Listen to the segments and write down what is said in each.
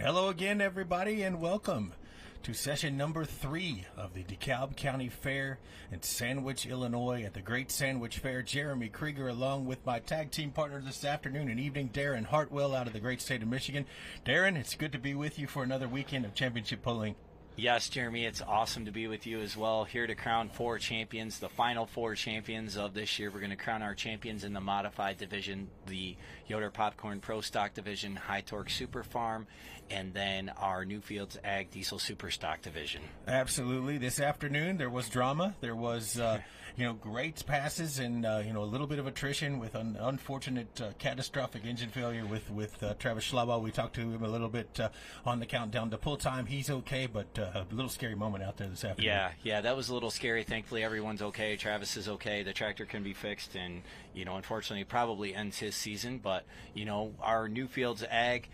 Hello again, everybody, and welcome to session number 3 of the DeKalb County Fair in Sandwich, Illinois at the Great Sandwich Fair. Jeremy Krieger along with my tag team partner this afternoon and evening, Darren Hartwell out of the great state of Michigan. Darren, it's good to be with you for another weekend of championship pulling. Yes, Jeremy, it's awesome to be with you as well. Here to crown 4 champions, the final 4 champions of this year. We're going to crown our champions in the modified division, the Yoder Popcorn Pro Stock division, High Torque Super Farm, and then our Newfields Ag Diesel Super Stock division. Absolutely. This afternoon there was drama. There was, great passes and, a little bit of attrition with an unfortunate catastrophic engine failure with Travis Schlabau. We talked to him a little bit on the countdown to pull time. He's okay, but a little scary moment out there this afternoon. Yeah, that was a little scary. Thankfully, everyone's okay. Travis is okay. The tractor can be fixed, and, unfortunately, probably ends his season. But, our Newfields Ag,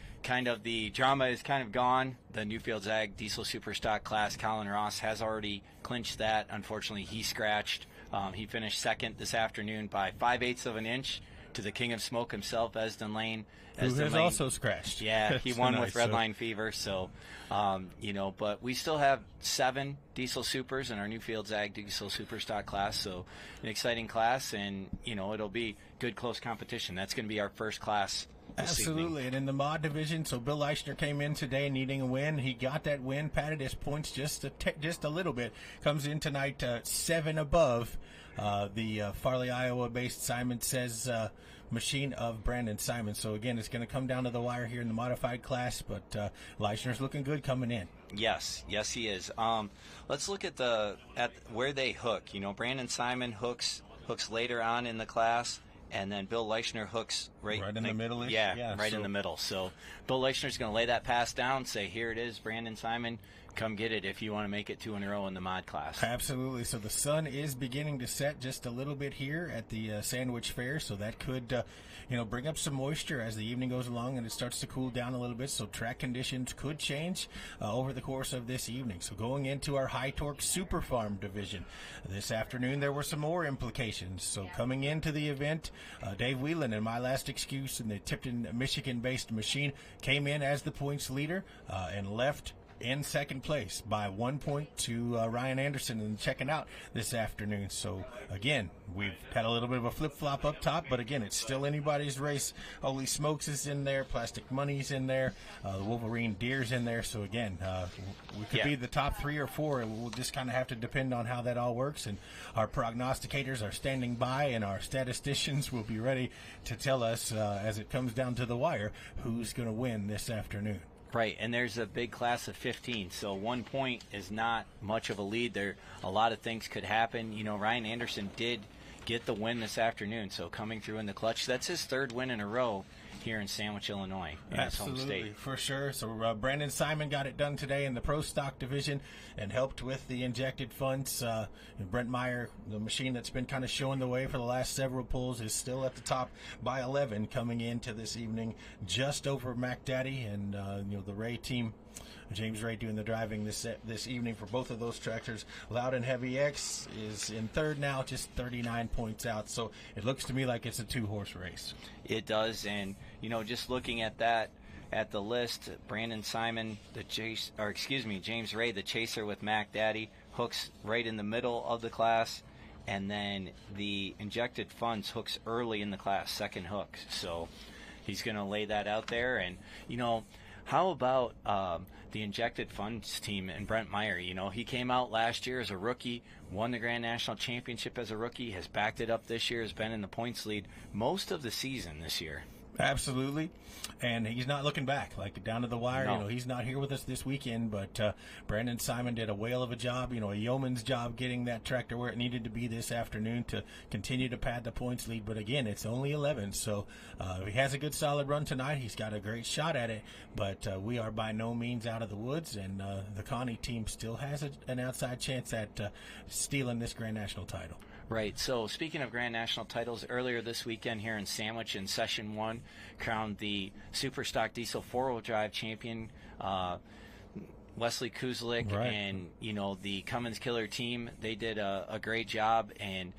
the drama is kind of gone. The Newfields Ag Diesel Super Stock class, Colin Ross has already clinched that. Unfortunately, he scratched. He finished second this afternoon by 5/8 of an inch to the king of smoke himself, Esden Lane. Who has also scratched. Yeah, he won with Redline Fever. So, but we still have 7 diesel supers in our Newfields Ag Diesel Super Stock class. So an exciting class, and, it'll be good close competition. That's going to be our first class. Absolutely. And in the mod division, so Bill Eichner came in today needing a win. He got that win, patted his points just a little bit. Comes in tonight 7 above the Farley, Iowa-based Simon Says machine of Brandon Simon. So, again, it's going to come down to the wire here in the modified class, but Leichner's looking good coming in. Yes, he is. Let's look at where they hook. Brandon Simon hooks later on in the class. And then Bill Leichner hooks right in the middle. In the middle. So Bill Leichner's going to lay that pass down, say, here it is, Brandon Simon, come get it if you want to make it 2 in a row in the mod class. Absolutely. So the sun is beginning to set just a little bit here at the Sandwich Fair, so that could, bring up some moisture as the evening goes along and it starts to cool down a little bit. So track conditions could change over the course of this evening. So going into our High Torque Super Farm division this afternoon, there were some more implications. So coming into the event, Dave Whelan and My Last Excuse and the Tipton, Michigan-based machine came in as the points leader and left in second place by 1 point to Ryan Anderson and checking out this afternoon. So, again, we've had a little bit of a flip-flop up top, but, again, it's still anybody's race. Holy Smokes is in there. Plastic Money's in there. The Wolverine Deer's in there. So, again, we could be the top 3 or 4. We'll just kind of have to depend on how that all works. And our prognosticators are standing by, and our statisticians will be ready to tell us as it comes down to the wire who's going to win this afternoon. Right, and there's a big class of 15, so 1 point is not much of a lead. There, a lot of things could happen. Ryan Anderson did get the win this afternoon, so coming through in the clutch. That's his 3rd win in a row here in Sandwich, Illinois, in his home state. For sure. So Brandon Simon got it done today in the Pro Stock division and helped with the injected funds. Brent Meyer, the machine that's been kind of showing the way for the last several pulls, is still at the top by 11 coming into this evening, just over Mac Daddy and the Ray team. James Ray doing the driving this evening for both of those tractors. Loud and Heavy X is in 3rd now, just 39 points out. So it looks to me like it's a 2-horse race. It does, and just looking at that at the list, Brandon Simon, James Ray, the chaser with Mac Daddy, hooks right in the middle of the class, and then the injected funds hooks early in the class, 2nd hook. So he's going to lay that out there, and how about the injected funds team and Brent Meyer? He came out last year as a rookie, won the Grand National Championship as a rookie, has backed it up this year, has been in the points lead most of the season this year. Absolutely. And he's not looking back, like down to the wire. No. He's not here with us this weekend, but Brandon Simon did a whale of a job, a yeoman's job getting that tractor where it needed to be this afternoon to continue to pad the points lead. But again, it's only 11, so he has a good solid run tonight. He's got a great shot at it, but we are by no means out of the woods, and the Connie team still has an outside chance at stealing this Grand National title. Right. So speaking of Grand National titles, earlier this weekend here in Sandwich in Session 1, crowned the Super Stock Diesel 4-wheel drive champion Wesley Kuzlik Right. and, the Cummins Killer team, they did a great job and,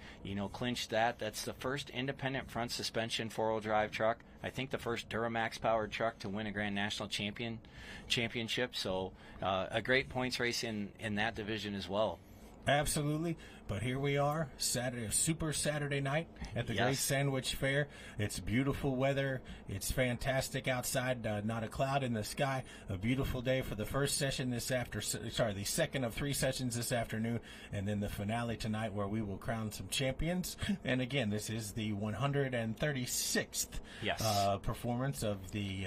clinched that. That's the first independent front suspension four-wheel drive truck. I think the first Duramax powered truck to win a Grand National Championship. So a great points race in that division as well. Absolutely. But here we are, Super Saturday night at the Great Sandwich Fair. It's beautiful weather. It's fantastic outside. Not a cloud in the sky. A beautiful day for the first session the second of 3 sessions this afternoon, and then the finale tonight where we will crown some champions. And again, this is the 136th performance of the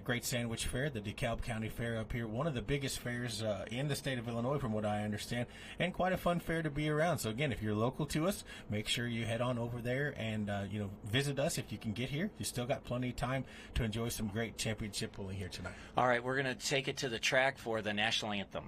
Great Sandwich Fair, the DeKalb County Fair up here. One of the biggest fairs in the state of Illinois, from what I understand, and quite a fun fair to be around. So again, if you're local to us, make sure you head on over there and visit us if you can get here. You still got plenty of time to enjoy some great championship pulling here tonight. All right, we're going to take it to the track for the national anthem.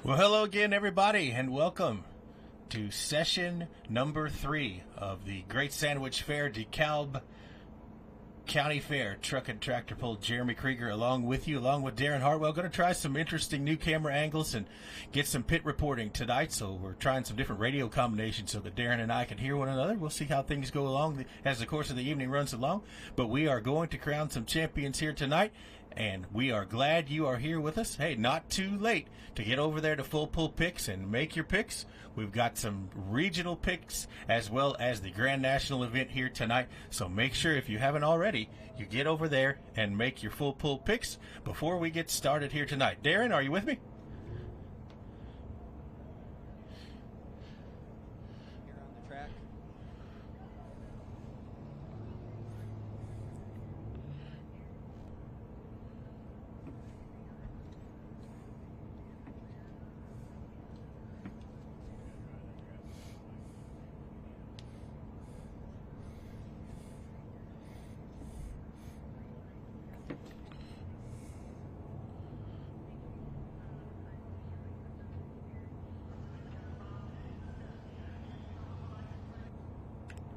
Well, hello again, everybody, and welcome to session number 3 of the Great Sandwich Fair, DeKalb County Fair. Truck and Tractor Pull, Jeremy Krieger along with you, along with Darren Hartwell. Going to try some interesting new camera angles and get some pit reporting tonight. So we're trying some different radio combinations so that Darren and I can hear one another. We'll see how things go along as the course of the evening runs along. But we are going to crown some champions here tonight, and we are glad you are here with us. Hey, not too late to get over there to Full Pull Picks and make your picks. We've got some regional picks as well as the Grand National event here tonight. So make sure, if you haven't already, you get over there and make your Full Pull picks before we get started here tonight. Darren, are you with me? Here on the track.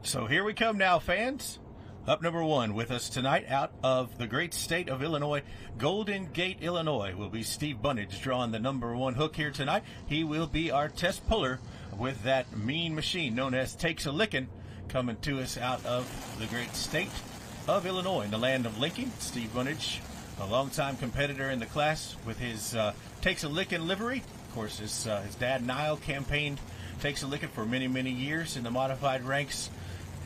So here we come now, fans. Up number 1 with us tonight out of the great state of Illinois, Golden Gate, Illinois, will be Steve Bunnage drawing the number 1 hook here tonight. He will be our test puller with that mean machine known as Takes a Lickin', coming to us out of the great state of Illinois, in the land of Lincoln. Steve Bunnage, a longtime competitor in the class with his Takes a Lickin' livery. Of course, his dad, Niall, campaigned Takes a Lickin' for many, many years in the modified ranks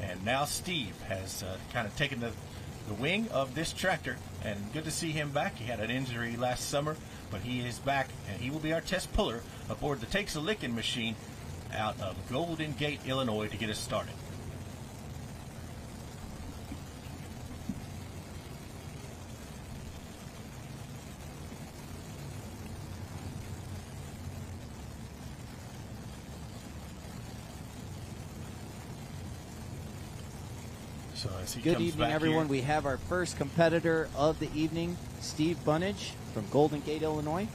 And now Steve has kind of taken the wing of this tractor, and good to see him back. He had an injury last summer, but he is back, and he will be our test puller aboard the Takes a Lickin' machine out of Golden Gate, Illinois, to get us started. So as he Good comes evening, back everyone. here, We have our first competitor of the evening, Steve Bunnage from Golden Gate, Illinois.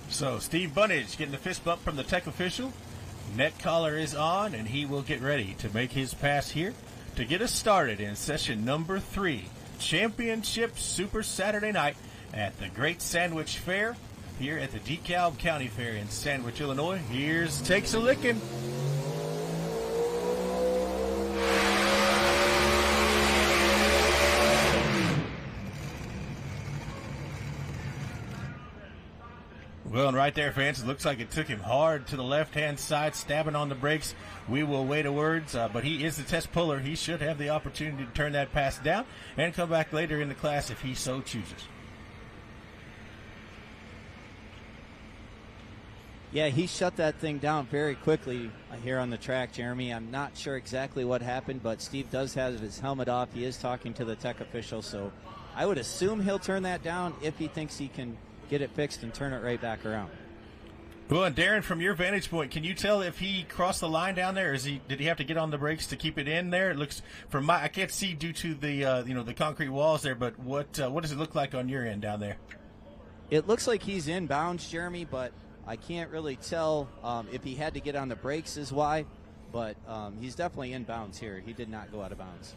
So Steve Bunnage getting the fist bump from the tech official. Net collar is on, and he will get ready to make his pass here to get us started in session number 3, Championship Super Saturday night at the Great Sandwich Fair here at the DeKalb County Fair in Sandwich, Illinois. Here's Takes a Lickin'. Well, and right there, fans, it looks like it took him hard to the left-hand side, stabbing on the brakes. We will wait a words, but he is the test puller. He should have the opportunity to turn that pass down and come back later in the class if he so chooses. Yeah, he shut that thing down very quickly here on the track, Jeremy. I'm not sure exactly what happened, but Steve does have his helmet off. He is talking to the tech official, so I would assume he'll turn that down if he thinks he can get it fixed and turn it right back around. Well, and Darren, from your vantage point, can you tell if he crossed the line down there? Did he have to get on the brakes to keep it in there? It looks I can't see due to the the concrete walls there, but what does it look like on your end down there? It looks like he's inbounds, Jeremy, but I can't really tell if he had to get on the brakes is why, but he's definitely inbounds here. He did not go out of bounds.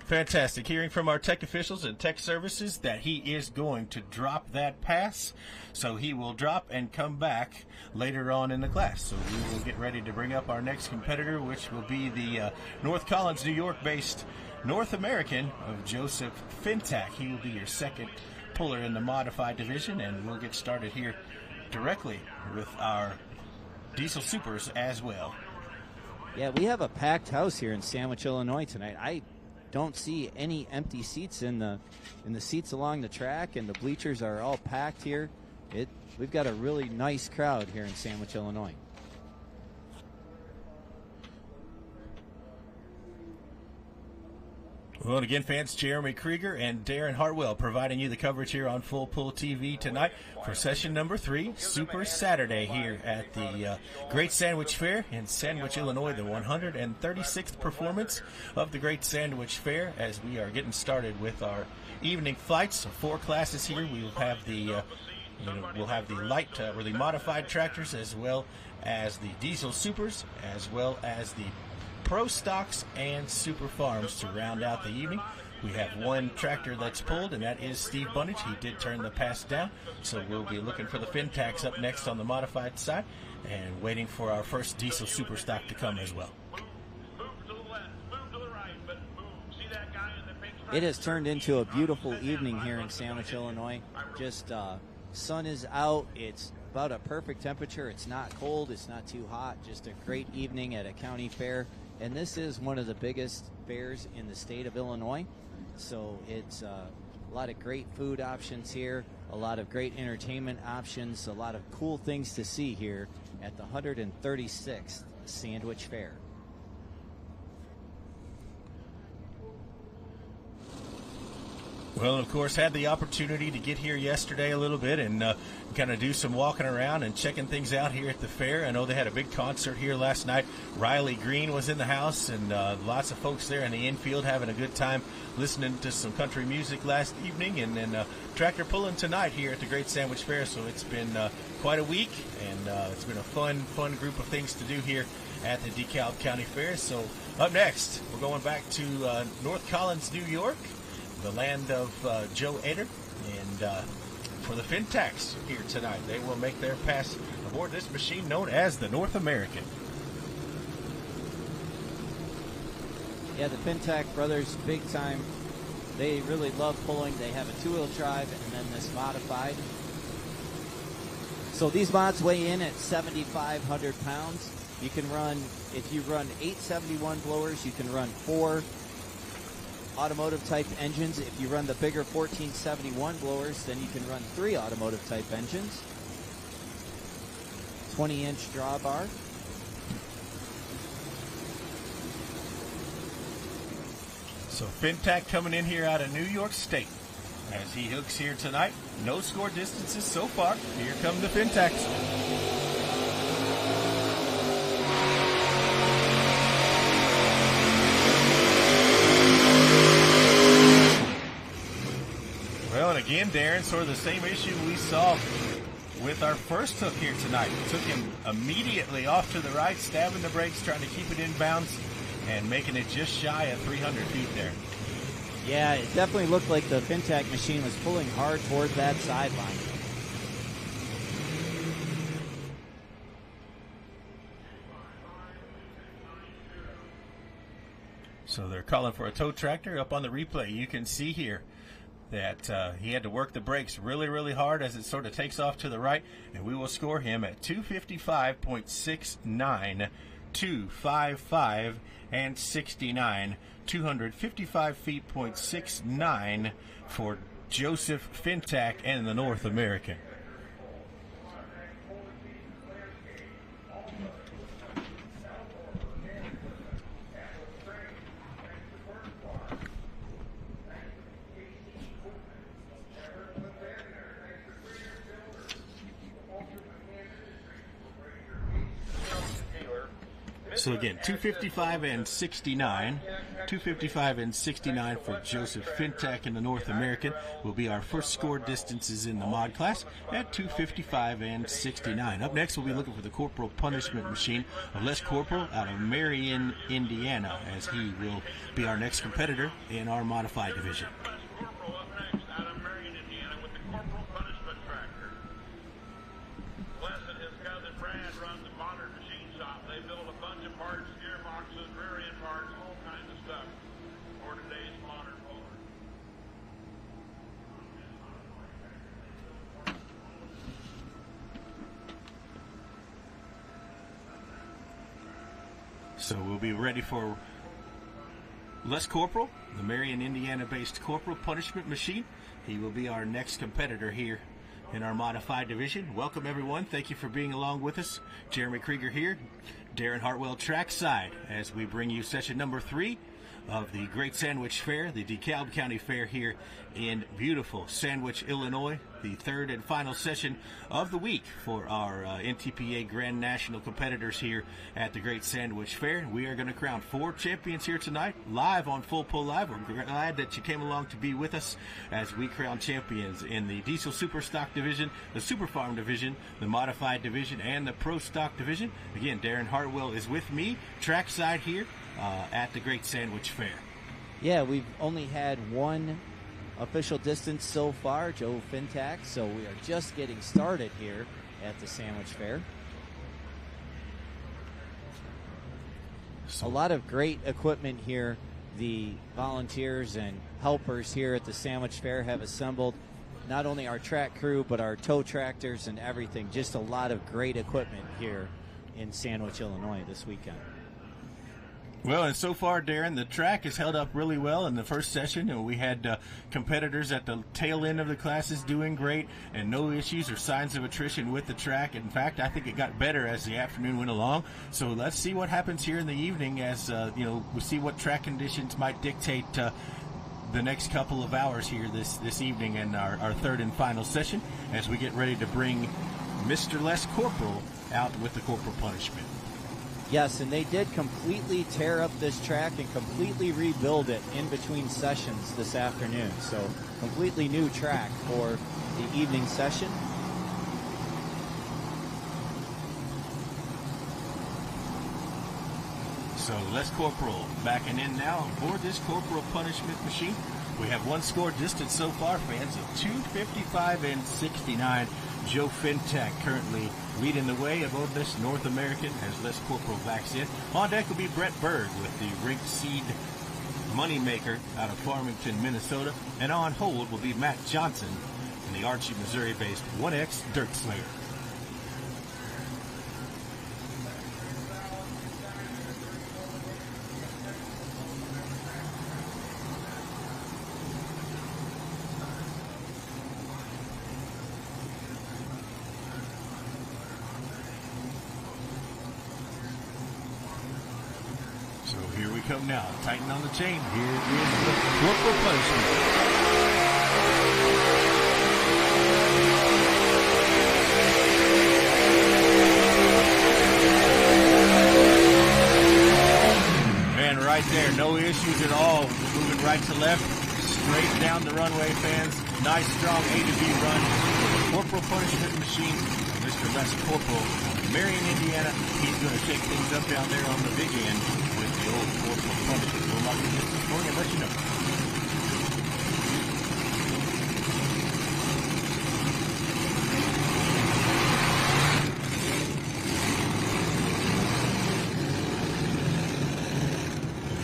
Fantastic. Hearing from our tech officials and tech services that he is going to drop that pass. So he will drop and come back later on in the class. So we will get ready to bring up our next competitor, which will be the North Collins, New York-based North American of Joseph Fintak. He will be your second puller in the modified division, and we'll get started here directly with our Diesel Supers as well. Yeah, we have a packed house here in Sandwich, Illinois tonight. I don't see any empty seats in the seats along the track, and the bleachers are all packed here. We've got a really nice crowd here in Sandwich, Illinois. Well, and again, fans, Jeremy Krieger and Darren Hartwell providing you the coverage here on Full Pull TV tonight for session number 3, Super Saturday here at the Great Sandwich Fair in Sandwich, Illinois, the 136th performance of the Great Sandwich Fair. As we are getting started with our evening flights, so 4 classes here. We will have the light or the modified tractors, as well as the diesel supers, as well as the Pro Stocks and Super Farms to round out the evening. We have one tractor that's pulled, and that is Steve Bunnage. He did turn the pass down, so we'll be looking for the Fintachs up next on the modified side and waiting for our first diesel super stock to come as well. It has turned into a beautiful evening here in Sandwich, Illinois. Just sun is out. It's about a perfect temperature. It's not cold. It's not too hot. Just a great evening at a county fair. And this is one of the biggest fairs in the state of Illinois. So it's a lot of great food options here, a lot of great entertainment options, a lot of cool things to see here at the 136th Sandwich Fair. Well, of course, had the opportunity to get here yesterday a little bit and kind of do some walking around and checking things out here at the fair. I know they had a big concert here last night. Riley Green was in the house, and lots of folks there in the infield having a good time listening to some country music last evening, and then tractor pulling tonight here at the Great Sandwich Fair. So it's been quite a week, and it's been a fun group of things to do here at the DeKalb County Fair. So up next, we're going back to North Collins, New York, the land of Joe Eder, and for the Fintacs here tonight. They will make their pass aboard this machine known as the North American. Yeah, the Fintac brothers, big time. They really love pulling. They have a two-wheel drive and then this modified. So these mods weigh in at 7,500 pounds. You can run, if you run 871 blowers, you can run 4 automotive type engines. If you run the bigger 1471 blowers, then you can run 3 automotive type engines. 20-inch drawbar. So Fintac coming in here out of New York State as he hooks here tonight. No score distances so far. Here come the Fintacs. Well, and again, Darren, sort of the same issue we saw with our first hook here tonight. It took him immediately off to the right, stabbing the brakes, trying to keep it in bounds, and making it just shy of 300 feet there. Yeah, it definitely looked like the Fintac machine was pulling hard toward that sideline. So they're calling for a tow tractor. Up on the replay, you can see here that he had to work the brakes really hard as it sort of takes off to the right, and we will score him at 255.69, 255 and 69, 255 feet, .69 for Joseph Fintac and the North American. So again, 255 and 69, 255 and 69 for Joseph Fintac and the North American will be our first score distances in the mod class at 255 and 69. Up next, we'll be looking for the Corporal Punishment Machine of Les Corporal out of Marion, Indiana, as he will be our next competitor in our modified division. So we'll be ready for Les Corporal, the Marion, Indiana-based Corporal Punishment Machine. He will be our next competitor here in our modified division. Welcome, everyone. Thank you for being along with us. Jeremy Krieger here, Darren Hartwell trackside, as we bring you session number 3 of the Great Sandwich Fair, the DeKalb County Fair here in beautiful Sandwich, Illinois. The third and final session of the week for our NTPA Grand National competitors here at the Great Sandwich Fair. We are going to crown 4 champions here tonight, live on Full Pull Live. We're glad that you came along to be with us as we crown champions in the Diesel Super Stock Division, the Super Farm Division, the Modified Division, and the Pro Stock Division. Again, Darren Hartwell is with me, trackside here at the Great Sandwich Fair. Yeah, we've only had one official distance so far, Joe Fintac, so we are just getting started here at the Sandwich Fair. A lot of great equipment here. The volunteers and helpers here at the Sandwich Fair have assembled not only our track crew, but our tow tractors and everything. Just a lot of great equipment here in Sandwich, Illinois this weekend. Well, and so far, Darren, the track has held up really well in the first session, and we had competitors at the tail end of the classes doing great, and no issues or signs of attrition with the track. In fact, I think it got better as the afternoon went along. So let's see what happens here in the evening as we see what track conditions might dictate the next couple of hours here this evening in our third and final session as we get ready to bring Mr. Les Corporal out with the corporal punishment. Yes, and they did completely tear up this track and completely rebuild it in between sessions this afternoon. So completely new track for the evening session. So Les Corporal backing in now aboard this corporal punishment machine. We have one score distance so far, fans, of 2:55 and 69. Joe Fintak currently leading the way aboard this North American as Les Corporal backs in. On deck will be Brett Berg with the Rink Seed Moneymaker out of Farmington, Minnesota. And on hold will be Matt Johnson in the Archie, Missouri-based 1X Dirt Slayer. So here we come now. Tighten on the chain. Here is the corporal punishment. And right there, no issues at all. Moving right to left, straight down the runway, fans. Nice, strong A to B run. Corporal punishment machine. Mr. Les Corporal, Marion, Indiana. He's going to shake things up down there on the big end with the old corporal punishment. We'll mark the distance for you and let you know.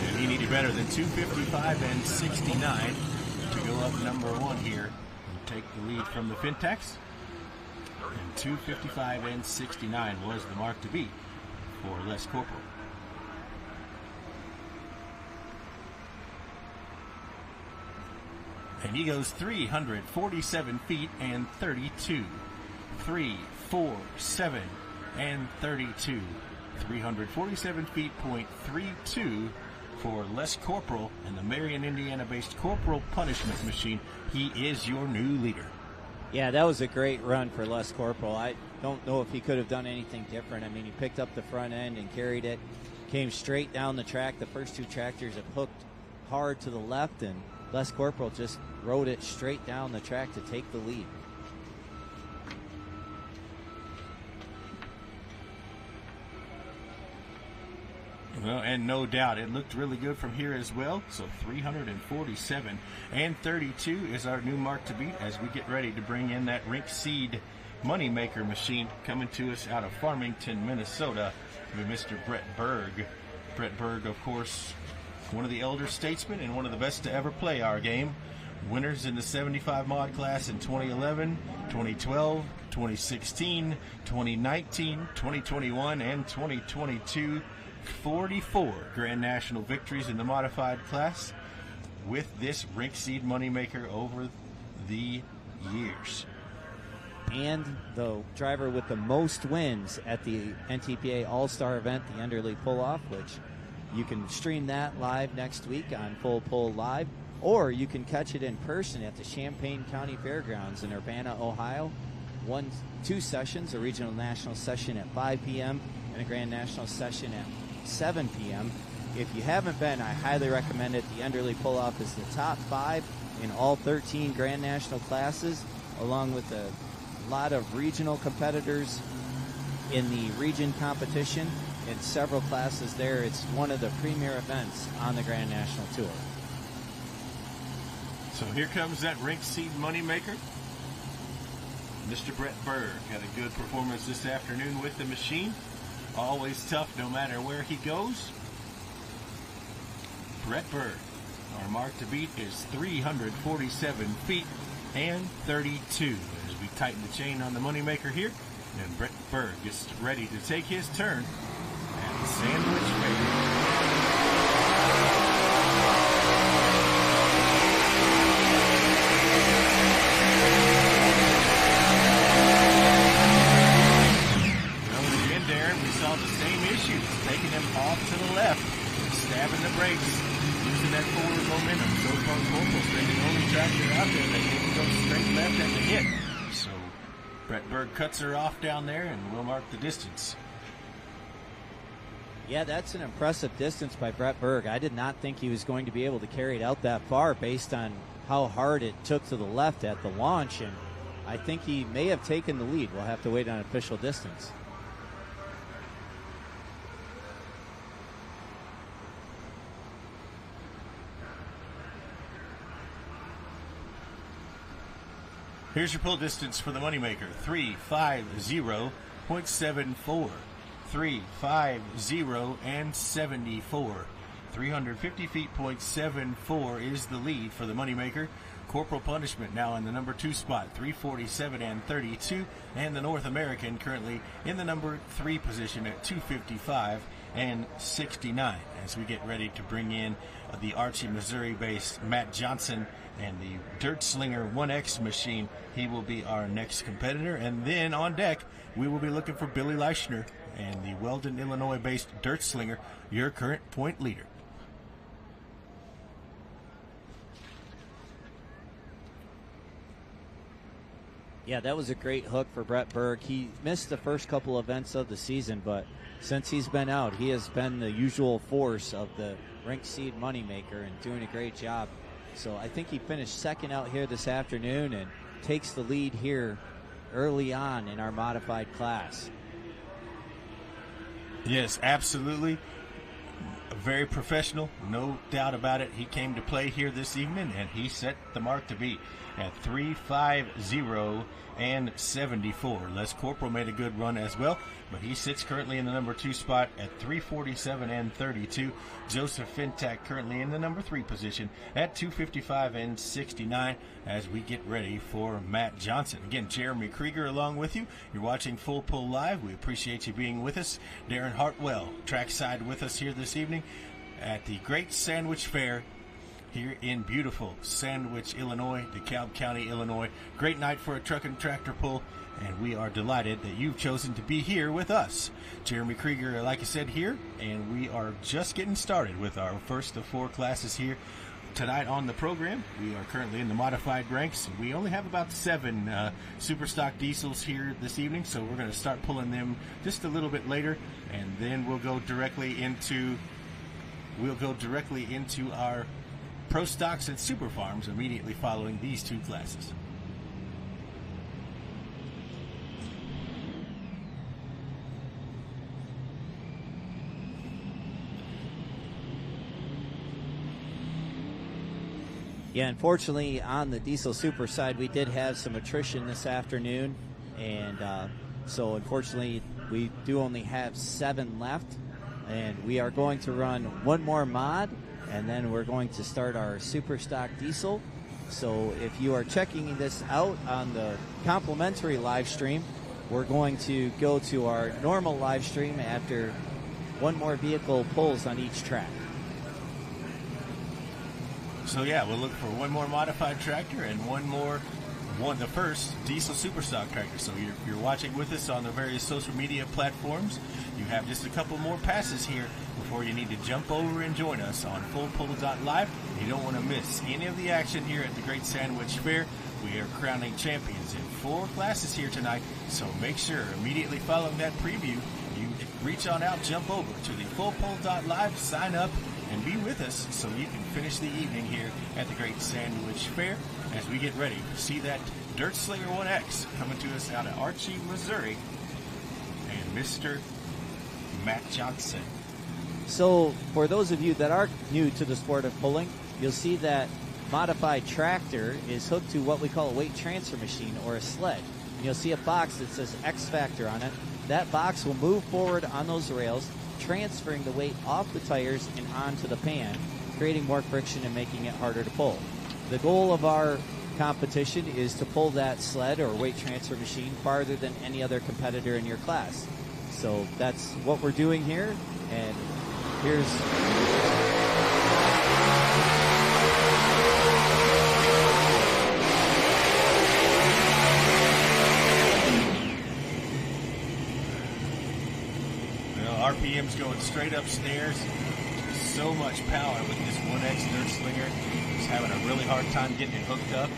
And he needed better than 2:55 and 69 to go up number one here and take the lead from the Fintax. And 2:55 and 69 was the mark to beat for Les Corporal. And he goes 347 feet and 32. 3, 4, 7, and 32. 347 feet, .32 for Les Corporal and the Marion, Indiana-based Corporal Punishment Machine. He is your new leader. Yeah, that was a great run for Les Corporal. I don't know if he could have done anything different. I mean, he picked up the front end and carried it, came straight down the track. The first two tractors have hooked hard to the left, and Les Corporal just rode it straight down the track to take the lead. Well, and no doubt, it looked really good from here as well. So 347 and 32 is our new mark to beat as we get ready to bring in that Rink Seed Moneymaker machine coming to us out of Farmington, Minnesota with Mr. Brett Berg. Brett Berg, of course, one of the elder statesmen and one of the best to ever play our game. Winners in the 75 mod class in 2011, 2012, 2016, 2019, 2021, and 2022. 44 Grand National victories in the modified class with this Rink Seed Moneymaker over the years. And the driver with the most wins at the NTPA All-Star event, the Underley Pull-Off, which you can stream that live next week on Full Pull Live, or you can catch it in person at the Champaign County Fairgrounds in Urbana, Ohio. Two sessions, a regional national session at 5 p.m. and a Grand National session at 7 p.m. If you haven't been, I highly recommend it. The Underley Pull-Off is the top 5 in all 13 Grand National classes, along with a lot of regional competitors in the region competition and several classes there. It's one of the premier events on the Grand National Tour. So here comes that Rink Seed Moneymaker. Mr. Brett Berg had a good performance this afternoon with the machine. Always tough no matter where he goes. Brett Berg, our mark to beat is 347 feet and 32. As we tighten the chain on the Moneymaker here, and Brett Berg gets ready to take his turn at the Sandwich Fair. Taking him off to the left, stabbing the brakes, using that forward momentum. So far, Corporal's Berg cuts her off down there, and we'll mark the distance. Yeah, that's an impressive distance by Brett Berg. I did not think he was going to be able to carry it out that far based on how hard it took to the left at the launch, and I think he may have taken the lead. We'll have to wait on official distance. Here's your pull distance for the moneymaker, 350.74. 350 and 74. 350 feet, .74 is the lead for the moneymaker. Corporal Punishment now in the number 2 spot, 347 and 32. And the North American currently in the number 3 position at 255 and 69. As we get ready to bring in the Archie, Missouri-based Matt Johnson and the Dirt Slinger 1X machine. He will be our next competitor. And then on deck, we will be looking for Billy Leischner and the Weldon, Illinois-based Dirt Slinger, your current point leader. Yeah, that was a great hook for Brett Berg. He missed the first couple events of the season, but since he's been out, he has been the usual force of the Rink Seed moneymaker and doing a great job. So I think he finished second out here this afternoon and takes the lead here early on in our modified class. Yes, absolutely. Very professional, no doubt about it. He came to play here this evening, and he set the mark to beat at 350 and 74. Les Corporal made a good run as well, but he sits currently in the number 2 spot at 347 and 32. Joseph Fintak currently in the number 3 position at 255 and 69 as we get ready for Matt Johnson. Again, Jeremy Krieger along with you. You're watching Full Pull Live. We appreciate you being with us. Darren Hartwell, trackside with us here this evening at the Great Sandwich Fair here in beautiful Sandwich, Illinois, DeKalb County, Illinois. Great night for a truck and tractor pull, and we are delighted that you've chosen to be here with us. Jeremy Krieger, like I said, here, and we are just getting started with our first of 4 classes here tonight on the program. We are currently in the modified ranks. We only have about 7 super stock diesels here this evening, so we're going to start pulling them just a little bit later, and then we'll go directly into our Pro Stocks and Super Farms immediately following these 2 classes. Yeah, unfortunately on the diesel super side we did have some attrition this afternoon, and so unfortunately we do only have 7 left, and we are going to run 1 more mod, and then we're going to start our super stock diesel. So if you are checking this out on the complimentary live stream, we're going to go to our normal live stream after 1 more vehicle pulls on each track. So yeah, we'll look for 1 more modified tractor and the first diesel super stock tractor. So you're watching with us on the various social media platforms. You have just a couple more passes here before you need to jump over and join us on fullpull.live. You don't want to miss any of the action here at the Great Sandwich Fair. We are crowning champions in 4 classes here tonight, so make sure immediately following that preview, you reach on out, jump over to the fullpull.live, sign up, and be with us so you can finish the evening here at the Great Sandwich Fair as we get ready to see that Dirt Slinger 1X coming to us out of Archie, Missouri, and Mr. Matt Johnson. So for those of you that are new to the sport of pulling, you'll see that modified tractor is hooked to what we call a weight transfer machine or a sled. And you'll see a box that says X Factor on it. That box will move forward on those rails, transferring the weight off the tires and onto the pan, creating more friction and making it harder to pull. The goal of our competition is to pull that sled or weight transfer machine farther than any other competitor in your class. So that's what we're doing here, and here's RPM's going straight upstairs. So much power with this 1X Dirt Slinger. He's having a really hard time getting it hooked up.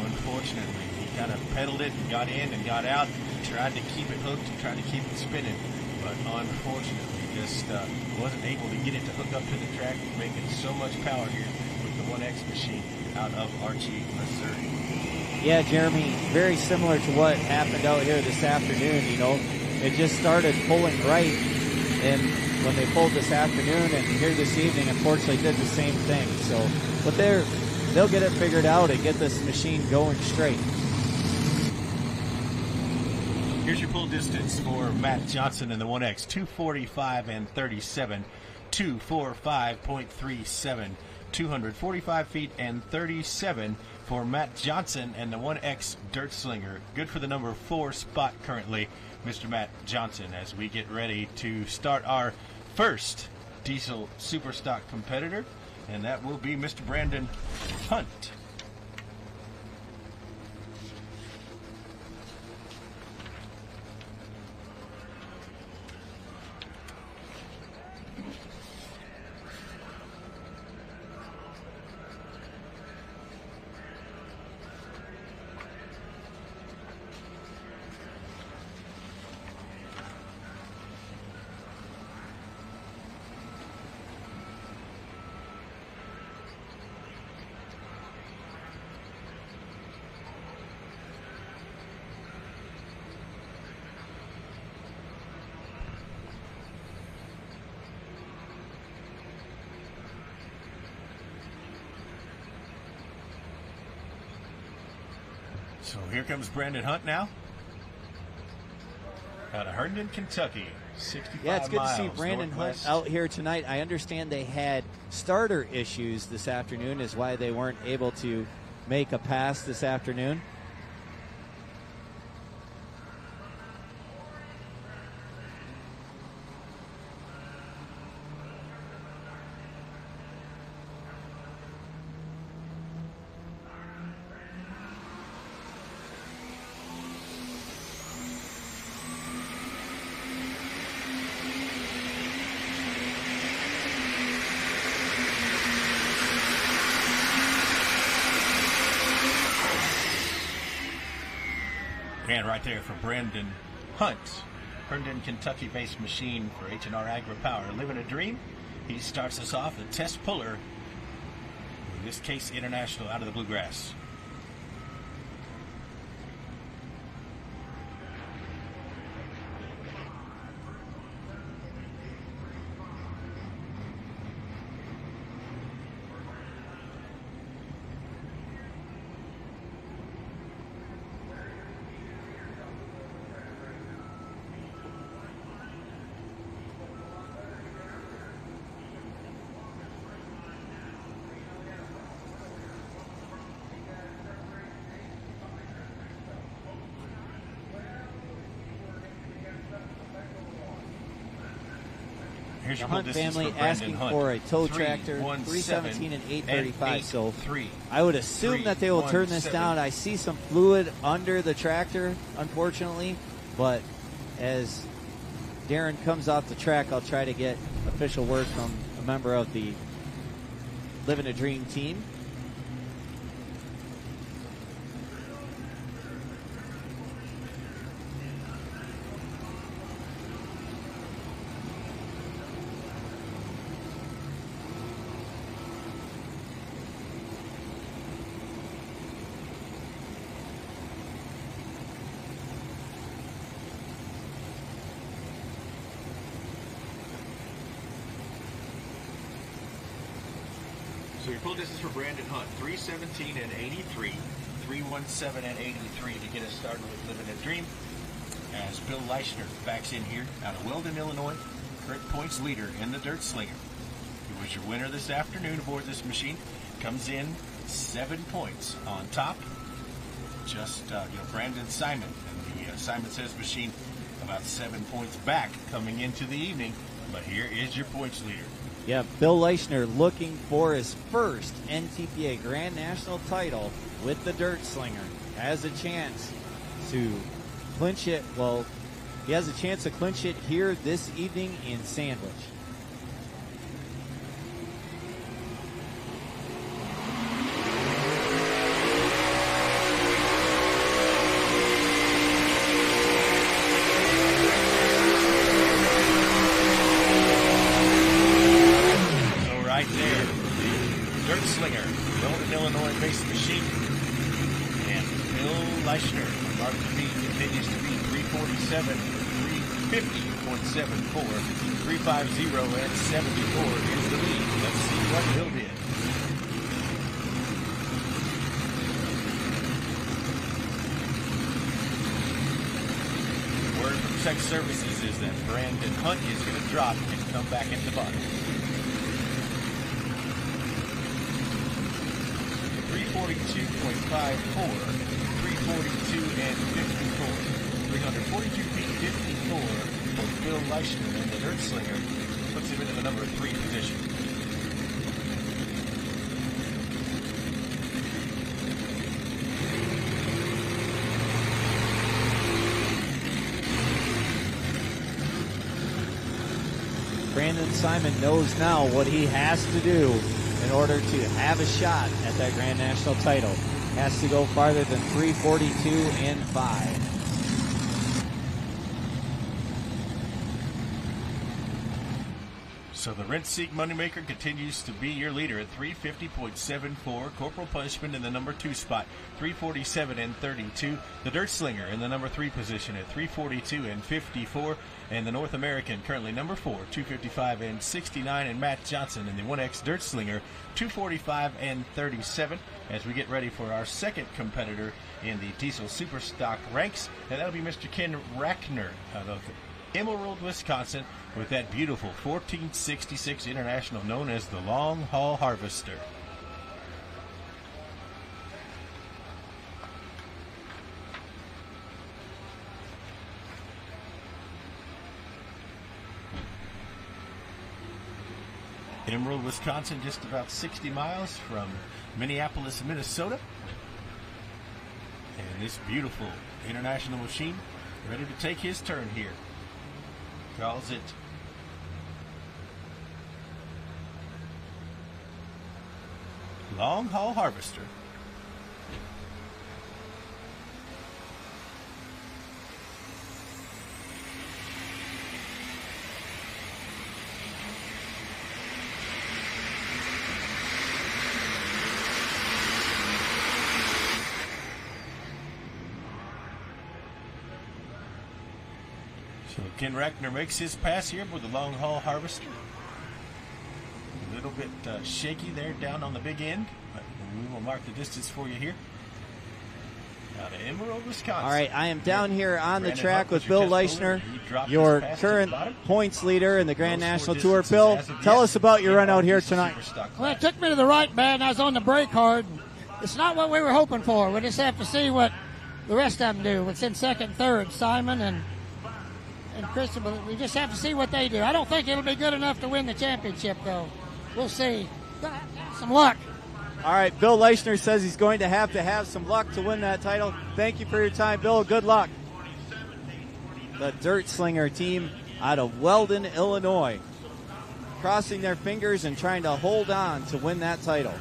Unfortunately, he kind of pedaled it and got in and got out, tried to keep it hooked and tried to keep it spinning, but unfortunately just wasn't able to get it to hook up to the track, making so much power here with the 1X machine out of Archie, Missouri. Yeah, Jeremy, very similar to what happened out here this afternoon. You know, it just started pulling right, and when they pulled this afternoon and here this evening, unfortunately did the same thing. So, but they'll get it figured out and get this machine going straight. Here's your pull distance for Matt Johnson in the 1X, 245 and 37, 245.37, 245 feet and 37 for Matt Johnson and the 1X Dirt Slinger. Good for the number 4 spot currently, Mr. Matt Johnson, as we get ready to start our first diesel superstock competitor, and that will be Mr. Brandon Hunt. So here comes Brandon Hunt now, out of Herndon, Kentucky. 65 Yeah, it's good to see miles Brandon northwest. Hunt out here tonight. I understand they had starter issues this afternoon, is why they weren't able to make a pass this afternoon. And right there for Brandon Hunt, Herndon, Kentucky-based machine for H&R Agri Power. Living a dream. He starts us off, the test puller, in this case International, out of the Bluegrass. Here's The your Hunt pull distance family for Brandon asking Hunt. for a tow 3, tractor, 1, 317 and 7, 835. So 3. I would assume 3, that they will 1, turn this 7. down. I see some fluid under the tractor, unfortunately, but as Darren comes off the track, I'll try to get official word from a member of the Living a Dream team. So your pull distance for Brandon Hunt, 317 and 83, 317 and 83 to get us started with Living a Dream. As Bill Leischner backs in here out of Weldon, Illinois, current points leader in the Dirt Slinger. He was your winner this afternoon aboard this machine. Comes in 7 points on top. Just Brandon Simon and the Simon Says machine about 7 points back coming into the evening. But here is your points leader. Yeah, Bill Leischner looking for his first NTPA Grand National title with the Dirt Slinger. Has a chance to clinch it. Well, he has a chance to clinch it here this evening in Sandwich. 350.74. 350 and 74 is the lead. Let's see what Bill did. Word from Tech Services is that Brandon Hunt is going to drop and come back at the bottom. 342.54, 342 and 54. 342 feet 54 for Bill Leishman, and the Dirt Slinger puts him into the number 3 position. Brandon Simon knows now what he has to do in order to have a shot at that Grand National title. Has to go farther than 342 and 5. So the Rent-Seek Moneymaker continues to be your leader at 350.74. Corporal Punishment in the number 2 spot, 347 and 32. The Dirt Slinger in the number 3 position at 342 and 54. And the North American currently number 4, 255 and 69. And Matt Johnson in the 1X Dirt Slinger, 245 and 37. As we get ready for our second competitor in the Diesel Superstock ranks, and that'll be Mr. Ken Rackner out of Emerald, Wisconsin, with that beautiful 1466 International known as the Long Haul Harvester. Emerald, Wisconsin, just about 60 miles from Minneapolis, Minnesota. And this beautiful international machine ready to take his turn here. Calls it Long Haul Harvester. So Ken Rackner makes his pass here with the Long Haul Harvester. A little bit shaky there down on the big end, but we will mark the distance for you here. Out of Emerald, Wisconsin. All right, I am down here on the Brandon track Hunt with your Bill test Leishner, dropped your his pass to current the bottom. points leader in the Grand No National score Tour. distances Bill, as of tell yet. us about your run out here Diesel tonight. Superstock Well, it class. took me to the right, man. I was on the brake hard. It's not what we were hoping for. We just have to see what the rest of them do. It's in second, third, Simon and Christian. But we just have to see what they do. I don't think it'll be good enough to win the championship, though. We'll see. Gonna have to have some luck. All right, Bill Leishner says he's going to have some luck to win that title. Thank you for your time, Bill. Good luck. The Dirt Slinger team out of Weldon, Illinois, crossing their fingers and trying to hold on to win that title.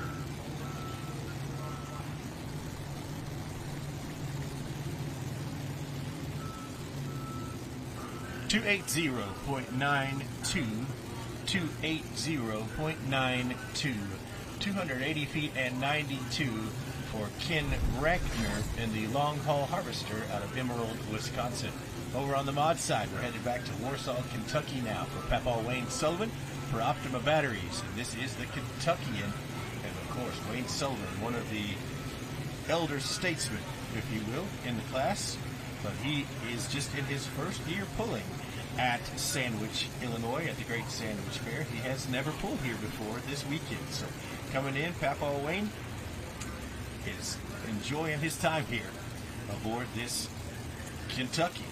.92, 280.92, 280 feet and 92 for Ken Rackner in the Long Haul Harvester out of Emerald, Wisconsin. Over on the mod side, we're headed back to Warsaw, Kentucky now for Papaw Wayne Sullivan for Optima Batteries. And this is the Kentuckian, and of course Wayne Sullivan, one of the elder statesmen, if you will, in the class. But he is just in his first year pulling at Sandwich, Illinois, at the Great Sandwich Fair. He has never pulled here before this weekend. So coming in, Papaw Wayne is enjoying his time here aboard this Kentucky.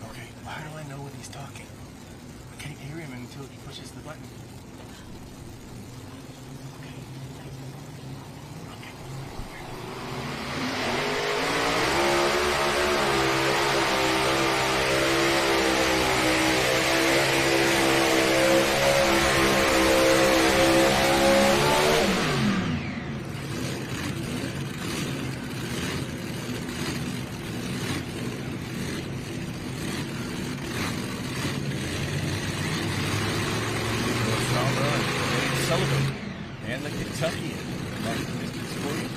Okay, how do I know when he's talking? I can't hear him until he pushes the button. Sullivan and the Kentuckian. Back to distance for you.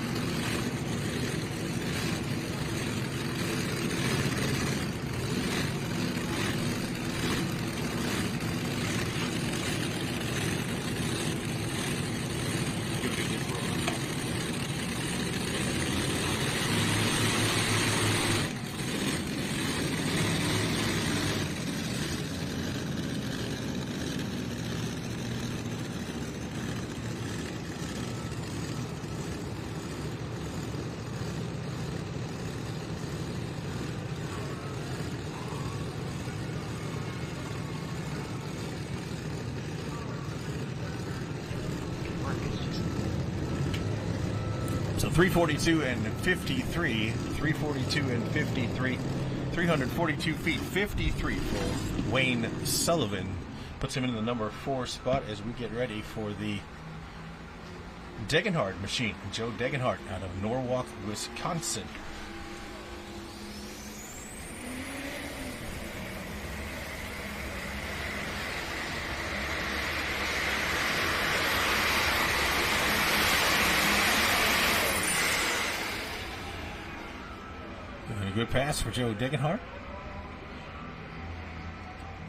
So 342 and 53, 342 and 53, 342 feet 53 for Wayne Sullivan. Puts him in the number 4 spot as we get ready for the Degenhardt machine. Joe Degenhardt out of Norwalk, Wisconsin. And a good pass for Joe Degenhardt.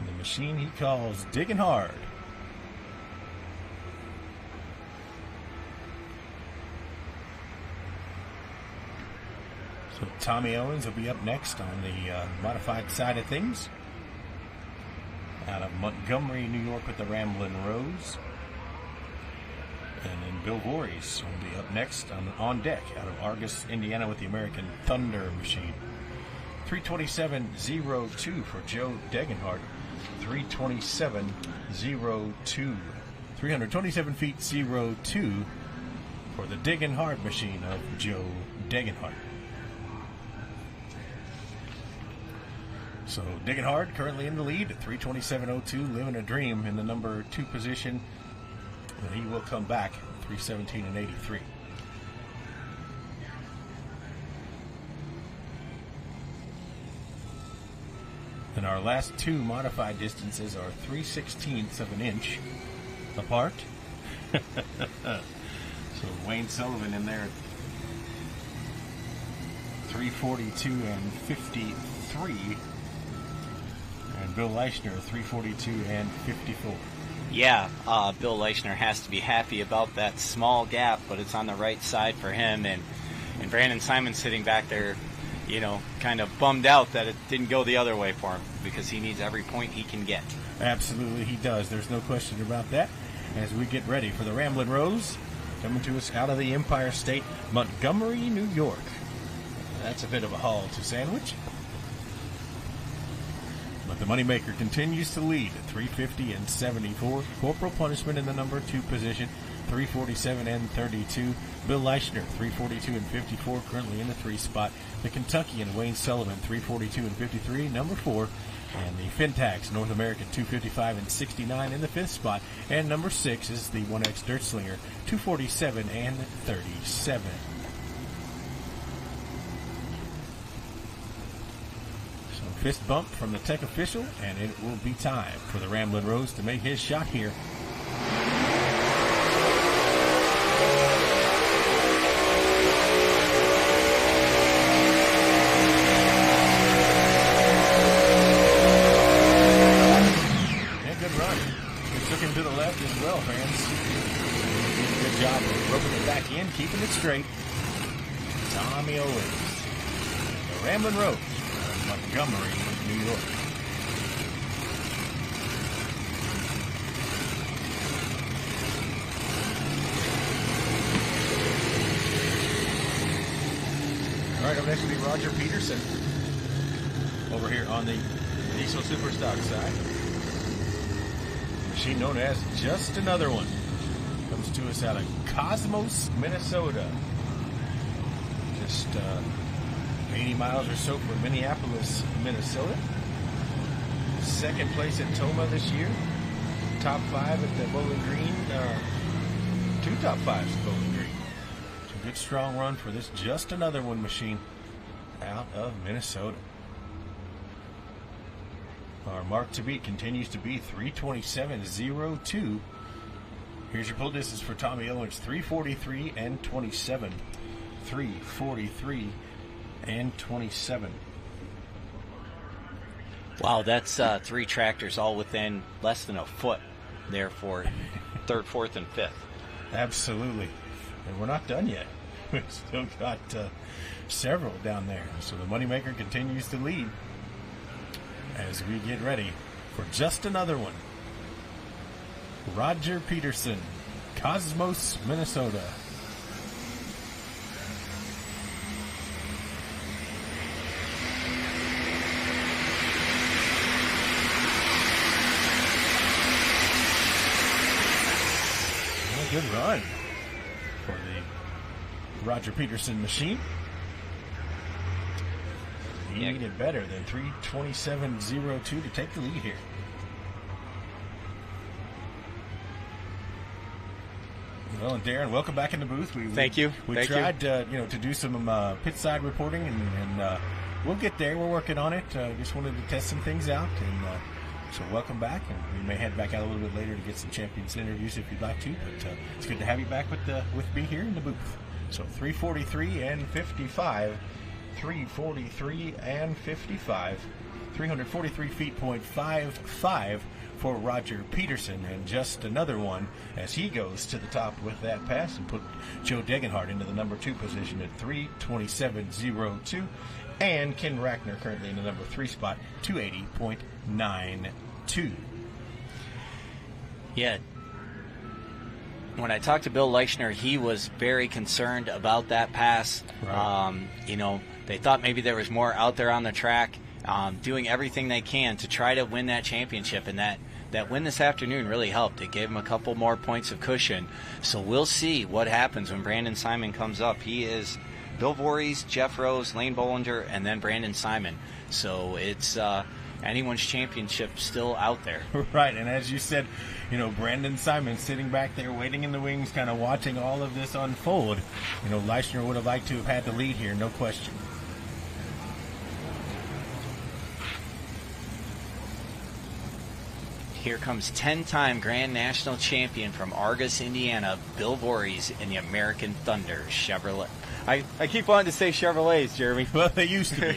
The machine he calls Digging Hard. So Tommy Owens will be up next on the modified side of things. Out of Montgomery, New York with the Ramblin' Rose. And then Bill Voorhees will be up next on deck out of Argus, Indiana with the American Thunder machine. 327.02 for Joe Degenhardt. 327.02. 327 feet 02 for the Diggin' Hard machine of Joe Degenhardt. So Diggin' Hard currently in the lead at 327.02, living a dream in the number 2 position. And he will come back 317 and 83. And our last 2 modified distances are 3/16ths of an inch apart. So Wayne Sullivan in there at 342 and 53. And Bill Leischner 342 and 54. Yeah, Bill Leischner has to be happy about that small gap, but it's on the right side for him. And Brandon Simon sitting back there, you know, kind of bummed out that it didn't go the other way for him because he needs every point he can get. Absolutely he does. There's no question about that. As we get ready for the Ramblin' Rose, coming to us out of the Empire State, Montgomery, New York. That's a bit of a haul to Sandwich. But the Moneymaker continues to lead at 350 and 74. Corporal Punishment in the number 2 position, 347 and 32. Bill Leischner, 342 and 54, currently in the 3 spot. The Kentuckian Wayne Sullivan, 342 and 53, number 4. And the Fintax North American, 255 and 69 in the 5th spot. And number 6 is the 1X Dirt Slinger, 247 and 37. Fist bump from the tech official, and it will be time for the Ramblin' Rose to make his shot here. And good run. It took him to the left as well, fans. Good job of roping it back in, keeping it straight. Tommy Owens. The Ramblin' Rose. Montgomery, New York. All right, up next will be Roger Peterson over here on the Diesel Superstock side. Machine known as Just Another One. Comes to us out of Cosmos, Minnesota. Just 80 miles or so from Minneapolis, Minnesota. Second place at Toma this year. Top 5 at the Bowling Green. 2 top 5s at Bowling Green. So good strong run for this Just Another One machine out of Minnesota. Our mark to beat continues to be 327.02 Here's your pull distance for Tommy Owens, 3:43 and 27. 3:43 and 27. Wow, that's 3 tractors all within less than a foot there for third, fourth, and fifth. Absolutely. And we're not done yet. We've still got several down there. So the Moneymaker continues to lead as we get ready for just another one. Roger Peterson, Cosmos, Minnesota. Good run for the Roger Peterson machine. He needed better than 3:27.02 to take the lead here. Well, and Darren, welcome back in the booth. Thank you. We tried to do some pit side reporting, and we'll get there. We're working on it. Just wanted to test some things out, and so welcome back. And we may head back out a little bit later to get some champions interviews if you'd like to. But it's good to have you back with me here in the booth. So 3:43 and 55. 3:43 and 55. 343 feet, .55 for Roger Peterson, and just another one as he goes to the top with that pass and put Joe Degenhardt into the number 2 position at 3:27.02, and Ken Rackner currently in the number 3 spot, 280.92. Yeah. When I talked to Bill Leichner, he was very concerned about that pass. Right. They thought maybe there was more out there on the track, doing everything they can to try to win that championship, and that win this afternoon really helped. It gave him a couple more points of cushion. So we'll see what happens when Brandon Simon comes up. He is Bill Voorhees, Jeff Rose, Lane Bollinger, and then Brandon Simon. So it's anyone's championship still out there. Right, and as you said, Brandon Simon sitting back there waiting in the wings, kind of watching all of this unfold. Leichner would have liked to have had the lead here, no question. Here comes 10-time Grand National Champion from Argus, Indiana, Bill Voorhees in the American Thunder Chevrolet. I keep wanting to say Chevrolets, Jeremy. Well, they used to be.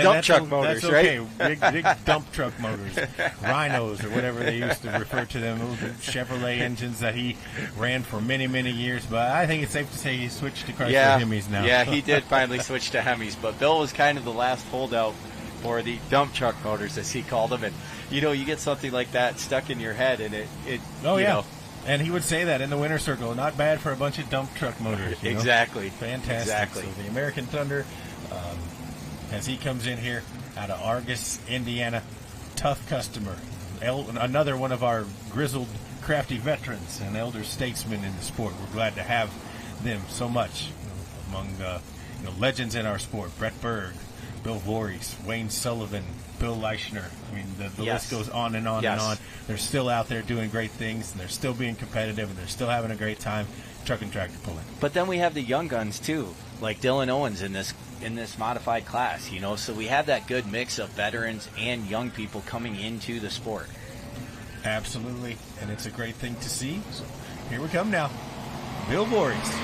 Dump truck motors, that's okay. Right? Big dump truck motors. Rhinos or whatever they used to refer to them. Chevrolet engines that he ran for many, many years. But I think it's safe to say he switched to Chrysler Hemis now. Yeah, he did finally switch to Hemis. But Bill was kind of the last holdout for the dump truck motors, as he called them. And, you get something like that stuck in your head, and it you know. And he would say that in the winner's circle. Not bad for a bunch of dump truck motors. Exactly. Fantastic. Exactly. So the American Thunder, as he comes in here out of Argus, Indiana, tough customer. Another one of our grizzled, crafty veterans and elder statesmen in the sport. We're glad to have them so much among legends in our sport. Brett Berg, Bill Voorhees, Wayne Sullivan, Bill Leichner. I mean, the list goes on and on and on. They're still out there doing great things, and they're still being competitive, and they're still having a great time truck and tractor pulling. But then we have the young guns, too, like Dylan Owens in this modified class, So we have that good mix of veterans and young people coming into the sport. Absolutely, and it's a great thing to see. So here we come now. Bill Voorhees.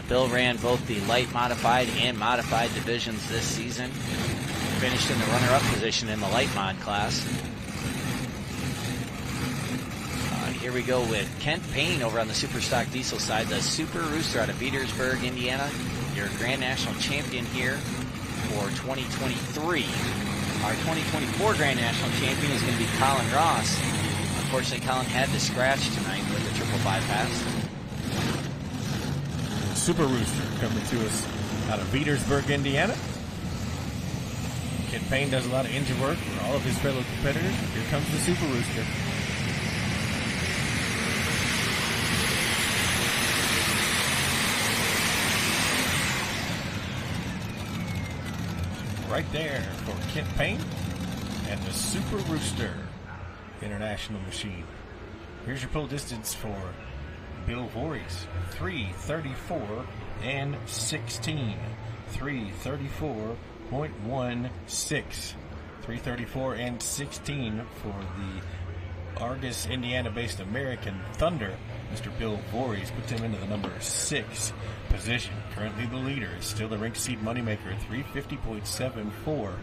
Bill ran both the light modified and modified divisions this season. Finished in the runner-up position in the light mod class. Here we go with Kent Payne over on the Superstock Diesel side, the Super Rooster out of Petersburg, Indiana. Your Grand National Champion here for 2023. Our 2024 Grand National Champion is going to be Colin Ross. Unfortunately, Colin had to scratch tonight with the triple bypass. Super Rooster coming to us out of Petersburg, Indiana. Kent Payne does a lot of engine work for all of his fellow competitors. Here comes the Super Rooster. Right there for Kent Payne and the Super Rooster. International machine. Here's your pull distance for Bill Voorhees. 3:34 and 16. 3:34.16. 3:34 and 16 for the Argus, Indiana-based American Thunder. Mr. Bill Voorhees puts him into the number 6 position. Currently the leader is still the rink seed moneymaker, 350.74.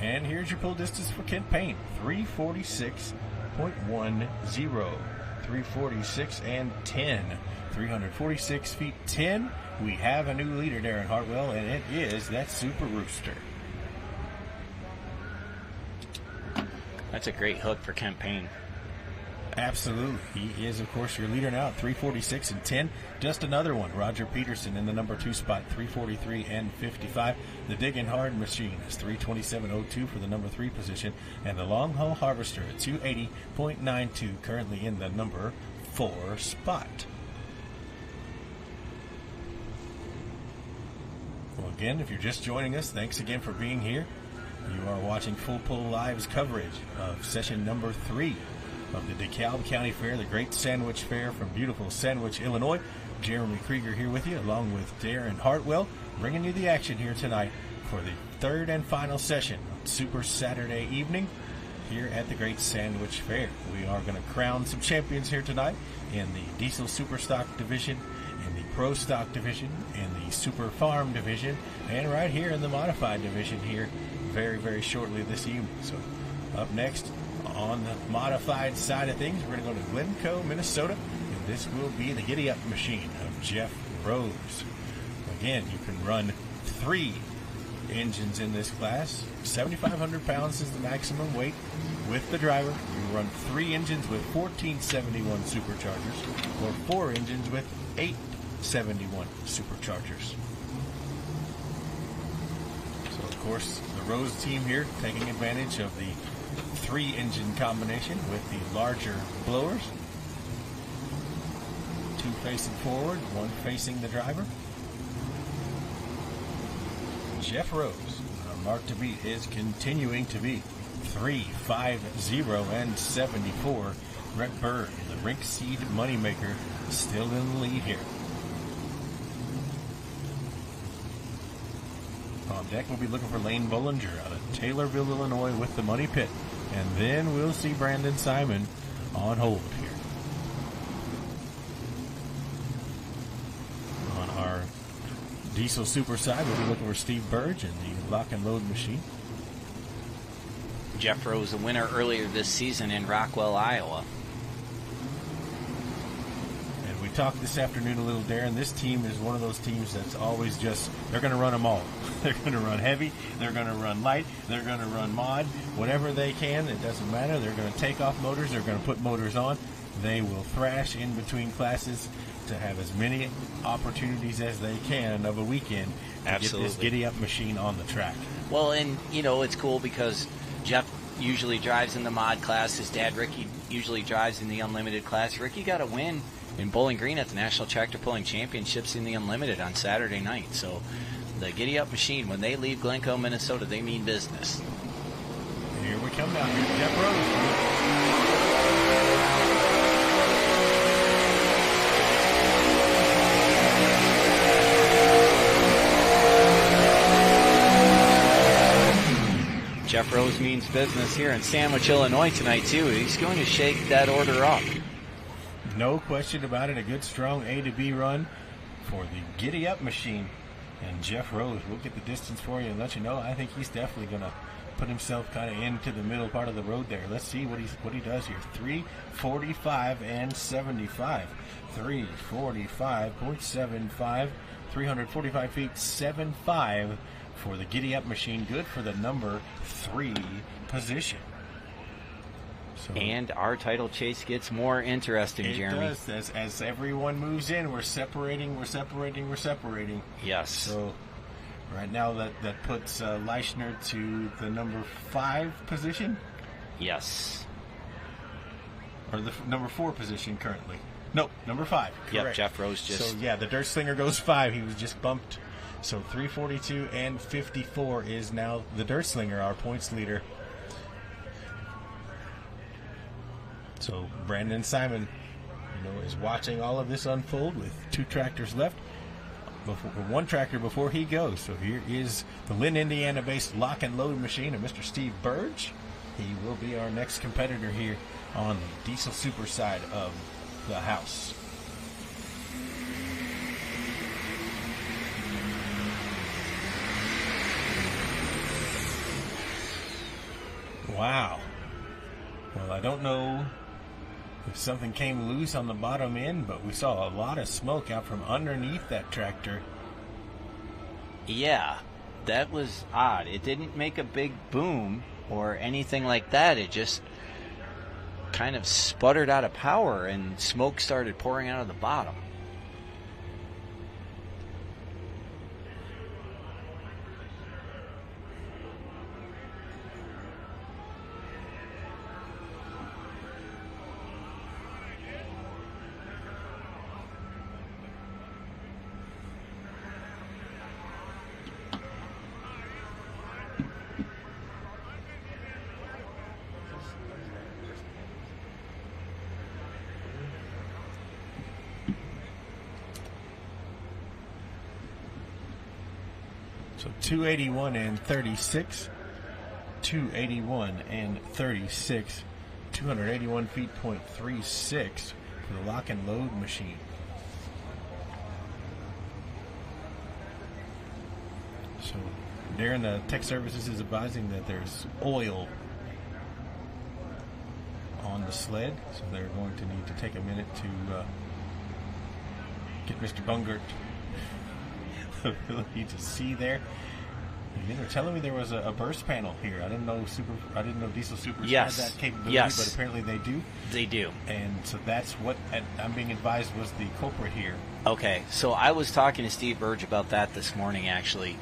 And here's your pull distance for Kent Payne, 346.10. 346 and 10. 346 feet 10. We have a new leader, Darren Hartwell, and it is that Super Rooster. That's a great hook for Kent Payne. Absolutely. He is, of course, your leader now at 346 and 10. Just another one, Roger Peterson in the number 2 spot, 343 and 55. The Diggin' Hard machine is 327.02 for the number 3 position. And the Long Haul Harvester at 280.92, currently in the number 4 spot. Well, again, if you're just joining us, thanks again for being here. You are watching Full Pull Live's coverage of session number 3 of the DeKalb County Fair, the Great Sandwich Fair from beautiful Sandwich, Illinois. Jeremy Krieger here with you, along with Darren Hartwell, bringing you the action here tonight for the third and final session on Super Saturday evening here at the Great Sandwich Fair. We are going to crown some champions here tonight in the Diesel Super Stock Division, in the Pro Stock Division, in the Super Farm Division, and right here in the Modified Division here very, very shortly this evening. So up next, on the modified side of things, we're going to go to Glencoe, Minnesota, and this will be the Giddy Up machine of Jeff Rose. Again, you can run 3 engines in this class. 7,500 pounds is the maximum weight with the driver. You run 3 engines with 1471 superchargers, or 4 engines with 871 superchargers. So, of course, the Rose team here taking advantage of the 3-engine combination with the larger blowers. 2 facing forward, 1 facing the driver. Jeff Rose, our mark to beat is continuing to be 350 and 74. Brett Bird, the rink seed moneymaker, still in the lead here. On deck, we'll be looking for Lane Bollinger out of Taylorville, Illinois, with the money pit. And then we'll see Brandon Simon on hold here. On our Diesel Super side, we'll be looking for Steve Burge and the lock and load machine. Jeff Rose, a winner earlier this season in Rockwell, Iowa. And we talked this afternoon a little, Darren. This team is one of those teams that's always just, they're going to run them all. They're going to run heavy, they're going to run light, they're going to run mod, whatever they can, it doesn't matter. They're going to take off motors, they're going to put motors on. They will thrash in between classes to have as many opportunities as they can of a weekend to Absolutely. get this Giddy Up machine on the track. Well, and, you know, it's cool because Jeff usually drives in the mod class. His dad, Ricky, usually drives in the unlimited class. Ricky got a win in Bowling Green at the National Tractor Pulling Championships in the unlimited on Saturday night. So the Giddy Up machine, when they leave Glencoe, Minnesota, they mean business. Here we come now. Here's Jeff Rose. Jeff Rose means business here in Sandwich, Illinois tonight, too. He's going to shake that order up. No question about it. A good, strong A to B run for the Giddy Up machine. And Jeff Rose, we'll get the distance for you and let you know. I think he's definitely going to put himself kind of into the middle part of the road there. Let's see what he does here. 345 and 75. 345.75. 345 feet 75 for the Giddy Up machine. Good for the number 3 position. So And our title chase gets more interesting, Jeremy. It does. As everyone moves in, we're separating. Yes. So right now that puts Leichner to the number 5 position? Yes. Or the number 4 position currently. Nope, number 5. Correct. Yep, Jeff Rose just... So, yeah, the Dirt Slinger goes 5. He was just bumped. So 342 and 54 is now the Dirt Slinger, our points leader. So Brandon Simon, is watching all of this unfold with 2 tractors left. One tractor before he goes. So here is the Lynn, Indiana-based lock and load machine of Mr. Steve Burge. He will be our next competitor here on the diesel super side of the house. Wow. Well, I don't know if something came loose on the bottom end, but we saw a lot of smoke out from underneath that tractor. Yeah, that was odd. It didn't make a big boom or anything like that. It just kind of sputtered out of power and smoke started pouring out of the bottom. So 281 and 36, 281 and 36, 281 feet, .36 for the lock and load machine. So Darren, the tech services is advising that there's oil on the sled, so they're going to need to take a minute to get Mr. Bungert the ability to see there. They're telling me there was a burst panel here. I didn't know Diesel Supers had that capability, but apparently they do. They do. And so that's what I'm being advised was the culprit here. Okay, so I was talking to Steve Burge about that this morning, actually.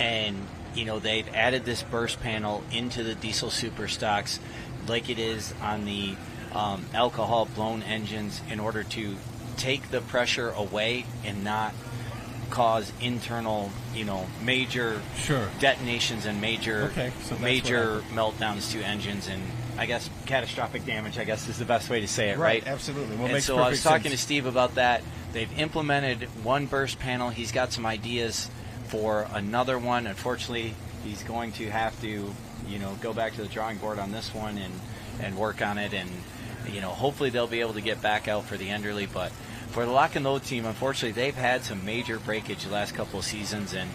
And, they've added this burst panel into the Diesel Super stocks like it is on the alcohol-blown engines in order to take the pressure away and not cause internal, major detonations and major meltdowns to engines, and I guess catastrophic damage, I guess, is the best way to say it, right? Absolutely. And so I was talking to Steve about that. They've implemented one burst panel. He's got some ideas for another one. Unfortunately, he's going to have to, go back to the drawing board on this one and work on it, and, hopefully they'll be able to get back out for the Enderley, but for the lock and load team, unfortunately, they've had some major breakage the last couple of seasons, and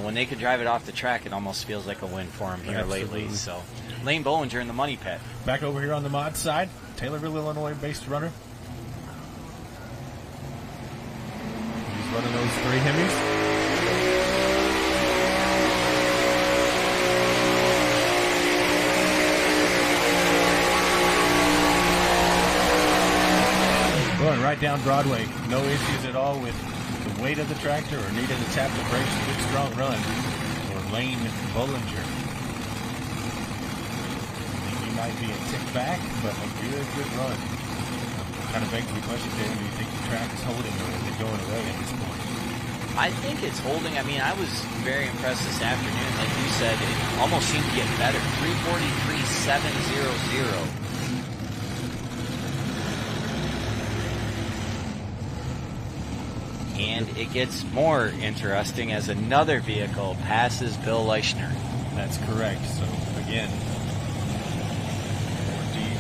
when they can drive it off the track, it almost feels like a win for them here lately. So, Lane Bollinger in the money pit. Back over here on the mod side, Taylorville, Illinois-based runner. He's running those 3 Hemis. Going right down Broadway. No issues at all with the weight of the tractor or needing to tap the brakes. Good strong run for Lane Bollinger. I think he might be a tick back, but a good run. Kind of begs the question, David, do you think the track is holding or is it going away at this point? I think it's holding. I mean, I was very impressed this afternoon. Like you said, it almost seemed to get better. 343.700. And it gets more interesting as another vehicle passes Bill Leichner. That's correct. So, again, what do you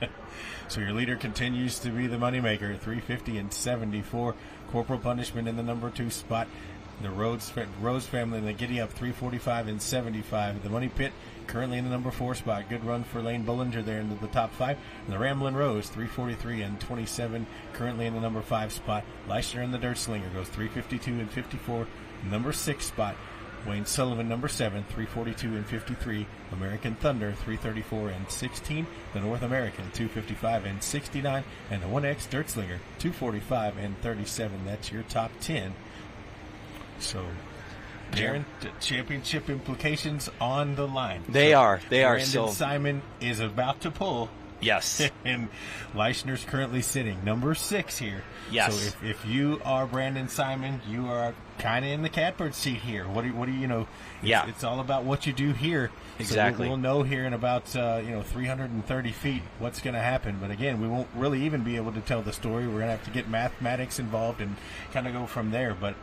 do? So your leader continues to be the moneymaker, 350 and 74. Corporal Punishment in the number 2 spot. The Rose family in the Giddy Up, 345 and 75. The Money Pit currently in the number 4 spot. Good run for Lane Bollinger there into the top 5. And the Ramblin' Rose, 343 and 27, currently in the number 5 spot. Leichner and the Dirt Slinger goes 352 and 54, number 6 spot. Wayne Sullivan, number 7, 342 and 53. American Thunder, 334 and 16. The North American, 255 and 69. And the 1X Dirt Slinger, 245 and 37. That's your top 10. So, Darren, championship implications on the line. They are. Brandon So Simon is about to pull Yes. And Leichner's currently sitting number 6 here. Yes. So if you are Brandon Simon, you are kind of in the catbird seat here. What do you know? It's all about what you do here. Exactly. So we'll know here in about 330 feet what's going to happen. But again, we won't really even be able to tell the story. We're going to have to get mathematics involved and kind of go from there. But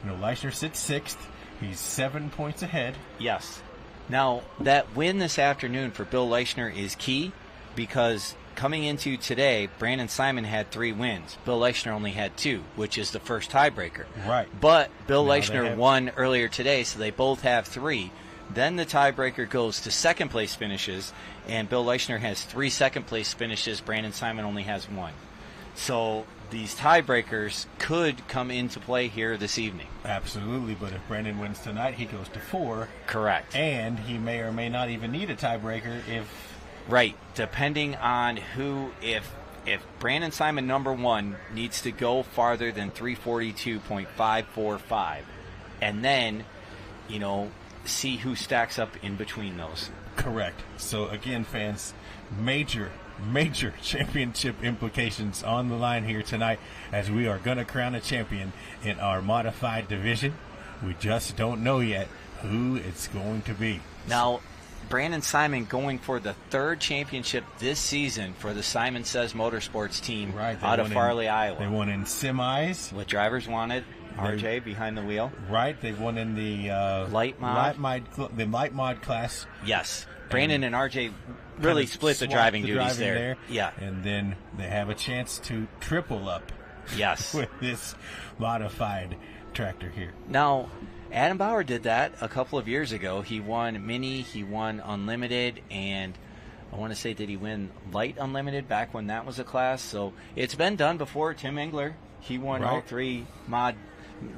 Leichner sits 6th. He's 7 points ahead. Yes. Now, that win this afternoon for Bill Leichner is key because coming into today, Brandon Simon had 3 wins. Bill Leichner only had 2, which is the first tiebreaker. Right. But Bill Leichner won earlier today, so they both have 3. Then the tiebreaker goes to second-place finishes, and Bill Leichner has 3 second-place finishes. Brandon Simon only has 1. So these tiebreakers could come into play here this evening. Absolutely, but if Brandon wins tonight, he goes to 4. Correct. And he may or may not even need a tiebreaker if... Right, depending on if Brandon Simon, number 1, needs to go farther than 342.545, and then, see who stacks up in between those. Correct. So again, fans, major championship implications on the line here tonight as we are going to crown a champion in our modified division. We just don't know yet who it's going to be. Now, Brandon Simon going for the 3rd championship this season for the Simon Says Motorsports team out of Farley, Iowa. They won in semis. What drivers wanted. RJ behind the wheel. Right. They won in the light mod class. Yes. Brandon and RJ really split the driving duties there. Yeah. And then they have a chance to triple up. Yes. With this modified tractor here. Now, Adam Bauer did that a couple of years ago. He won Mini, he won Unlimited, and I want to say, did he win Light Unlimited back when that was a class? So it's been done before. Tim Engler, he won all 3 mod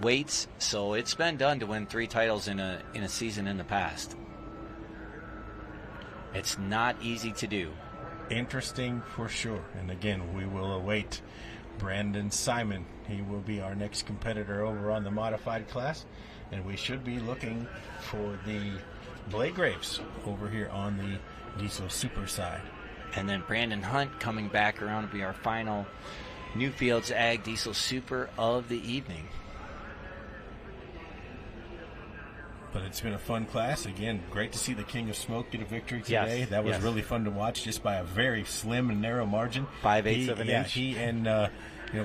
weights, so it's been done to win 3 titles in a season in the past. It's not easy to do. Interesting for sure. And again, we will await Brandon Simon. He will be our next competitor over on the modified class, and we should be looking for the Blake Graves over here on the Diesel Super side. And then Brandon Hunt coming back around to be our final Newfields Ag Diesel Super of the evening. But it's been a fun class. Again, great to see the King of Smoke get a victory today. Yes, that was really fun to watch, just by a very slim and narrow margin. 5/8 of an inch. He and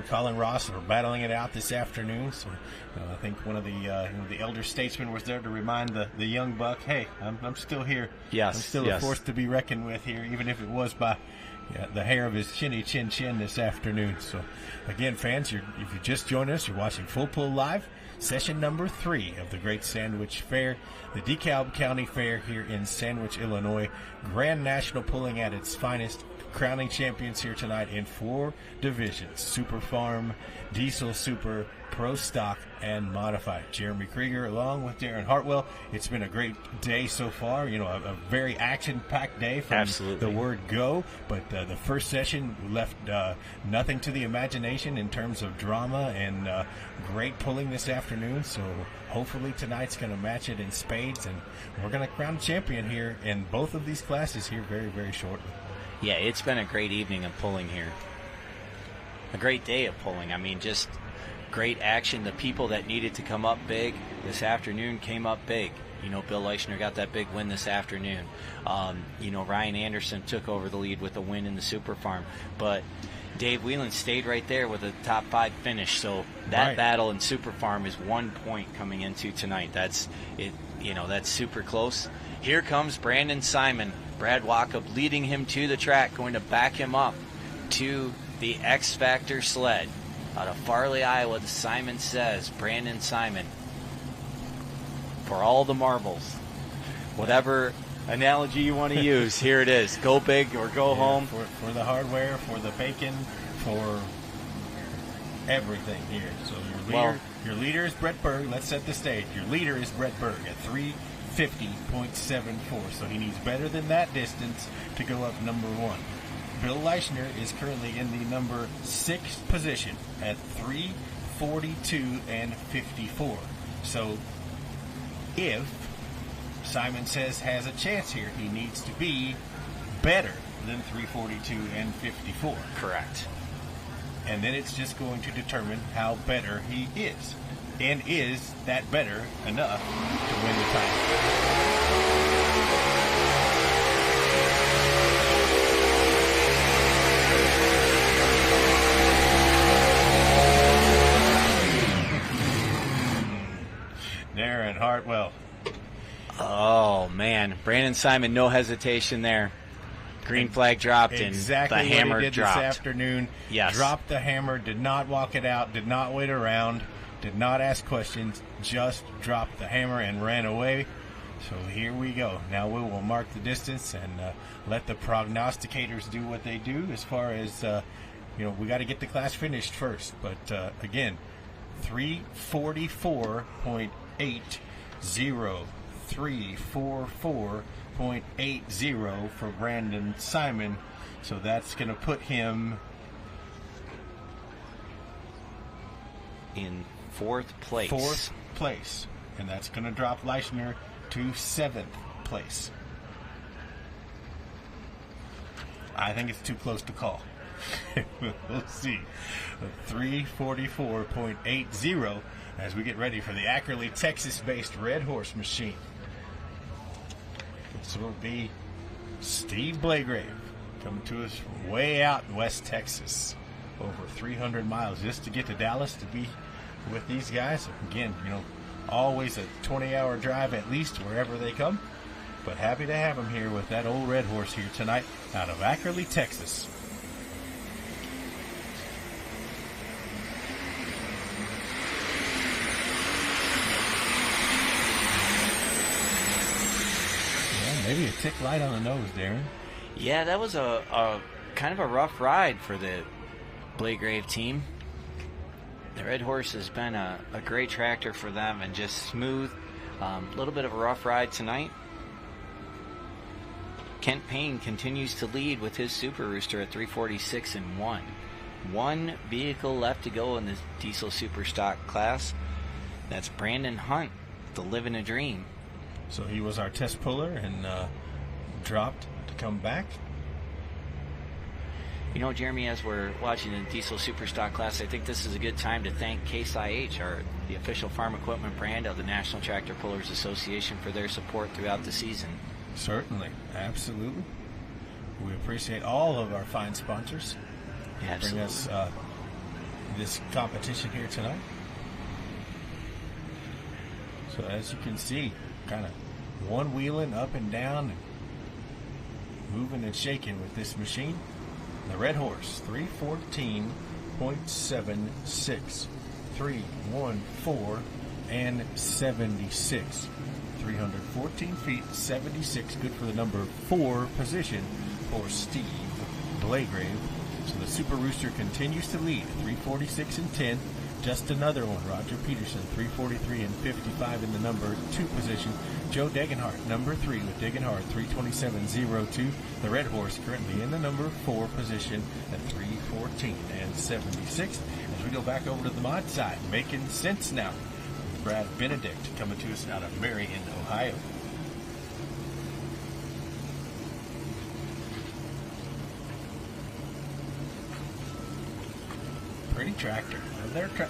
Colin Ross were battling it out this afternoon. So I think one of the elder statesmen was there to remind the young buck, hey, I'm still here. Yes, I'm still a force to be reckoned with here, even if it was by the hair of his chinny chin this afternoon. So again, fans, if you just joined us, you're watching Full Pull Live. Session number 3 of the Great Sandwich Fair, the DeKalb County Fair here in Sandwich, Illinois. Grand National pulling at its finest, crowning champions here tonight in 4 divisions: Super Farm, Diesel Super, Pro Stock, and Modified. Jeremy Krieger along with Darren Hartwell. It's been a great day so far. A very action-packed day from the word go. But the first session left nothing to the imagination in terms of drama and great pulling this afternoon. So hopefully tonight's going to match it in spades, and we're going to crown a champion here in both of these classes here very, very shortly. Yeah, it's been a great evening of pulling here. A great day of pulling. I mean, just great action. The people that needed to come up big this afternoon came up big. Bill Leichner got that big win this afternoon. Ryan Anderson took over the lead with a win in the Super Farm. But Dave Whelan stayed right there with a top 5 finish. So that battle in Super Farm is 1 point coming into tonight. That's it. That's super close. Here comes Brandon Simon. Brad Walkup leading him to the track, going to back him up to the X Factor sled. Out of Farley, Iowa, the Simon Says, Brandon Simon. For all the marbles. Whatever analogy you want to use, here it is. Go big or go home. For the hardware, for the bacon, for everything here. So your leader is Brett Berg. Let's set the stage. Your leader is Brett Berg at 350.74. So he needs better than that distance to go up number 1. Bill Leichner is currently in the number 6 position at 342.54. So if Simon Says has a chance here, he needs to be better than 342 and 54. Correct. And then it's just going to determine how better he is. And is that better enough to win the title? Darren Hartwell. Oh, man. Brandon Simon, no hesitation there. Green flag dropped exactly and the hammer what he did dropped. This afternoon. Yes. Dropped the hammer, did not walk it out, did not wait around, did not ask questions, just dropped the hammer and ran away. So here we go. Now we will mark the distance and let the prognosticators do what they do as far as, we got to get the class finished first. But again, 344.80. 344.80 for Brandon Simon. So that's going to put him in fourth place. Fourth place. And that's going to drop Leishner to seventh place. I think it's too close to call. We'll see. 344.80 as we get ready for the Ackerley, Texas-based Red Horse machine. This will be Steve Blagrave coming to us from way out in West Texas, over 300 miles just to get to Dallas to be with these guys. Again, always a 20-hour drive at least wherever they come, but happy to have them here with that old Red Horse here tonight out of Ackerley, Texas. Maybe a tick light on the nose, Darren. Yeah, that was a kind of a rough ride for the Blagrave team. The Red Horse has been a great tractor for them and just smooth. A little bit of a rough ride tonight. Kent Payne continues to lead with his Super Rooster at 346 and 1. One vehicle left to go in the Diesel Super Stock class. That's Brandon Hunt, the Living a Dream. So he was our test puller and dropped to come back. Jeremy, as we're watching the Diesel Superstock class, I think this is a good time to thank Case IH, the official farm equipment brand of the National Tractor Pullers Association, for their support throughout the season. Certainly. Absolutely. We appreciate all of our fine sponsors who bring us this competition here tonight. So as you can see, kind of one-wheeling up and down and moving and shaking with this machine. The Red Horse, 314.76, 314 and 76. 314 feet, 76, good for the number 4 position for Steve Blagrave. So the Super Rooster continues to lead, 346 and 10. Just another one, Roger Peterson, 343 and 55 in the number 2 position. Joe Degenhardt, number 3 with Degenhardt, 327.02. The Red Horse currently in the number 4 position at 314 and 76. As we go back over to the mod side, making sense now. Brad Benedict coming to us out of Marion, Ohio. Pretty tractor.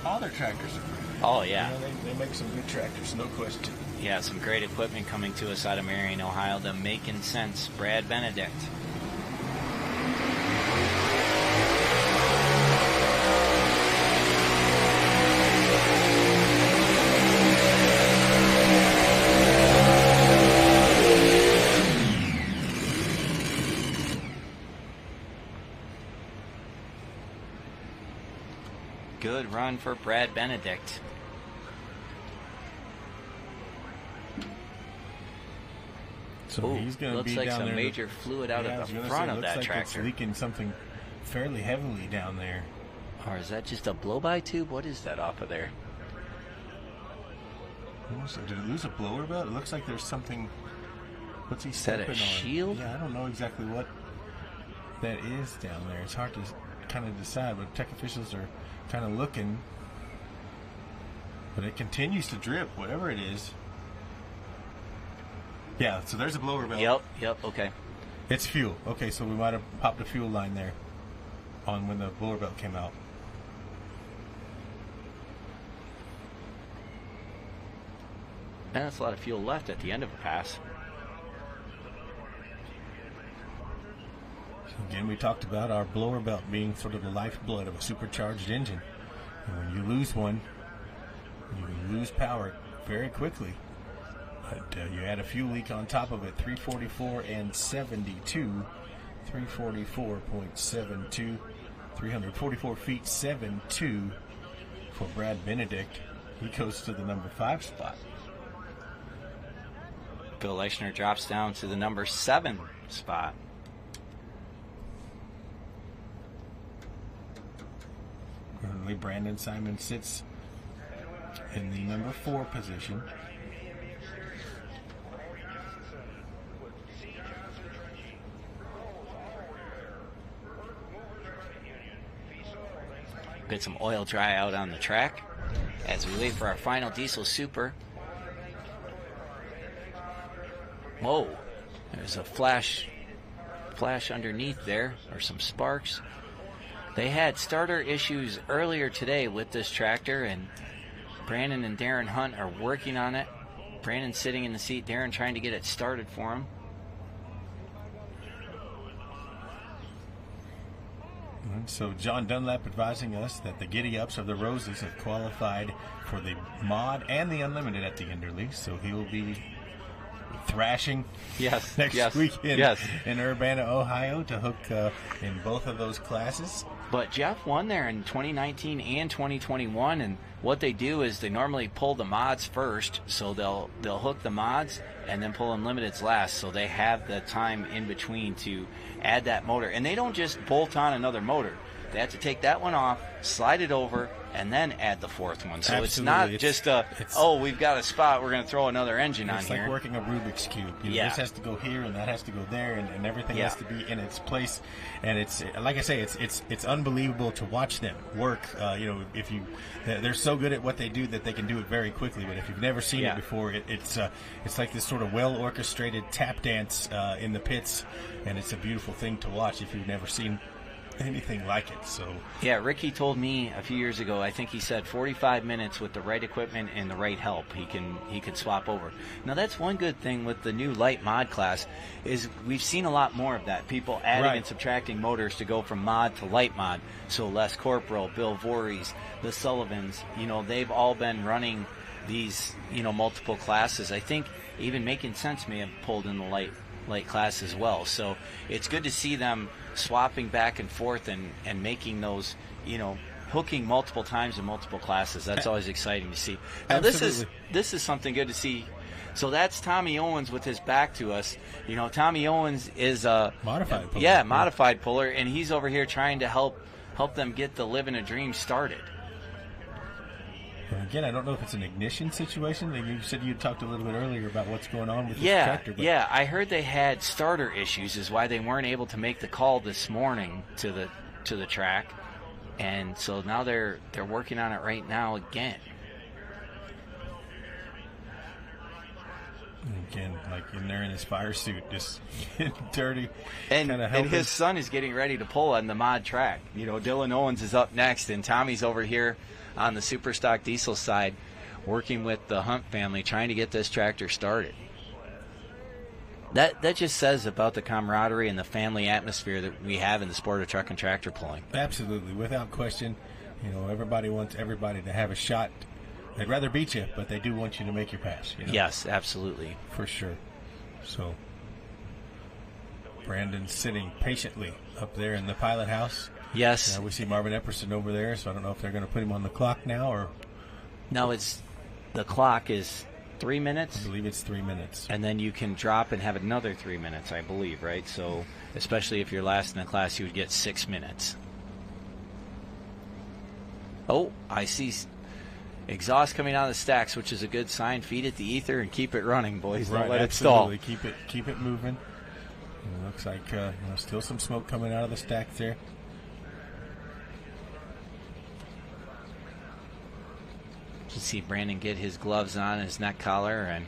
All their tractors are pretty. Oh, yeah. They make some good tractors, no question. Yeah, some great equipment coming to us out of Marion, Ohio. The Making Sense, Brad Benedict. Good run for Brad Benedict. So he's going to be looks like down some there. major fluid out of the front of that tractor. It's leaking something fairly heavily down there. Or is that just a blow-by tube? What is that off of there? Did it lose a blower belt? It looks like there's something. What's he stepping on? Is that a shield? Yeah, I don't know exactly what that is down there. It's hard to kind of decide, but tech officials are kind of looking. But it continues to drip, whatever it is. Yeah, so there's a blower belt. Yep, okay. It's fuel. Okay, so we might have popped a fuel line there on when the blower belt came out. And that's a lot of fuel left at the end of a pass. Again, we talked about our blower belt being sort of the lifeblood of a supercharged engine. And when you lose one, you lose power very quickly. But you add a fuel leak on top of it, 344 and 72, 344.72, 344 feet 72 for Brad Benedict. He goes to the number 5 spot. Bill Leichner drops down to the number 7 spot. Currently, Brandon Simon sits in the number 4 position. Get some oil dry out on the track as we wait for our final diesel super. Whoa, there's a flash underneath there, or some sparks. They had starter issues earlier today with this tractor, and Brandon and Darren Hunt are working on it. Brandon's sitting in the seat, Darren trying to get it started for him. So John Dunlap advising us that the Giddy-Ups of the Roses have qualified for the Mod and the Unlimited at the Enderley, so he will be thrashing next weekend in Urbana, Ohio to hook in both of those classes. But Jeff won there in 2019 and 2021, and what they do is they normally pull the mods first, so they'll hook the mods and then pull Unlimiteds last, so they have the time in between to add that motor. And they don't just bolt on another motor. They have to take that one off, slide it over, and then add the 4th one. So it's not just we've got a spot, we're going to throw another engine on here. It's like working a Rubik's Cube. This has to go here, and that has to go there, and everything has to be in its place. And it's, like I say, it's unbelievable to watch them work. If they're so good at what they do that they can do it very quickly. But if you've never seen it before, it's like this sort of well-orchestrated tap dance in the pits, and it's a beautiful thing to watch if you've never seen anything like it. So Ricky told me a few years ago, I think he said 45 minutes with the right equipment and the right help he can swap over. Now that's one good thing with the new light mod class, is we've seen a lot more of that, people adding and subtracting motors to go from mod to light mod. So Les Corporal, Bill Voorhees, the Sullivans, they've all been running these multiple classes. I think even Making Sense may have pulled in the light class as well. So it's good to see them swapping back and forth and making those, hooking multiple times in multiple classes. That's always exciting to see. Now this is something good to see. So that's Tommy Owens with his back to us. Tommy Owens is a modified puller. Modified puller, and he's over here trying to help them get the Living a Dream started. And again, I don't know if it's an ignition situation. You said you talked a little bit earlier about what's going on with this tractor. But I heard they had starter issues, is why they weren't able to make the call this morning to the track, and so now they're working on it right now again. Again, they're in his fire suit, just dirty, and his son is getting ready to pull on the mod track. Dylan Owens is up next, and Tommy's over here on the Superstock Diesel side, working with the Hunt family, trying to get this tractor started. That just says about the camaraderie and the family atmosphere that we have in the sport of truck and tractor pulling. Absolutely, without question. Everybody wants everybody to have a shot. They'd rather beat you, but they do want you to make your pass. Yes, absolutely. For sure. So, Brandon's sitting patiently up there in the pilot house. Yes. We see Marvin Epperson over there, so I don't know if they're going to put him on the clock now or. No, the clock is 3 minutes. I believe it's 3 minutes. And then you can drop and have another 3 minutes, I believe, right? So, especially if you're last in the class, you would get 6 minutes. Oh, I see exhaust coming out of the stacks, which is a good sign. Feed it the ether and keep it running, boys. Don't let it stall. Keep it moving. It looks like still some smoke coming out of the stacks there. You see Brandon get his gloves on, his neck collar, and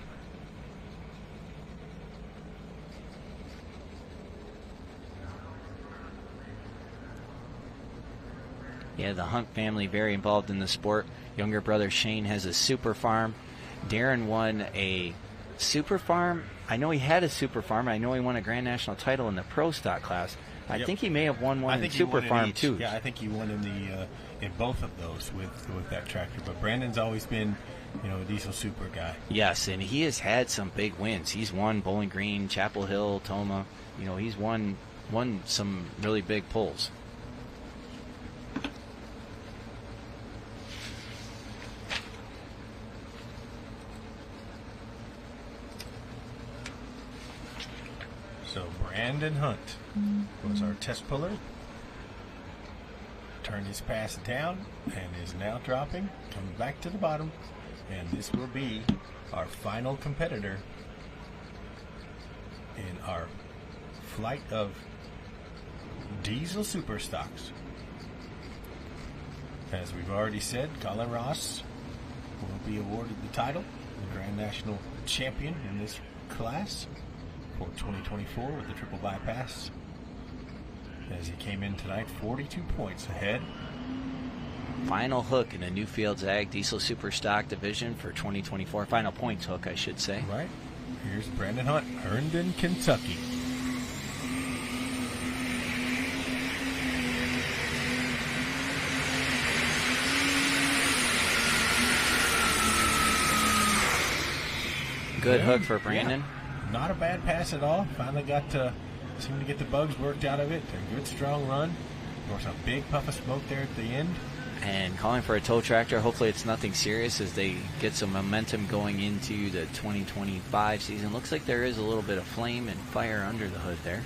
Yeah, the Hunt family very involved in the sport. Younger brother Shane has a super farm. Darren won a super farm. I know he had a super farm. I know he won a Grand National title in the pro stock class. I think he may have won one in super farm too. Yeah, I think he won in both of those with that tractor. But Brandon's always been, a diesel super guy. Yes, and he has had some big wins. He's won Bowling Green, Chapel Hill, Toma. He's won some really big pulls. So Brandon Hunt was our test puller. Turned his pass down and is now dropping. Comes back to the bottom. And this will be our final competitor in our flight of diesel super stocks. As we've already said, Colin Ross will be awarded the title, the Grand National Champion in this class for 2024 with the triple bypass, as he came in tonight 42 points ahead. Final hook in the Newfields Ag Diesel Super Stock Division for 2024. Final points hook, I should say. Right. Here's Brandon Hunt, Herndon, Kentucky. Good hook for Brandon. Yeah. Not a bad pass at all. Finally seemed to get the bugs worked out of it. A good strong run. Of course, a big puff of smoke there at the end. And calling for a tow tractor. Hopefully it's nothing serious as they get some momentum going into the 2025 season. Looks like there is a little bit of flame and fire under the hood there.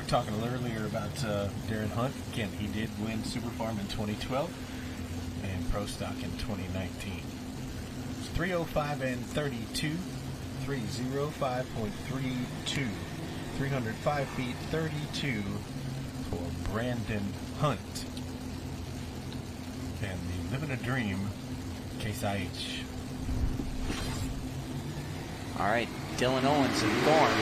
Talking earlier about Darren Hunt. Again, he did win Super Farm in 2012 and Pro Stock in 2019. It's 305 and 32, 305.32, 305 feet 32 for Brandon Hunt. And the Living a Dream, Case IH. All right, Dylan Owens and Thorne.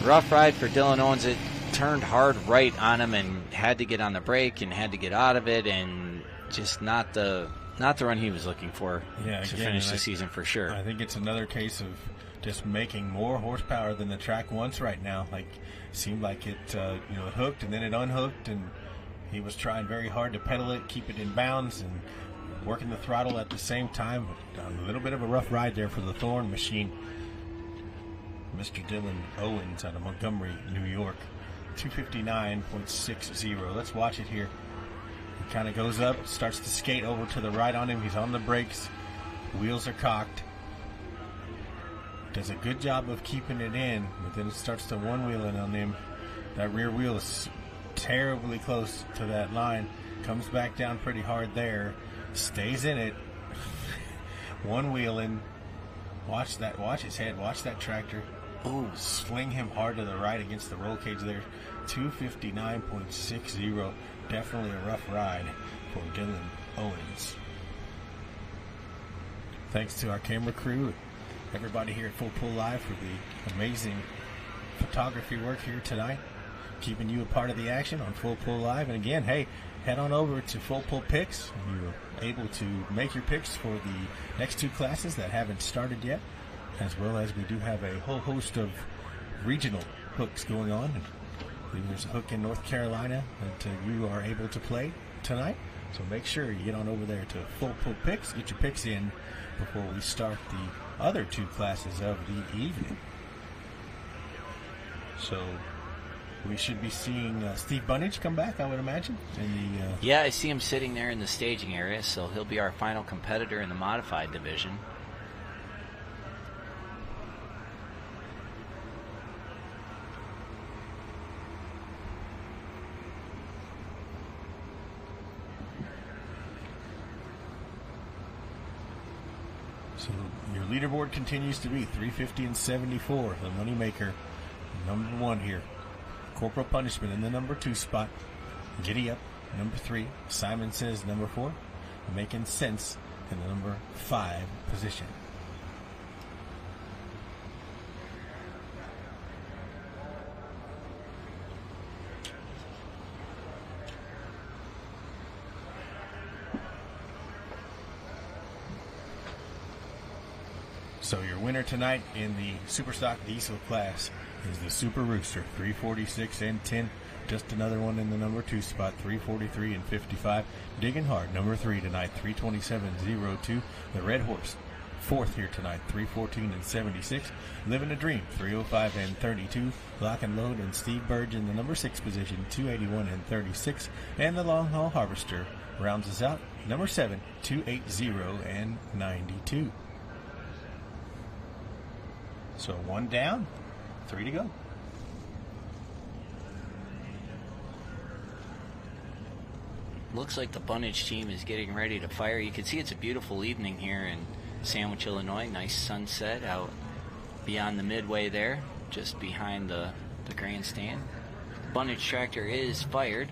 Rough ride for Dylan Owens. It turned hard right on him and had to get on the brake and had to get out of it, and just not the run he was looking for to finish the season for sure. I think it's another case of just making more horsepower than the track wants right now. Like, seemed like it it hooked and then it unhooked, and he was trying very hard to pedal it, keep it in bounds, and working the throttle at the same time. A little bit of a rough ride there for the Thorne machine. Mr. Dylan Owens out of Montgomery, New York, 259.60. Let's watch it here. He kind of goes up, starts to skate over to the right on him. He's on the brakes. Wheels are cocked. Does a good job of keeping it in, but then it starts to one-wheeling on him. That rear wheel is terribly close to that line. Comes back down pretty hard there. Stays in it. One-wheeling. Watch that. Watch his head. Watch that tractor. Oh, swing him hard to the right against the roll cage there. 259.60. Definitely a rough ride for Dylan Owens. Thanks to our camera crew, everybody here at Full Pull Live for the amazing photography work here tonight. Keeping you a part of the action on Full Pull Live. And again, hey, head on over to Full Pull Picks. You're able to make your picks for the next two classes that haven't started yet, as well as we do have a whole host of regional hooks going on. And there's a hook in North Carolina that you are able to play tonight. So make sure you get on over there to Full Pull Picks, get your picks in before we start the other two classes of the evening. So we should be seeing Steve Bunnage come back, I would imagine. Yeah, I see him sitting there in the staging area, so he'll be our final competitor in the modified division. So your leaderboard continues to be 350 and 74. The moneymaker, number 1 here. Corporal Punishment in the number 2 spot. Giddy Up, number 3. Simon Says, number 4. Making Sense in the number 5 position. So your winner tonight in the Superstock Diesel class is the Super Rooster, 346 and 10. Just another one in the number 2 spot, 343 and 55. Digging hard, number 3 tonight, 327.02. The Red Horse, 4th here tonight, 314 and 76. Living a Dream, 305 and 32. Lock and Load and Steve Burge in the number 6 position, 281 and 36. And the Long Haul Harvester rounds us out, number 7, 280 and 92. So 1 down, 3 to go. Looks like the Bunnage team is getting ready to fire. You can see it's a beautiful evening here in Sandwich, Illinois. Nice sunset out beyond the midway there, just behind the grandstand. The Bunnage tractor is fired.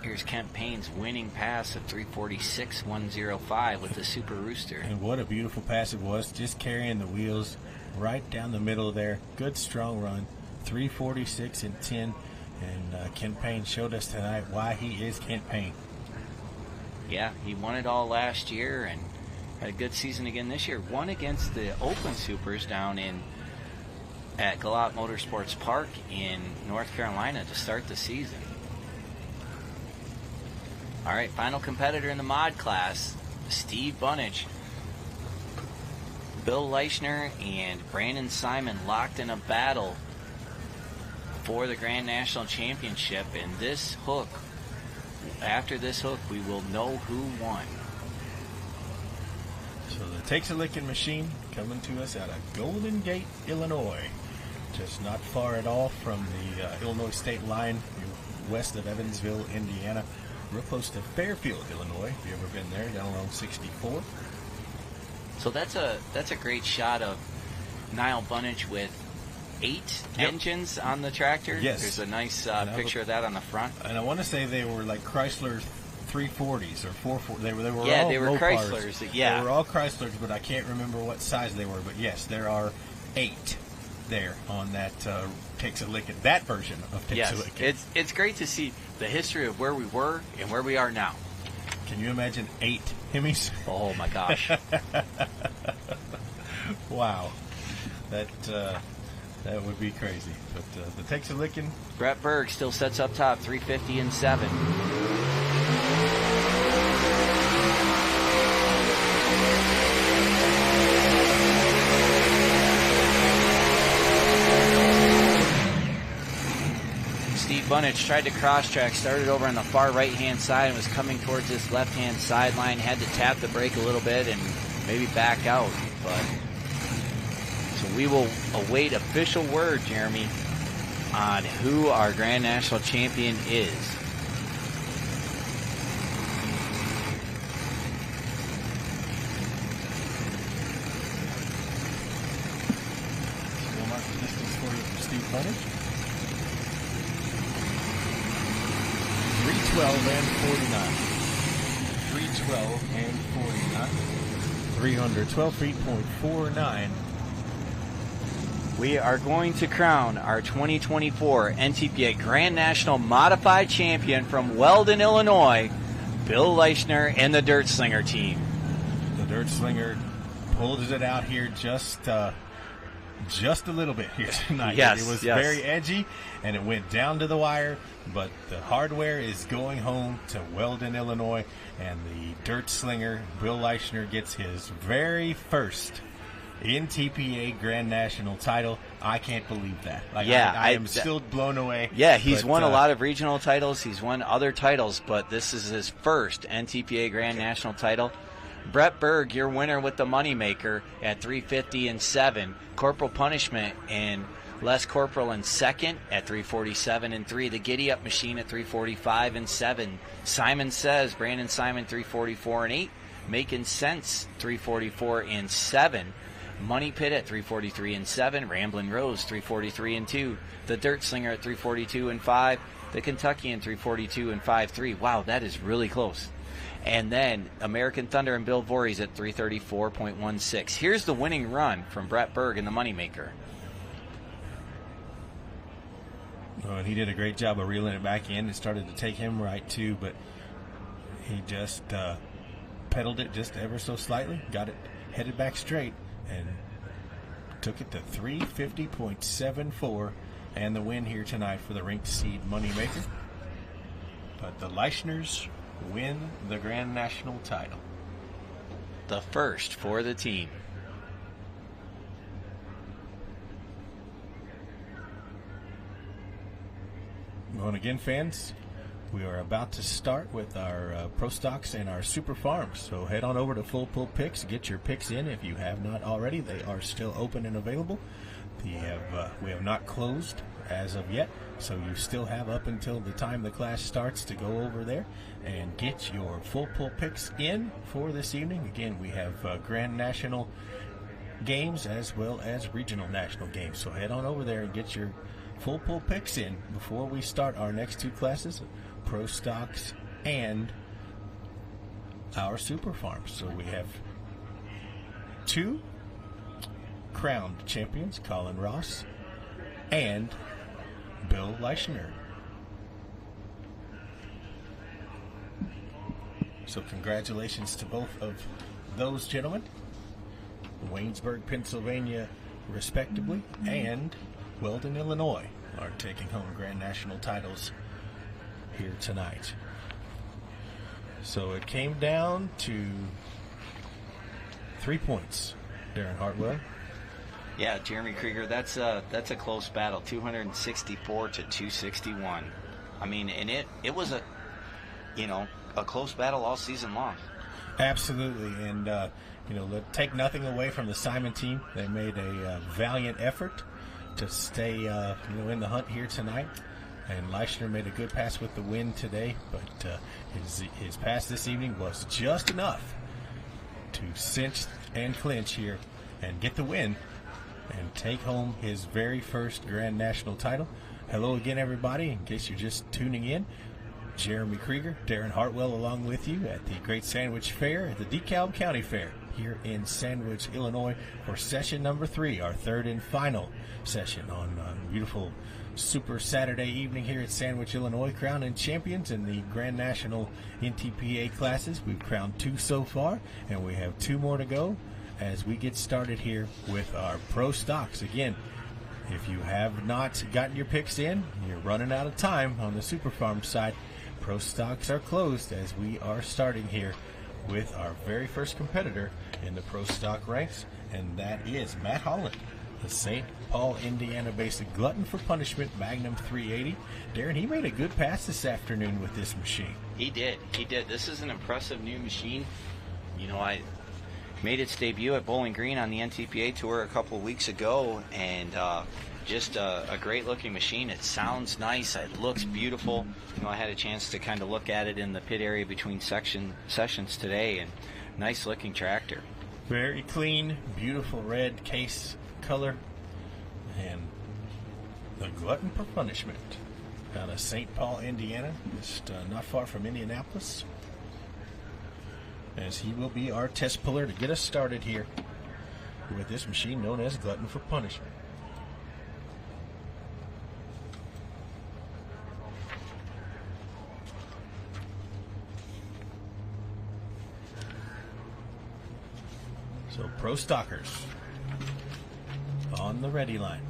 Here's Kent Payne's winning pass of 346.105 with the Super Rooster. And what a beautiful pass it was, just carrying the wheels right down the middle there. Good strong run, 346 and 10. And Kent Payne showed us tonight why he is Kent Payne. Yeah, he won it all last year and had a good season again this year. Won against the Open Supers down at Galot Motorsports Park in North Carolina to start the season. All right, final competitor in the mod class, Steve Bunnage. Bill Leichner and Brandon Simon locked in a battle for the Grand National Championship. And this hook, after this hook, we will know who won. So the Takes a Licking machine coming to us out of Golden Gate, Illinois. Just not far at all from the Illinois state line, west of Evansville, Indiana. Real close to Fairfield, Illinois. If you've ever been there, down along 64. So that's a great shot of Niall Bunnage with 8 engines on the tractor. Yes. There's a nice picture of that on the front. And I want to say they were like Chrysler 340s or 440s. They were yeah, all they were Mopars. Chryslers. Yeah, they were all Chryslers, but I can't remember what size they were. But yes, there are 8 there on that Takes a Licking, that version of Takes a Licking. It's great to see the history of where we were and where we are now. Can you imagine 8 Hemis? Oh my gosh! Wow, that would be crazy. But the Takes a Licking. Brett Berg still sets up top, 350 and 7. Steve Bunnage tried to cross-track, started over on the far right-hand side and was coming towards this left-hand sideline. Had to tap the brake a little bit and maybe back out. But so we will await official word, Jeremy, on who our Grand National Champion is. We'll mark the distance for you from Steve Bunnage. 312 and 49. 312 and 49. 312 feet, .49. We are going to crown our 2024 NTPA Grand National Modified Champion from Weldon, Illinois, Bill Leichner and the Dirt Slinger team. The Dirt Slinger pulls it out here just a little bit here tonight. Yes, it was very edgy, and it went down to the wire, but the hardware is going home to Weldon, Illinois, and the Dirt Slinger, Bill Leichner, gets his very first NTPA Grand National title. I can't believe that. I am still blown away. Yeah, he's won a lot of regional titles. He's won other titles, but this is his first NTPA Grand National title. Brett Berg, your winner with the moneymaker at 350 and 7. Corporal Punishment and Les Corporal in second at 3:47 and 3. The Giddy Up Machine at 3:45 and 7. Simon Says, Brandon Simon 3:44 and 8. Making Sense 3:44 and 7. Money Pit at 3:43 and 7. Ramblin' Rose 3:43 and 2. The Dirt Slinger at 3:42 and 5. The Kentuckian 3:42 and 5.3. Wow, that is really close. And then American Thunder and Bill Voorhees at 3:34.16. Here's the winning run from Brett Berg in the Moneymaker. Oh, and he did a great job of reeling it back in. It started to take him right too, but he just pedaled it just ever so slightly, got it headed back straight, and took it to 350.74, and the win here tonight for the Rink Seed Moneymaker. But the Leichners win the Grand National title. The first for the team. Well, and again, fans, we are about to start with our Pro Stocks and our Super Farms. So head on over to Full Pull Picks. Get your picks in if you have not already. They are still open and available. We have not closed as of yet, so you still have up until the time the class starts to go over there and get your Full Pull Picks in for this evening. Again, we have Grand National games as well as Regional National games. So head on over there and get your Full Pull Picks in before we start our next two classes, Pro Stocks and our Super Farms. So we have two crowned champions, Colin Ross and Bill Leichner. So congratulations to both of those gentlemen, Waynesburg, Pennsylvania, respectively, and Weldon, Illinois, are taking home Grand National titles here tonight. So it came down to 3 points, Darren Hartwell. Yeah, Jeremy Krieger, that's a close battle, 264 to 261. I mean, and it was a close battle all season long. Absolutely, and take nothing away from the Simon team. They made a valiant effort to stay in the hunt here tonight, and Leichner made a good pass with the win today, but his pass this evening was just enough to cinch and clinch here and get the win and take home his very first Grand National title. Hello again, everybody. In case you're just tuning in, Jeremy Krieger, Darren Hartwell along with you at the Great Sandwich Fair at the DeKalb County Fair here in Sandwich, Illinois for session number 3, our third and final session on beautiful Super Saturday evening here at Sandwich, Illinois, crowning champions in the Grand National NTPA classes. We've crowned 2 so far, and we have 2 more to go as we get started here with our Pro Stocks. Again, if you have not gotten your picks in, you're running out of time on the Super Farm side. Pro Stocks are closed as we are starting here with our very first competitor in the Pro Stock ranks, and that is Matt Holland, the St. Paul, Indiana-based Glutton for Punishment Magnum 380. Darren, he made a good pass this afternoon with this machine. He did. This is an impressive new machine. I made its debut at Bowling Green on the NTPA Tour a couple of weeks ago, and just a great-looking machine. It sounds nice. It looks beautiful. I had a chance to kind of look at it in the pit area between sessions today, and nice-looking tractor. Very clean, beautiful red case color, and the Glutton for Punishment out of St. Paul, Indiana, just not far from Indianapolis, as he will be our test puller to get us started here with this machine known as Glutton for Punishment. So Pro Stockers on the ready line.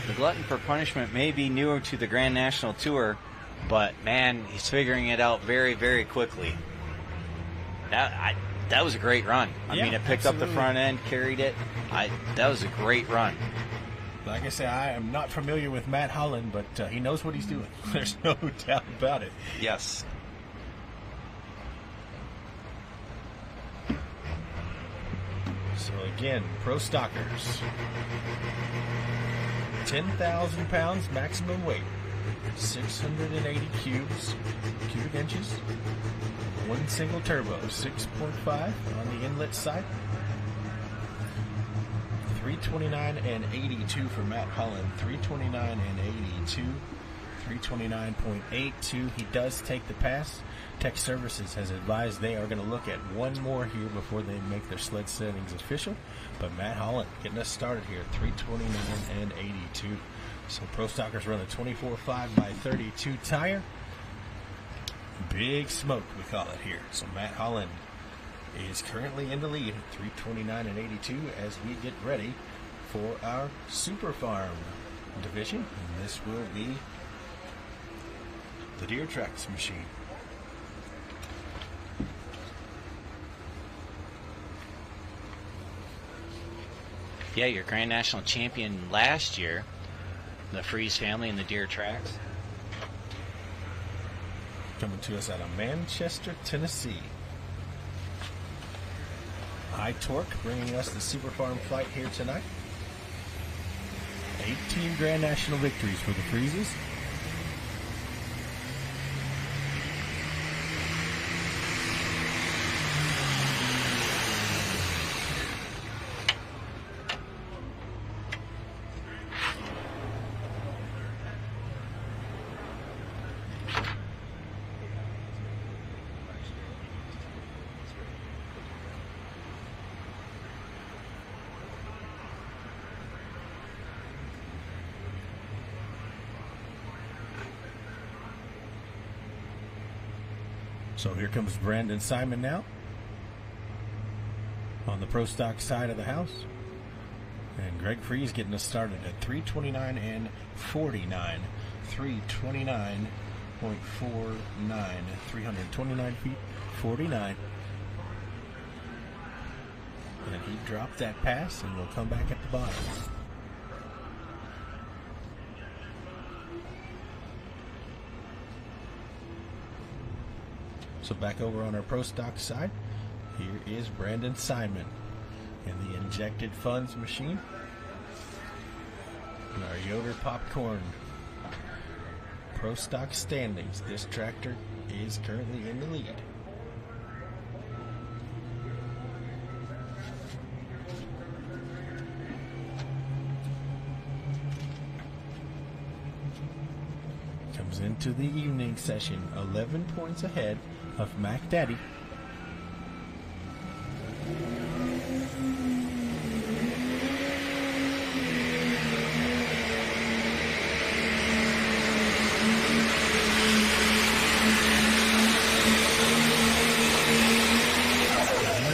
The Glutton for Punishment may be newer to the Grand National Tour, but man, he's figuring it out very, very quickly. that was a great run. I Yeah, mean, it picked up the absolutely. front end, carried it. That was a great run. Like I say, I am not familiar with Matt Holland, but he knows what he's doing. There's no doubt about it. Yes. So again, pro stockers, 10,000 pounds maximum weight, 680 cubic inches, one single turbo, 6.5 on the inlet side, 329 and 82 for Matt Holland, 329 and 82, 329.82. He does take the pass. Tech Services has advised they are going to look at one more here before they make their sled settings official. But Matt Holland getting us started here, 329 and 82. So Pro Stockers run a 24.5 by 32 tire. Big smoke, we call it here. So Matt Holland is currently in the lead at 329 and 82 as we get ready for our Super Farm division. And this will be the Deer Tracks machine. Yeah, your Grand National Champion last year, the Freeze family and the Deer Tracks. Coming to us out of Manchester, Tennessee. High Torque bringing us the Super Farm flight here tonight. 18 Grand National victories for the Freezes. So here comes Brandon Simon now on the Pro Stock side of the house. And Greg Freeze getting us started at 329 and 49. 329.49. 329 feet 49. And he dropped that pass and will come back at the bottom. So back over on our Pro Stock side, here is Brandon Simon in the injected funds machine. And our Yoder Popcorn Pro Stock standings. This tractor is currently in the lead. Comes into the evening session 11 points ahead of Mac Daddy.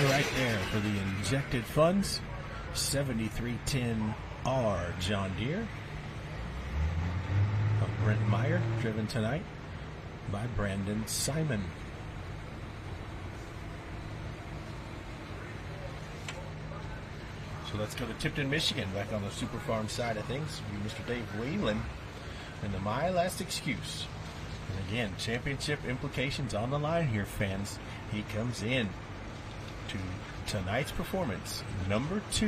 Right there for the injected funds, 7310R John Deere of Brent Meyer, driven tonight by Brandon Simon. So let's go to Tipton, Michigan, back on the Super Farm side of things. Mr. Dave Whelan and the My Last Excuse. And again, championship implications on the line here, fans. He comes in to tonight's performance, number 2.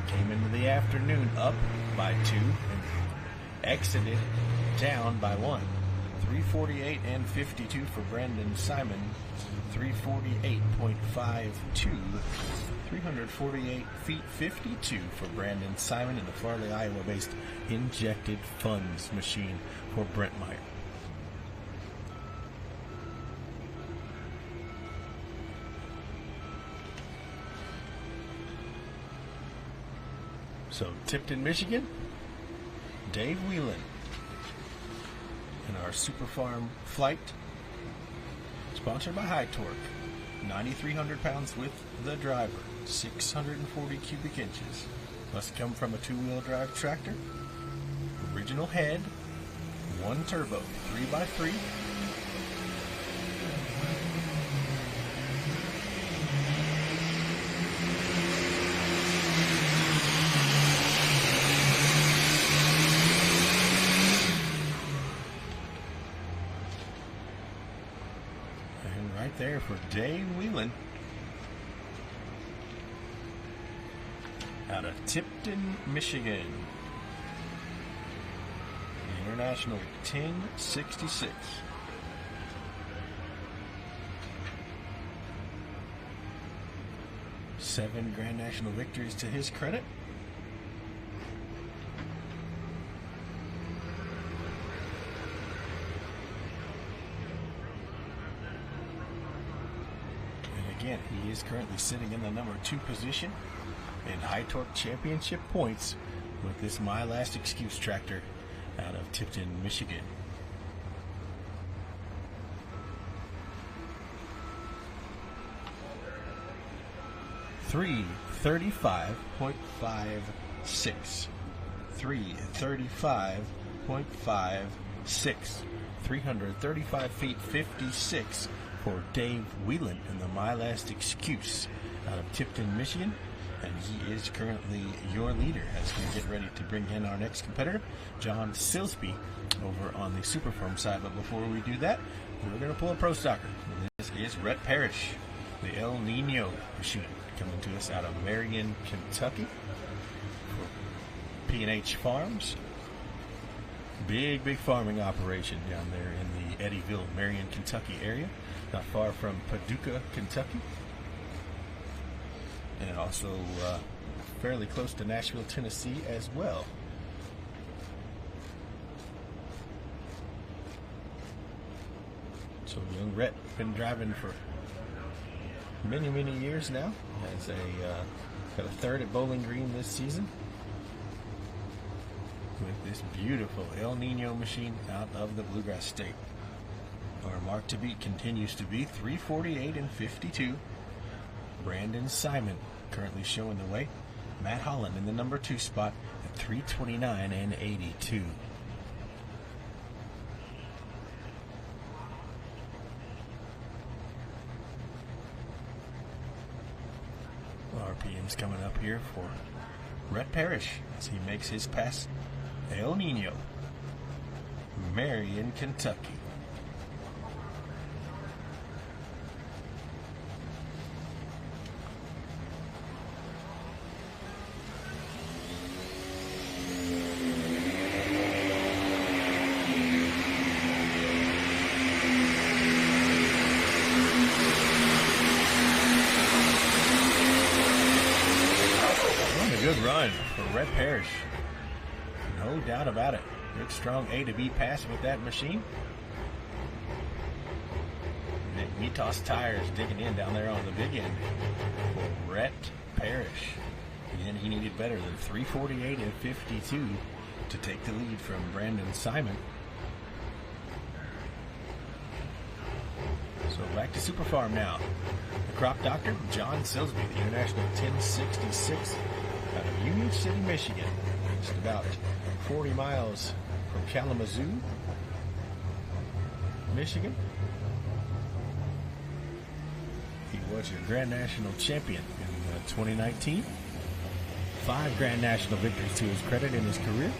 Came into the afternoon up by 2 and exited down by 1. 348 and 52 for Brandon Simon. 348.52. 348 feet 52 for Brandon Simon in the Farley, Iowa-based injected funds machine for Brent Meyer. So Tipton, Michigan, Dave Whelan. And our Super Farm flight, sponsored by High Torque. 9,300 pounds with the driver, 640 cubic inches. Must come from a 2-wheel drive tractor. Original head, 1 turbo, 3x3. there for Dave Whelan out of Tipton, Michigan. The International 1066. Seven Grand National victories to his credit. And again, he is currently sitting in the number 2 position in high torque championship points with this My Last Excuse tractor out of Tipton, Michigan. .56. 335.56. 335 feet 56 for Dave Whelan in the My Last Excuse out of Tipton, Michigan. And he is currently your leader as we get ready to bring in our next competitor, John Silsby, over on the Superform side. But before we do that, we're going to pull a pro stocker. This is Rhett Parrish, the El Nino machine, coming to us out of Marion, Kentucky for P&H Farms. Big farming operation down there in the Eddyville, Marion, Kentucky area, not far from Paducah, Kentucky. And also fairly close to Nashville, Tennessee as well. So young Rhett been driving for many years now. Has got a third at Bowling Green this season with this beautiful El Nino machine out of the Bluegrass State. Our mark to beat continues to be 348 and 52. Brandon Simon currently showing the way. Matt Holland in the number 2 spot at 329 and 82. RPM's coming up here for Rhett Parrish as he makes his pass. El Nino, Marion, Kentucky. Good run for Rhett Parrish. No doubt about it. Good strong A to B pass with that machine. And Mitos Tires digging in down there on the big end for Rhett Parrish. Again, he needed better than 348 and 52 to take the lead from Brandon Simon. So back to Super Farm now. The crop doctor, John Silsby, the International 1066 out of Union City, Michigan. Just about 40 miles from Kalamazoo, Michigan. He was your Grand National champion in 2019. 5 Grand National victories to his credit in his career.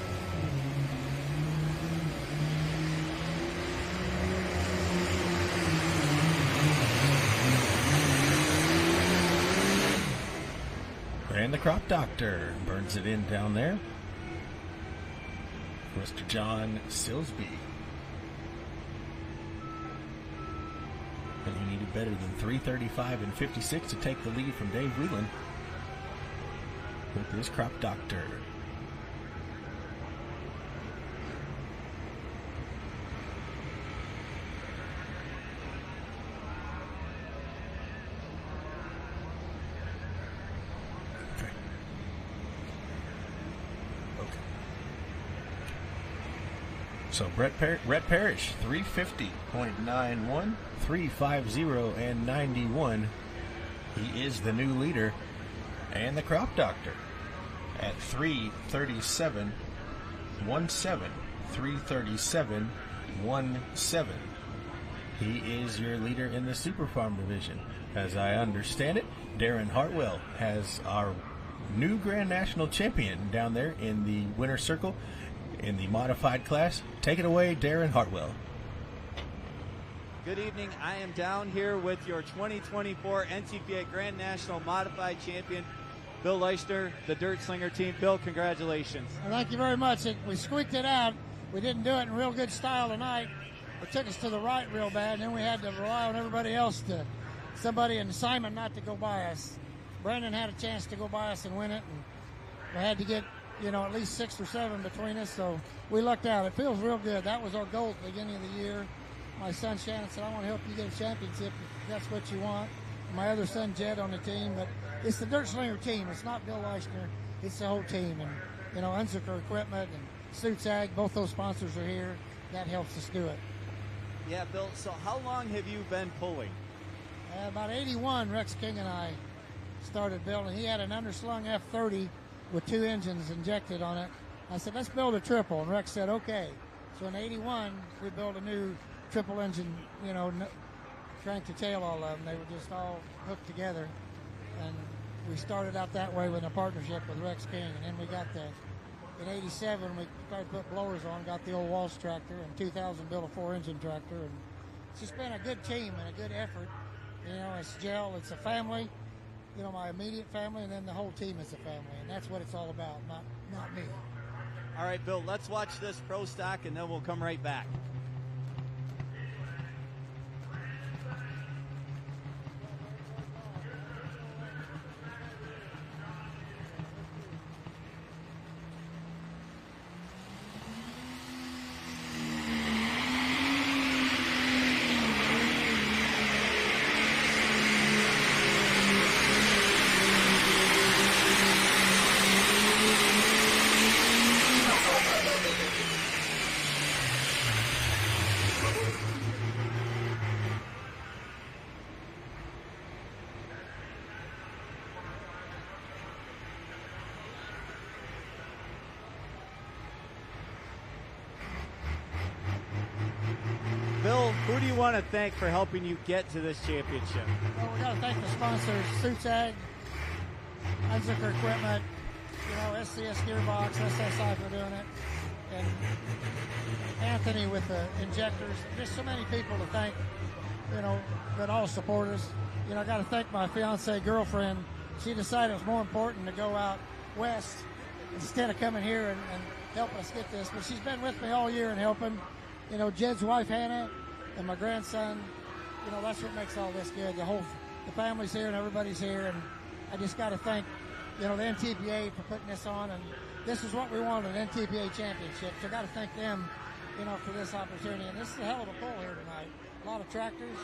And the crop doctor burns it in down there. Mr. John Silsby. And he needed better than 335 and 56 to take the lead from Dave Whelan with this crop doctor. So Rhett Parrish, 350.91, 350 and 91. He is the new leader. And the crop doctor at 337.17, 337.17. He is your leader in the Super Farm division. As I understand it, Darren Hartwell has our new Grand National champion down there in the winner's circle in the modified class. Take it away, Darren Hartwell. Good evening. I am down here with your 2024 NTPA Grand National Modified Champion, Bill Leichner, the Dirt Slinger team. Bill, congratulations. Well, thank you very much. We squeaked it out. We didn't do it in real good style tonight. It took us to the right real bad, and then we had to rely on everybody else somebody and Simon not to go by us. Brandon had a chance to go by us and win it, and we had to get, at least 6 or 7 between us, so we lucked out. It feels real good. That was our goal at the beginning of the year. My son Shannon said, I want to help you get a championship if that's what you want. My other son Jed on the team, but it's the Dirt Slinger team. It's not Bill Leichner. It's the whole team. And, Unziker Equipment and Suits Ag, both those sponsors are here. That helps us do it. Yeah, Bill, so how long have you been pulling? About 81, Rex King and I started building. He had an underslung F30 with 2 engines injected on it. I said, let's build a triple. And Rex said, okay. So in 81, we built a new triple engine, crank to tail all of them. They were just all hooked together. And we started out that way with a partnership with Rex King. And then we got in 87, we started to put blowers on, got the old Walsh tractor. In 2000, built a 4-engine tractor. And it's just been a good team and a good effort. It's gel, it's a family. My immediate family, and then the whole team is a family. And that's what it's all about, not me. All right, Bill, let's watch this pro stock, and then we'll come right back. Bill, who do you want to thank for helping you get to this championship? Well, we got to thank the sponsors, Suits Ag, Unziker Equipment, SCS Gearbox, SSI for doing it, and Anthony with the injectors. Just so many people to thank, that all support us. I got to thank my fiancée girlfriend. She decided it was more important to go out west instead of coming here and help us get this. But she's been with me all year and helping. Jed's wife, Hannah, and my grandson, that's what makes all this good. The family's here and everybody's here, and I just got to thank, the NTPA for putting this on, and this is what we wanted, an NTPA championship. So I got to thank them, for this opportunity. And this is a hell of a pull here tonight. A lot of tractors,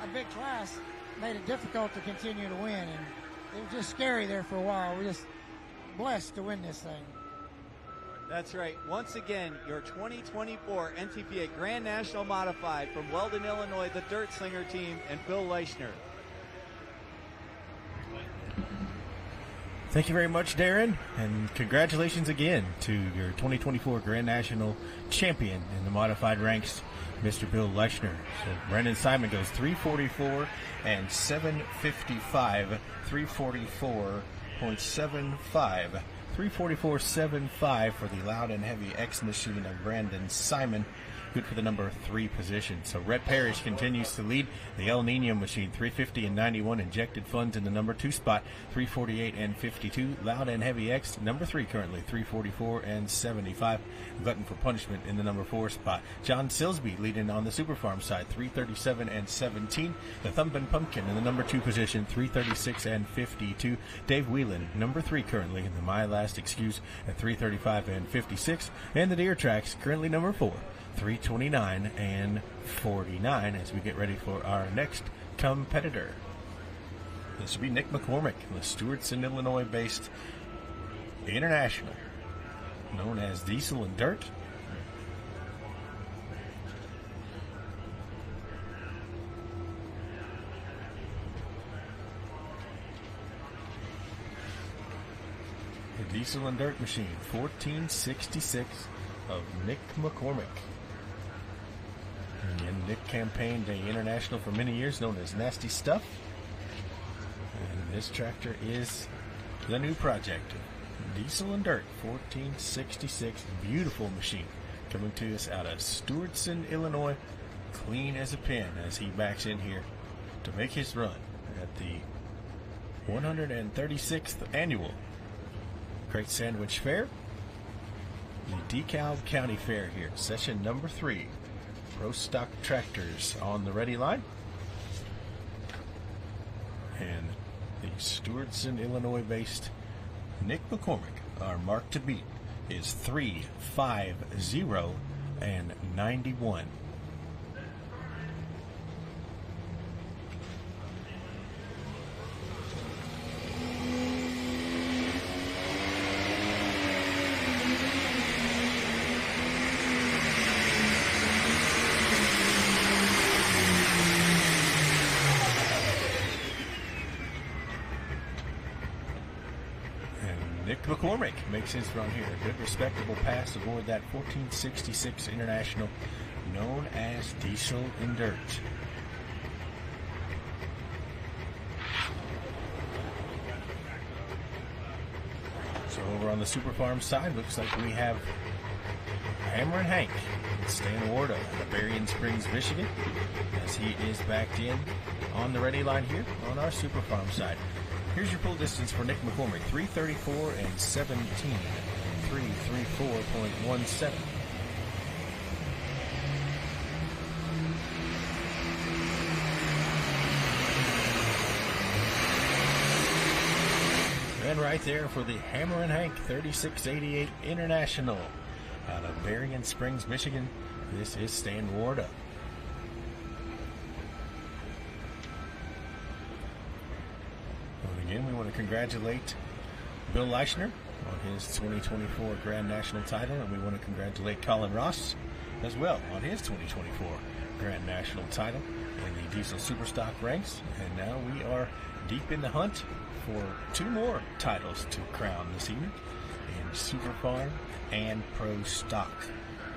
a big class made it difficult to continue to win, and it was just scary there for a while. We're just blessed to win this thing. That's right. Once again, your 2024 NTPA Grand National Modified from Weldon, Illinois, the Dirt Slinger team, and Bill Leichner. Thank you very much, Darren, and congratulations again to your 2024 Grand National Champion in the modified ranks, Mr. Bill Leichner. So Brendan Simon goes 344 and 755, 344.75. 344.75 for the Loud and Heavy X machine of Brandon Simon. Good for the number 3 position. So Rhett Parrish continues to lead the El Nino machine, 350 and 91 injected funds in the number 2 spot, 348 and 52. Loud and Heavy X, number 3 currently, 344 and 75. Glutton for Punishment in the number 4 spot. John Silsby leading on the Super Farm side, 337 and 17. The Thumpin' Pumpkin in the number 2 position, 336 and 52. Dave Whelan, number 3 currently in the My Last Excuse at 335 and 56. And the Deer Tracks, currently number 4. 329 and 49 as we get ready for our next competitor. This will be Nick McCormick, the Stewartson, Illinois-based international, known as Diesel and Dirt. The Diesel and Dirt machine, 1466 of Nick McCormick. And Nick campaigned the international for many years, known as Nasty Stuff. And this tractor is the new project, Diesel and Dirt, 1466. Beautiful machine coming to us out of Stewartson, Illinois. clean as a pin as he backs in here to make his run at the 136th annual Great Sandwich Fair, the DeKalb County Fair here, session number 3. Pro stock tractors on the ready line. And the Stewardson, Illinois-based Nick McCormick, our mark to beat is 350 and 91. Nick McCormick makes his run here. A good, respectable pass aboard that 1466 International known as Diesel and Dirt. So over on the Super Farm side, looks like we have Hammer and Hank, Stan Warda of Berrien Springs, Michigan, as he is backed in on the ready line here on our Super Farm side. Here's your full distance for Nick McCormick, 334 and 17, 334.17. And right there for the Hammer and Hank 3688 International out of Berrien Springs, Michigan, this is Stan Warda. Again, we want to congratulate Bill Leichner on his 2024 Grand National title, and we want to congratulate Colin Ross as well on his 2024 Grand National title in the Diesel Superstock ranks. And now we are deep in the hunt for 2 more titles to crown this evening in Super Farm and Pro Stock.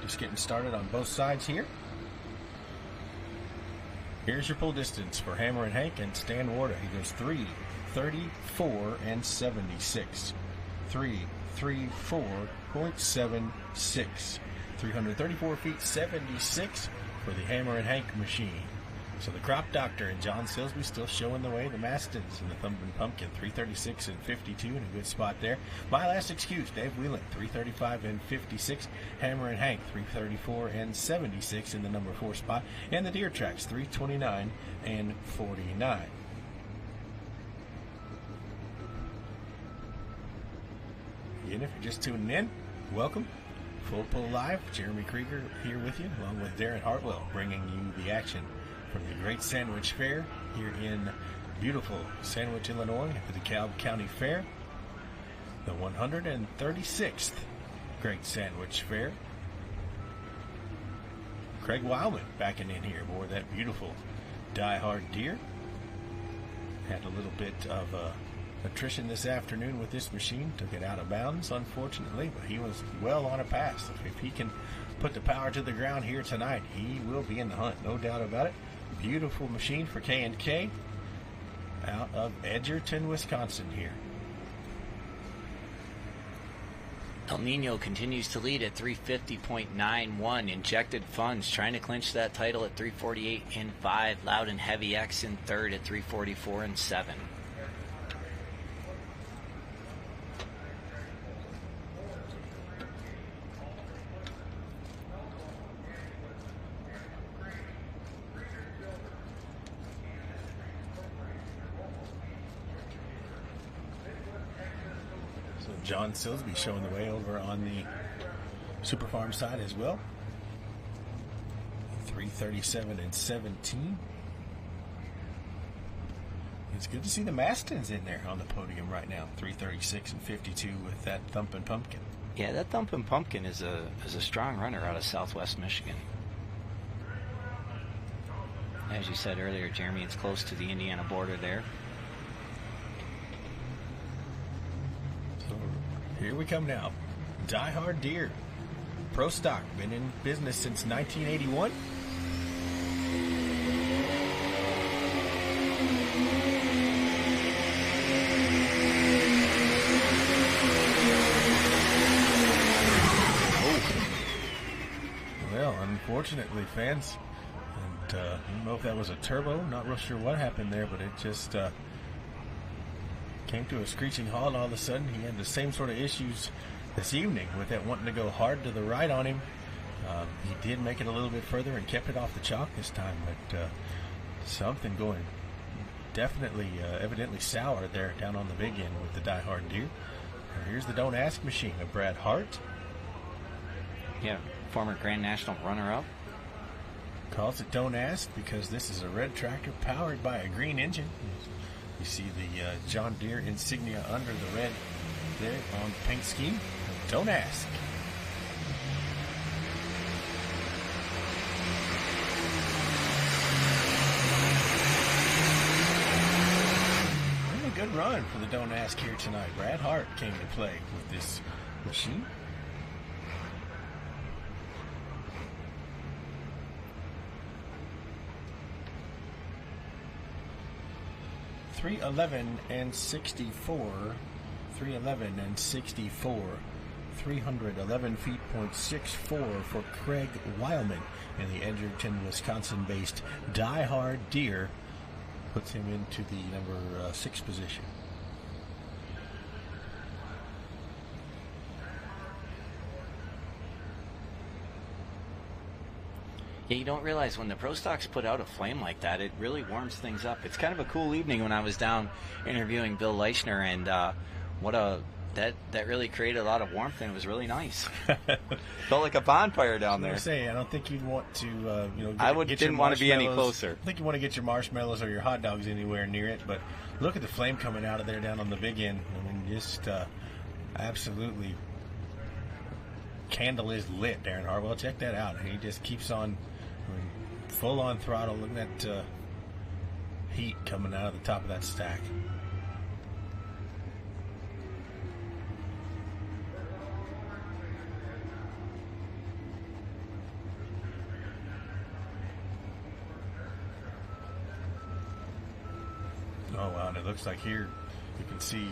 Just getting started on both sides here. Here's your full distance for Hammer and Hank and Stan Warda. He goes 334 and 76. 334.76. 334 feet 76 for the Hammer and Hank machine. So the Crop Doctor and John Silsby still showing the way. The Mastins and the Thumpin' Pumpkin, 336 and 52 in a good spot there. My Last Excuse, Dave Whelan, 335 and 56. Hammer and Hank, 334 and 76 in the number 4 spot. And the Deer Tracks, 329 and 49. Again, if you're just tuning in, welcome. Full Pull Live, Jeremy Krieger here with you, along with Darren Hartwell, bringing you the action from the Great Sandwich Fair here in beautiful Sandwich, Illinois, at the DeKalb County Fair, the 136th Great Sandwich Fair. Craig Wildman backing in here aboard that beautiful Die Hard Deer. Had a little bit of attrition this afternoon with this machine. Took it out of bounds, unfortunately, but he was well on a pass. If he can put the power to the ground here tonight, he will be in the hunt, no doubt about it. Beautiful machine for K&K out of Edgerton, Wisconsin here. El Nino continues to lead at 350.91. Injected Funds trying to clinch that title at 348 and 5. Loud and Heavy X in third at 344 and 7. John Silsby showing the way over on the Super Farm side as well. 337 and 17. It's good to see the Mastins in there on the podium right now. 336 and 52 with that Thumpin' Pumpkin. Yeah, that Thumpin' Pumpkin is a strong runner out of Southwest Michigan. As you said earlier, Jeremy, it's close to the Indiana border there. Here we come now. Die Hard Deer. Pro Stock. Been in business since 1981. Well, unfortunately, fans, I don't know if that was a turbo. Not real sure what happened there, but it just came to a screeching halt all of a sudden. He had the same sort of issues this evening with that wanting to go hard to the right on him. He did make it a little bit further and kept it off the chalk this time, but something going definitely, evidently sour there down on the big end with the Die Hard Deer. Here's the Don't Ask machine of Brad Hart. Yeah, former Grand National runner-up. Calls it Don't Ask because this is a red tractor powered by a green engine. You see the John Deere insignia under the red there on the paint scheme. Don't ask. A good run for the Don't Ask here tonight. Brad Hart came to play with this machine. .311 and 64. 311 feet, .64 for Craig Weilman in the Edgerton, Wisconsin-based Die Hard Deer. Puts him into the number 6 position. Yeah, you don't realize when the Pro Stocks put out a flame like that, it really warms things up. It's kind of a cool evening when I was down interviewing Bill Leichner, and that really created a lot of warmth, and it was really nice. Felt like a bonfire down there. I don't think you'd want to, didn't want to be any closer. I think you want to get your marshmallows or your hot dogs anywhere near it, but look at the flame coming out of there down on the big end. I mean, just absolutely, candle is lit, Darren Harwell. Check that out. He just keeps on, full on throttle. Look at that heat coming out of the top of that stack. Oh, wow, and it looks like here you can see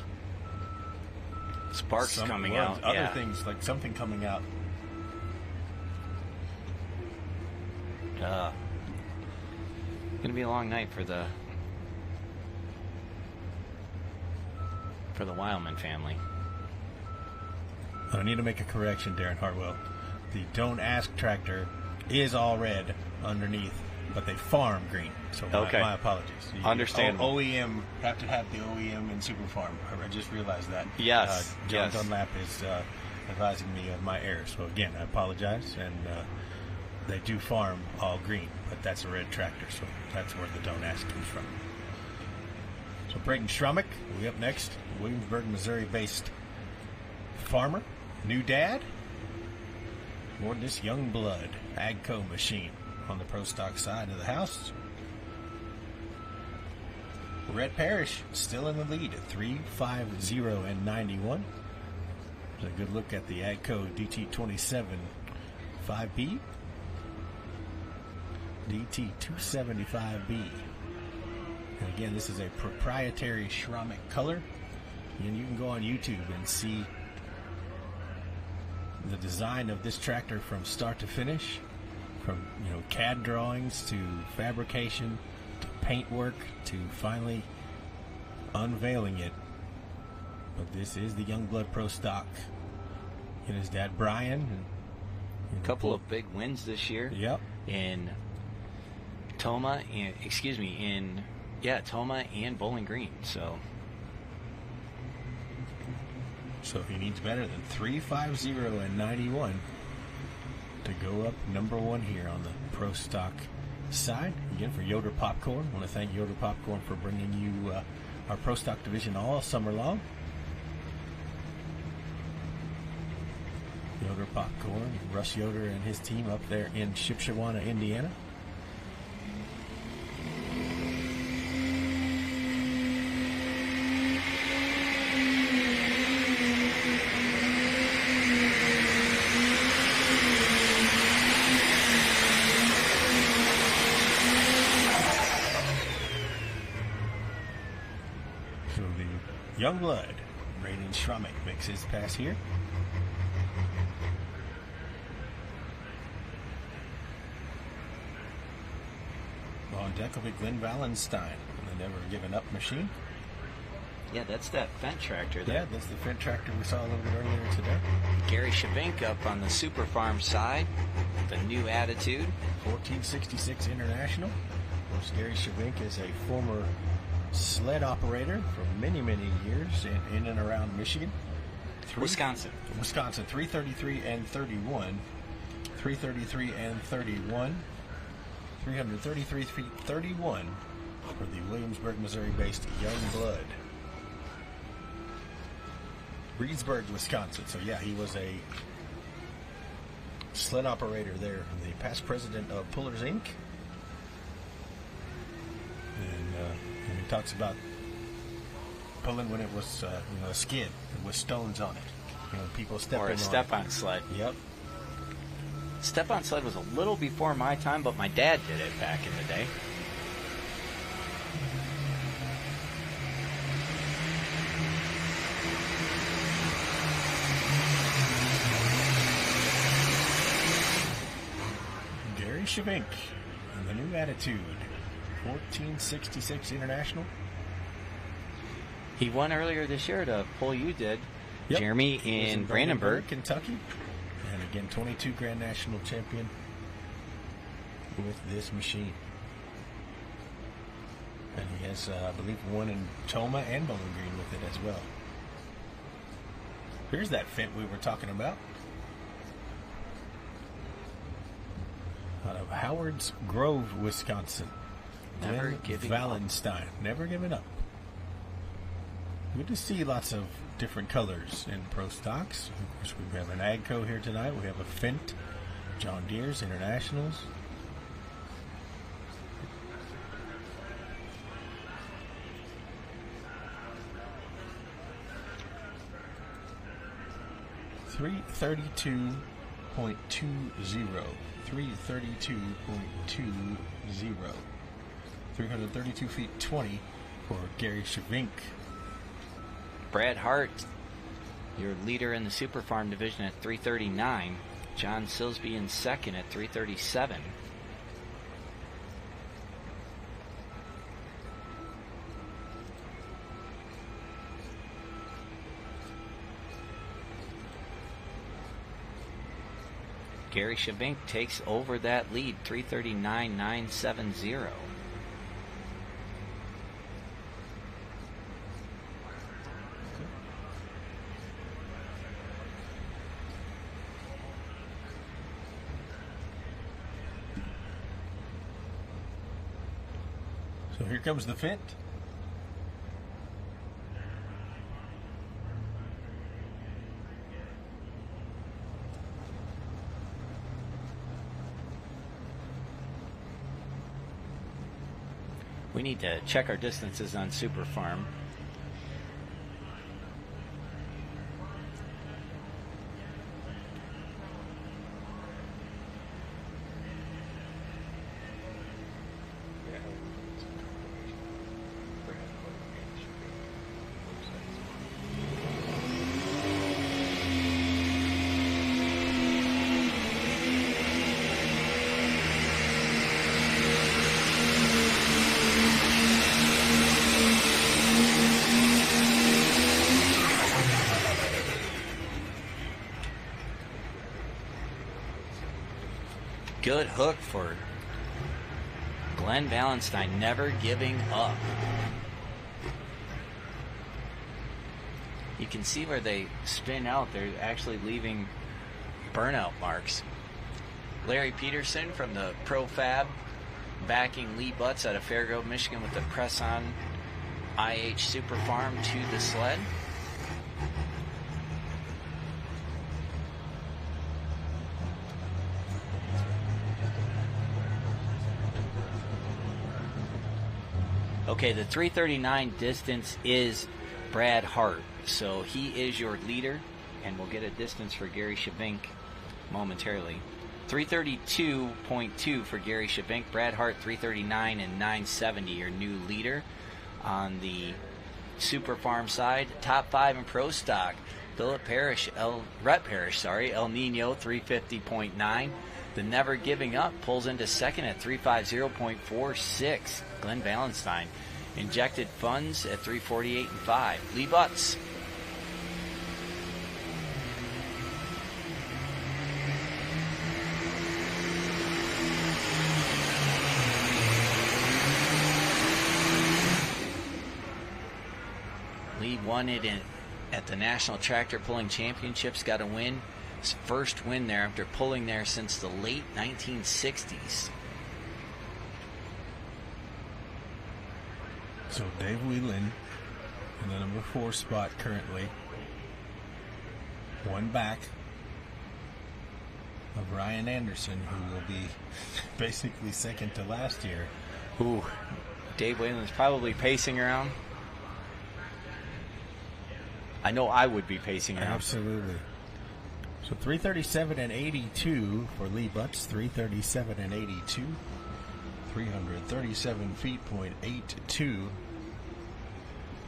sparks coming out. Other things, like something coming out. Going to be a long night for the Weilman family. I need to make a correction, Darren Hartwell. The Don't Ask tractor is all red underneath, but they farm green. So my apologies. Understandable. OEM, have to have the OEM in Super Farm. I just realized that. Yes. John Dunlap is advising me of my error. So again, I apologize. And they do farm all green, but that's a red tractor. So that's where the Don't Ask comes from. So Braden Schrumick will be up next. Williamsburg, Missouri-based farmer, new dad. More than this young blood Agco machine on the Pro Stock side of the house. Red Parrish still in the lead at 350 and 91. There's a good look at the Agco DT27 5B. DT275B. And again, this is a proprietary Schromick color. And you can go on YouTube and see the design of this tractor from start to finish, from CAD drawings to fabrication to paint work to finally unveiling it. But this is the Youngblood Pro Stock. And his dad Brian. A couple of big wins this year. Yep. In Toma and Bowling Green. So he needs better than 350 and 91 to go up number one here on the Pro Stock side. Again, for Yoder Popcorn, I want to thank Yoder Popcorn for bringing you our Pro Stock division all summer long. Yoder Popcorn, Russ Yoder and his team up there in Shipshewana, Indiana. So the Youngblood, Braden Schrumick, makes his pass here. On deck will be Glenn Wallenstein, the Never Given Up machine. Yeah, that's that Fendt tractor there. Yeah, that's the Fendt tractor we saw a little bit earlier today. Gary Shavink up on the Super Farm side, the new attitude. 1466 International. Of course, Gary Shavink is a former sled operator for many, many years in and around Michigan. Wisconsin, 333 and 31. 333 and 31. 333 feet 31 for the Williamsburg, Missouri-based Young Blood. Reedsburg, Wisconsin. So, yeah, he was a sled operator there, the past president of Pullers, Inc. And he talks about pulling when it was a skid with stones on it. People stepping on it. Or a step-on sled. Yep. Step-on sled was a little before my time, but my dad did it back in the day. Gary Shavink and the new attitude. 1466 International. He won earlier this year at a poll you did, Yep. Jeremy, Was in Brandenburg. Kentucky. And again, 22 Grand National champion with this machine. And he has, I believe, won in Toma and Bowling Green with it as well. Here's that Fendt we were talking about. Out of Howard's Grove, Wisconsin. Never Glenn giving up. Wallenstein. Never giving up. Good to see lots of different colors in pro stocks. Of course, we have an Agco here tonight. We have a Fendt, John Deere's, Internationals. .20. 332.20. 332 feet 20 for Gary Shavink. Brad Hart, your leader in the Super Farm division at 339. John Silsby in second at 337. Gary Shavink takes over that lead, 339.970. So here comes the Fendt. We need to check our distances on Super Farm. Good hook for Glenn Wallenstein, never giving up. You can see where they spin out. They're actually leaving burnout marks. Larry Peterson from the Pro Fab backing Lee Butts out of Fairgrove, Michigan with the press-on IH Super Farm to the sled. Okay, the 339 distance is Brad Hart, so he is your leader, and we'll get a distance for Gary Shavink momentarily. 332.2 for Gary Shavink. Brad Hart 339 and 970, your new leader on the Super Farm side. Top 5 in Pro Stock. Rhett Parrish, El Nino 350.9. The Never Giving Up pulls into second at 350.46. Glenn Valentine. Injected Funds at 348.5. Lee Butts. Lee won it at the National Tractor Pulling Championships, got a win. His first win there after pulling there since the late 1960s. So Dave Whelan in the number 4 spot currently. One back of Ryan Anderson, who will be basically second to last year. Ooh, Dave Whelan's probably pacing around. I know I would be pacing around. Absolutely. So 337 and 82 for Lee Butts. 337 and 82. 337 feet, .82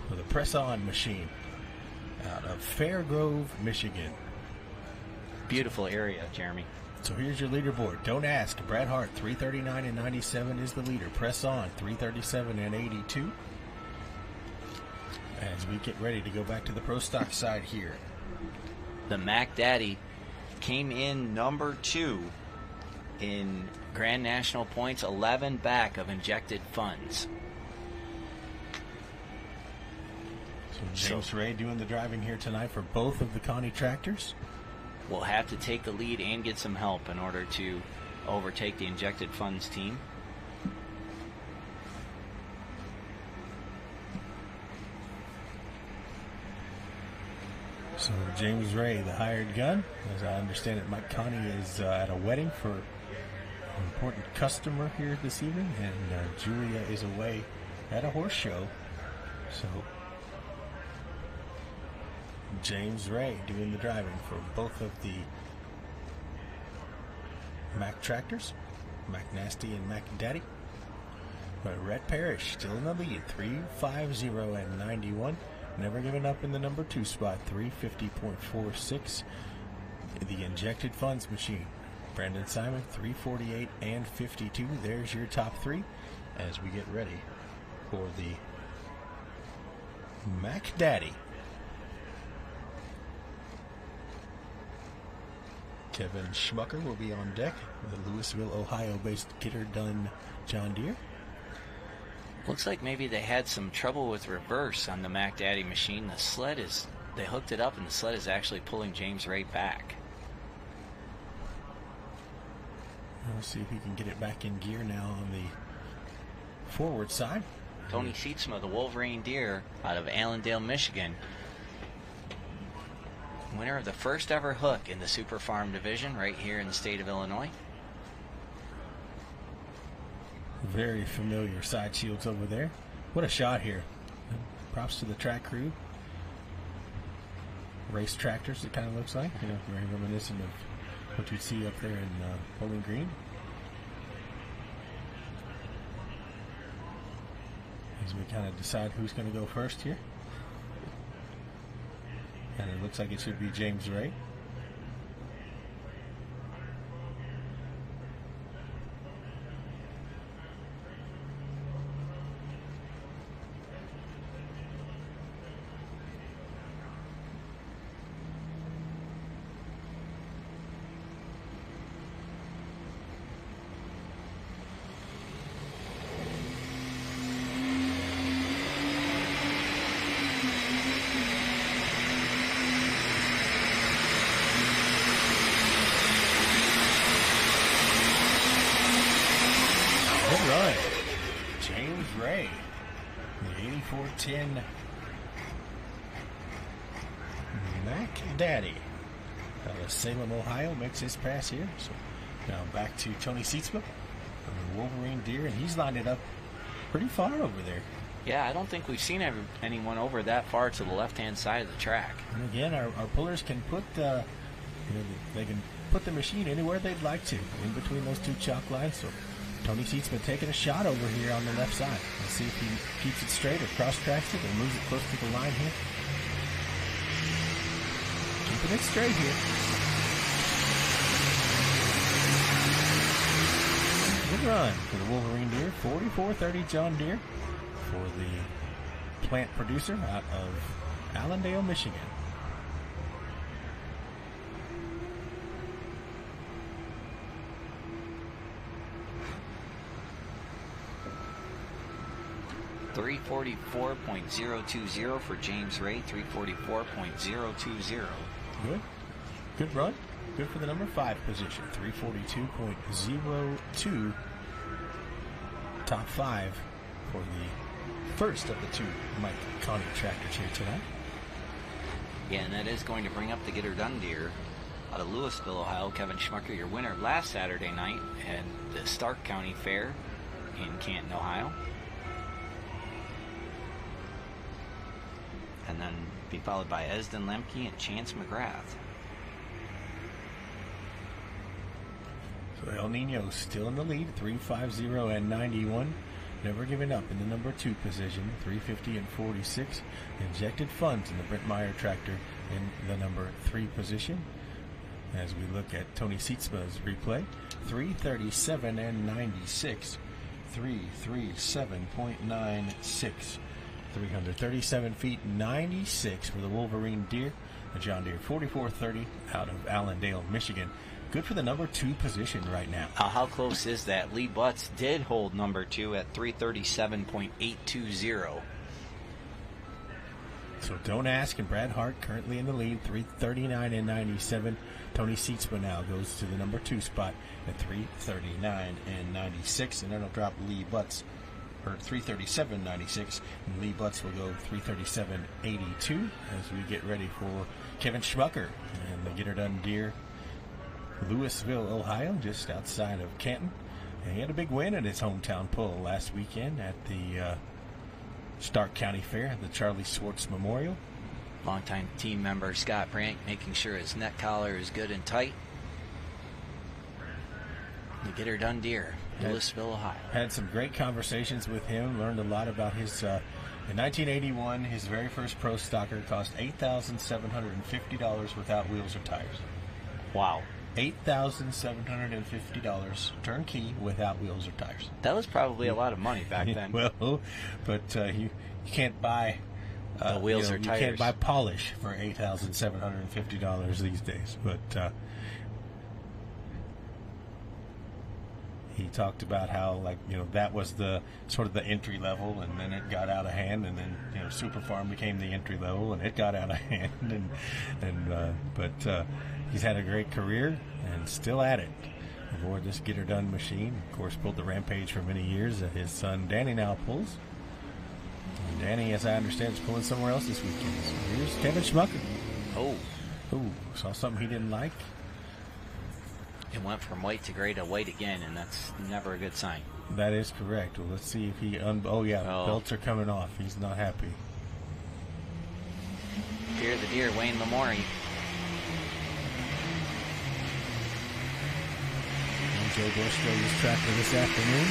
for the press-on machine out of Fairgrove, Michigan. Beautiful area, Jeremy. So here's your leaderboard. Don't ask. Brad Hart, 339 and 97 is the leader. Press on, 337 and 82. As we get ready to go back to the Pro Stock side here. The Mac Daddy came in number 2 in Grand National points, 11 back of Injected Funds. So James Ray doing the driving here tonight for both of the Connie tractors. Will have to take the lead and get some help in order to overtake the Injected Funds team. So James Ray, the hired gun. As I understand it, Mike Connie is at a wedding for an important customer here this evening, and Julia is away at a horse show. So James Ray doing the driving for both of the Mac tractors, Mac Nasty and Mac Daddy. But Rhett Parrish still in the lead, 350 and 91. Never giving up in the number 2 spot, 350.46. The Injected Funds machine. Brandon Simon, 348 and 52. There's your top 3 as we get ready for the Mac Daddy. Kevin Schmucker will be on deck. The Louisville, Ohio-based Get Her Done John Deere. Looks like maybe they had some trouble with reverse on the Mac Daddy machine. The sled they hooked it up and the sled is actually pulling James Ray back. Let's see if he can get it back in gear now on the forward side. Tony Sietsma, the Wolverine Deer out of Allendale, Michigan. Winner of the first ever hook in the Super Farm division right here in the state of Illinois. Very familiar side shields over there. What a shot here. Props to the track crew. Race tractors, it kind of looks like. Very reminiscent of what you'd see up there in Bowling Green. As we kind of decide who's going to go first here. And it looks like it should be James Ray. James Ray, the 8410 Mac Daddy out of Salem, Ohio, makes his pass here. So now back to Tony Sietsma of the Wolverine Deer, and he's lined it up pretty far over there. Yeah, I don't think we've seen anyone over that far to the left-hand side of the track. And again, our pullers can put they can put the machine anywhere they'd like to, in between those two chalk lines. So Tony Sietsma taking a shot over here on the left side. Let's see if he keeps it straight or cross-tracks it or moves it close to the line here. keeping it straight here. Good run for the Wolverine Deer. 44-30 John Deere for the plant producer out of Allendale, Michigan. .020 for James Ray. 344.020. Good. Good run. Good for the number 5 position. 342.02. Top 5 for the first of the 2 Mike Connie tractors here tonight. Yeah, and that is going to bring up the Get Her Done Deer out of Louisville, Ohio. Kevin Schmucker, your winner last Saturday night at the Stark County Fair in Canton, Ohio. And then be followed by Esden Lemke and Chance McGrath. So El Nino still in the lead, 350 and 91. Never giving up in the number 2 position, 350 and 46. Injected funds in the Brent Meyer tractor in the number 3 position. As we look at Tony Sietsma's replay, 337 and 96. 337.96. 337 feet 96 for the Wolverine Deer. The John Deere 4430 out of Allendale, Michigan. Good for the number 2 position right now. How close is that? Lee Butts did hold number 2 at 337.820. So don't ask. And Brad Hart currently in the lead, 339 and 97. Tony Sietsma now goes to the number 2 spot at 339 and 96. And then it'll drop Lee Butts, or 337.96, and Lee Butts will go 337.82 as we get ready for Kevin Schmucker and the Get Her Done Deer, Louisville, Ohio, just outside of Canton. And he had a big win at his hometown pull last weekend at the Stark County Fair, the Charlie Swartz Memorial. Longtime team member Scott Brandt making sure his neck collar is good and tight. The Get Her Done Deer, Louisville, Ohio. Had some great conversations with him. Learned a lot about his. In 1981, his very first pro stocker cost $8,750 without wheels or tires. Wow. $8,750 turnkey without wheels or tires. That was probably a lot of money back then. Well, but you can't buy wheels or tires. You can't buy polish for $8,750 these days. But he talked about how, that was the sort of the entry level, and then it got out of hand, and then Super Farm became the entry level, and it got out of hand, but he's had a great career and still at it aboard this Get Her Done machine. Of course, pulled the Rampage for many years. His son Danny now pulls, and Danny, as I understand, is pulling somewhere else this weekend. So here's Kevin Schmucker. Oh, saw something he didn't like. It went from white to gray to white again, and that's never a good sign. That is correct. Well, let's see if he... belts are coming off. He's not happy. Fear the Deer, Wayne Lamourie. And Joe Bush drove his tractor this afternoon.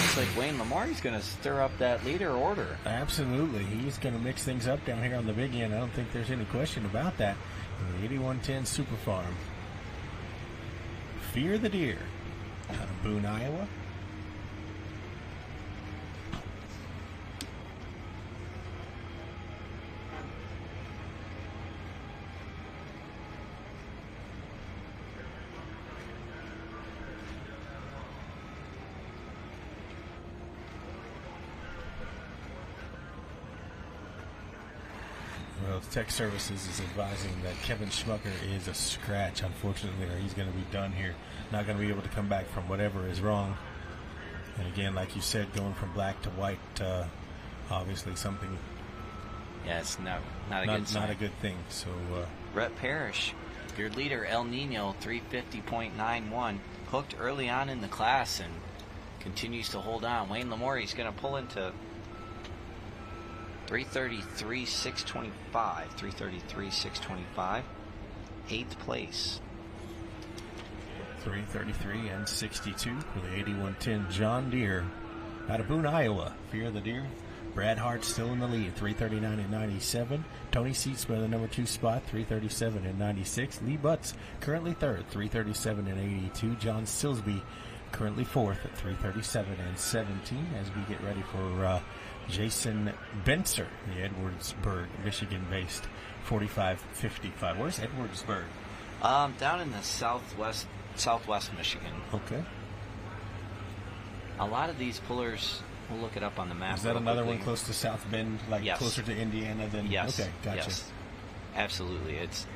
Looks like Wayne Lamourie's going to stir up that leader order. Absolutely. He's going to mix things up down here on the big end. I don't think there's any question about that. In the 8110 Super Farm. Fear the Deer out of Boone, Iowa. Well, Tech Services is advising that Kevin Schmucker is a scratch, unfortunately, or he's going to be done here. Not going to be able to come back from whatever is wrong. And again, like you said, going from black to white, obviously something. Yeah, it's not a good sign. Not a good thing. So, Rhett Parrish, your leader, El Nino, 350.91, hooked early on in the class and continues to hold on. Wayne Lamourie's going to pull into 333.625. 333.625. 8th place. 333 and 62 for the 8110 John Deere out of Boone, Iowa. Fear the Deer. Brad Hart still in the lead, 3:39 and 97. Tony Seatsma, the number 2 spot, 3:37 and 96. Lee Butts currently third, 3:37 and 82. John Silsby currently fourth at 3:37 and 17. As we get ready for Jason Benser, the Edwardsburg, Michigan-based 45-55. Where's Edwardsburg? Down in the southwest Michigan. Okay. A lot of these pullers, we'll look it up on the map. Is that another one close to South Bend, like yes. closer to Indiana than? Yes. Okay, gotcha. Yes. Absolutely. It's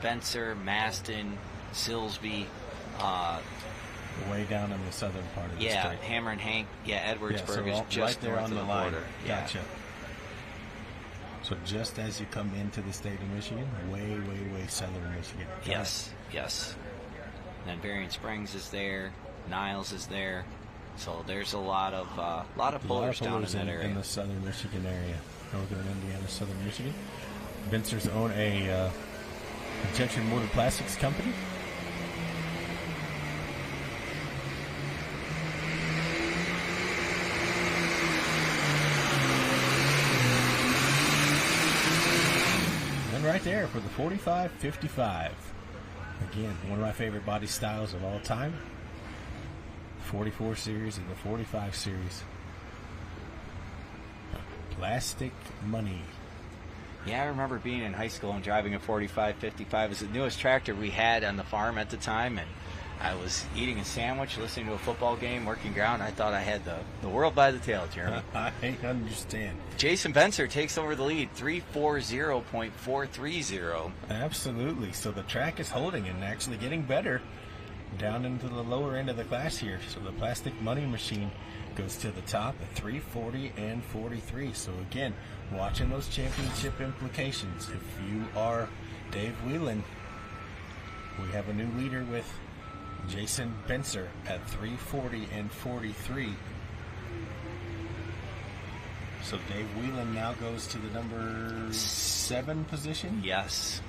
Benser, Maston, Silsby. Way down in the southern part of the yeah, state. Hammer and Hank. Yeah, Edwardsburg so is just right there north on of the the line. border. Gotcha. So just as you come into the state of Michigan, way southern Michigan. Yes. Yes. And then Berrien Springs is there. Niles is there. So there's a lot of pullers down in that area. In the southern Michigan area, northern Indiana, southern Michigan. Vincers own a injection molded plastics company. And right there for the 45-55. Again, one of my favorite body styles of all time. 44 series and the 45 series. Plastic money. Yeah, I remember being in high school and driving a 45-55. It was the newest tractor we had on the farm at the time, and I was eating a sandwich, listening to a football game, working ground. I thought I had the world by the tail, Jeremy. I understand. Jason Benser takes over the lead, 3:40.430. Absolutely. So the track is holding and actually getting better down into the lower end of the class here. So the plastic money machine goes to the top at 3:40 and 43. So again, watching those championship implications. If you are Dave Whelan, we have a new leader with Jason Benser at 3:40 and 43. So Dave Whelan now goes to the number 7 position. Yes.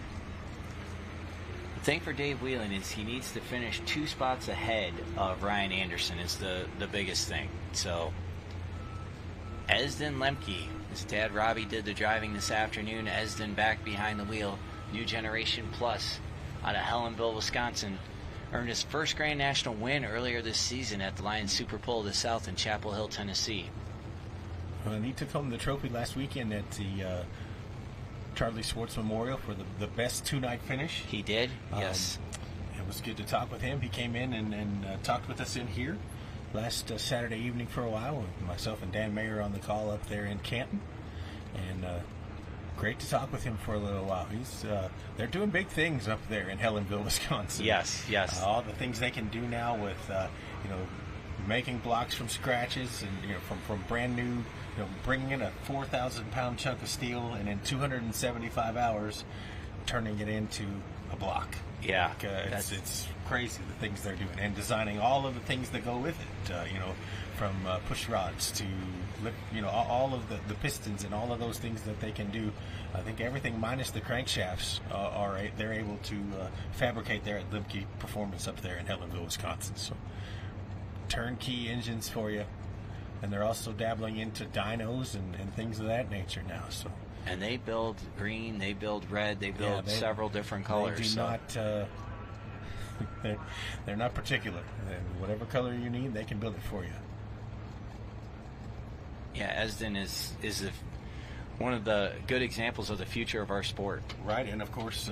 The thing for Dave Whelan is he needs to finish 2 spots ahead of Ryan Anderson is the biggest thing. So Esden Lemke, his dad Robbie did the driving this afternoon. Esden back behind the wheel. New Generation Plus out of Helenville, Wisconsin. Earned his first Grand National win earlier this season at the Lions Super Bowl of the South in Chapel Hill, Tennessee. And he took home the trophy last weekend at the Charlie Schwartz Memorial for the best 2-night finish. He did, yes. It was good to talk with him. He came in and talked with us in here last Saturday evening for a while. With myself and Dan Mayer on the call up there in Canton. And great to talk with him for a little while. They're doing big things up there in Helenville, Wisconsin. Yes. All the things they can do now with, making blocks from scratches and, from brand new, bringing in a 4,000-pound chunk of steel and in 275 hours turning it into a block. Yeah. It's crazy the things they're doing and designing all of the things that go with it, from push rods to, all of the pistons and all of those things that they can do. I think everything minus the crankshafts they're able to fabricate there at Lemke Performance up there in Helenville, Wisconsin. So turnkey engines for you. And they're also dabbling into dynos and things of that nature now. So. And they build green, they build red, they build several different colors. They do not. They're not particular. Whatever color you need, they can build it for you. Yeah, Esden is one of the good examples of the future of our sport. Right, and of course,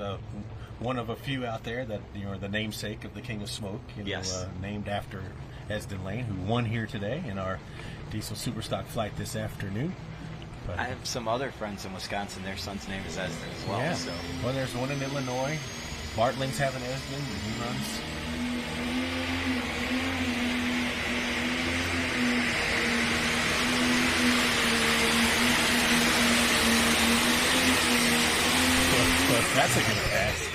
one of a few out there that the namesake of the King of Smoke. Yes. Named after Esden Lane, who won here today in our diesel superstock flight this afternoon. But I have some other friends in Wisconsin. Their son's name is Esden as well. Yeah. So. Well, there's one in Illinois. Bartling's having Esden, and he runs. Well, that's a good pass.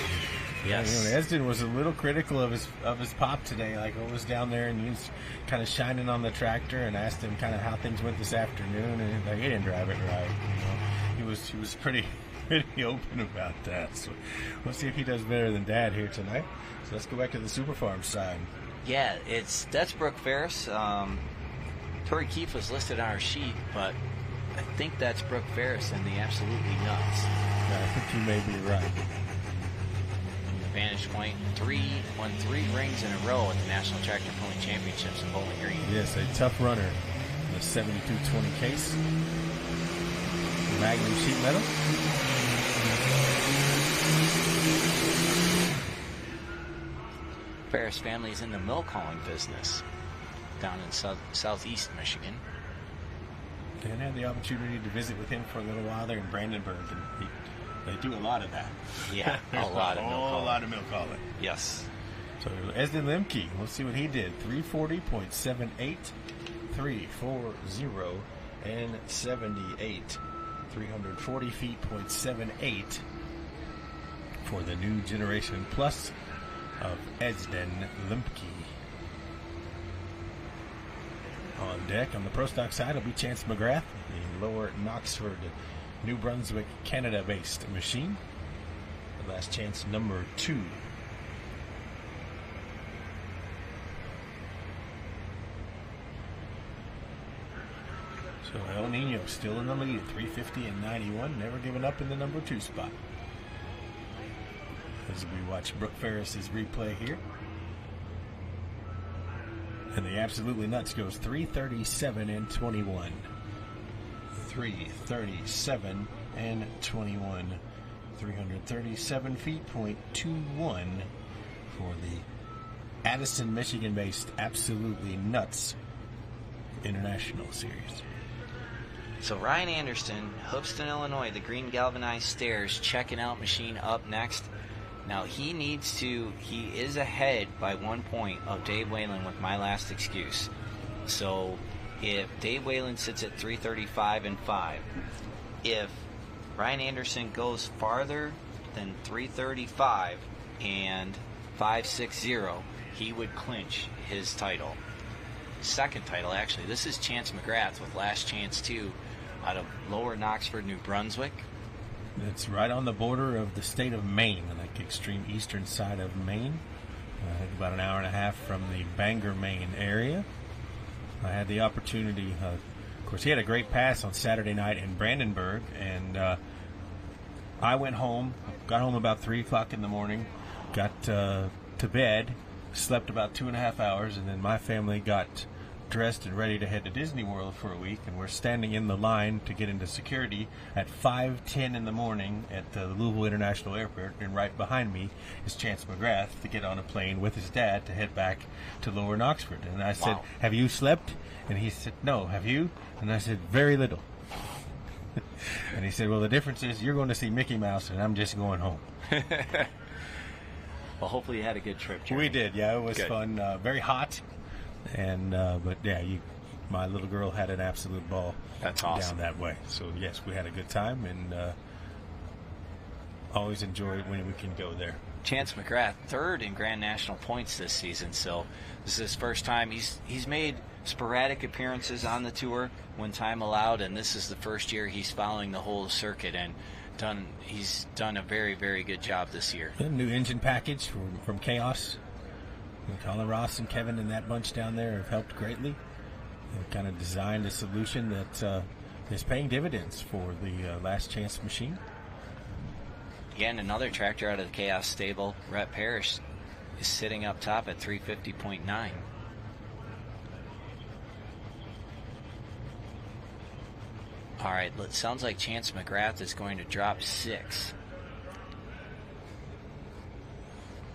Yes. Esden was a little critical of his pop today. Like, I was down there and he was kind of shining on the tractor and asked him kind of how things went this afternoon, and he didn't drive it right. He was pretty open about that. So we'll see if he does better than Dad here tonight. So let's go back to the Super Farm side. Yeah, that's Brooke Ferris. Tori Keefe was listed on our sheet, but I think that's Brooke Ferris and the Absolutely Nuts. I think you may be right. Vantage Point won 3 rings in a row at the National Tractor Pony Championships in Bowling Green. Yes, a tough runner in the 7220 case. Magnum sheet metal. Ferris family is in the milk hauling business down in southeast Michigan. And had the opportunity to visit with him for a little while there in Brandenburg, and they do a lot of that. Yeah, a lot of milk hauling. A lot of milk hauling. Yes. So Esden Lemke, let's see what he did. 340.78, 340 and 78, 340 feet, .78 for the new generation plus of Esden Lemke. On deck on the Pro Stock side will be Chance McGrath, the Lower Knoxford, New Brunswick, Canada-based machine. The last chance number 2. So El Nino still in the lead at 350 and 91, never giving up in the number 2 spot. As we watch Brooke Ferris's replay here. And the Absolutely Nuts goes 337 and 21. 337 and 21. 337 feet, .21 for the Addison, Michigan-based Absolutely Nuts International Series. So Ryan Anderson, Hoopeston, Illinois, the green galvanized stairs, checking out machine up next. Now he is ahead by 1 point of Dave Whalen with My Last Excuse. So if Dave Whalen sits at 335 and 5, if Ryan Anderson goes farther than 335 and 560, he would clinch his title. Second title, actually. This is Chance McGrath with Last Chance 2 out of Lower Knoxford, New Brunswick. It's right on the border of the state of Maine, on the extreme eastern side of Maine. I think about an hour and a half from the Bangor, Maine area. I had the opportunity, of course, he had a great pass on Saturday night in Brandenburg, and I went home, got home about 3 o'clock in the morning, got to bed, slept about 2.5 hours, and then my family got dressed and ready to head to Disney World for a week, and we're standing in the line to get into security at 5:10 in the morning at the Louisville International Airport, and right behind me is Chance McGrath to get on a plane with his dad to head back to Lower Knoxford. And I said, "Have you slept?" And he said, "No, have you?" And I said, "Very little." And he said, "Well, the difference is you're going to see Mickey Mouse and I'm just going home." Well, hopefully you had a good trip, Jeremy. We did, yeah, it was Good. fun, very hot. And but yeah, my little girl had an absolute ball. That's awesome. Down that way. So yes, we had a good time, and always enjoy it when we can go there. Chance McGrath, third in Grand National points this season. So this is his first time. He's made sporadic appearances on the tour when time allowed, and this is the first year he's following the whole circuit, and he's done a very, very good job this year. A new engine package from Chaos. Colin Ross and Kevin and that bunch down there have helped greatly. They've kind of designed a solution that is paying dividends for the Last Chance machine. Again, another tractor out of the Chaos stable. Rhett Parrish is sitting up top at 350.9. All right, it sounds like Chance McGrath is going to drop 6.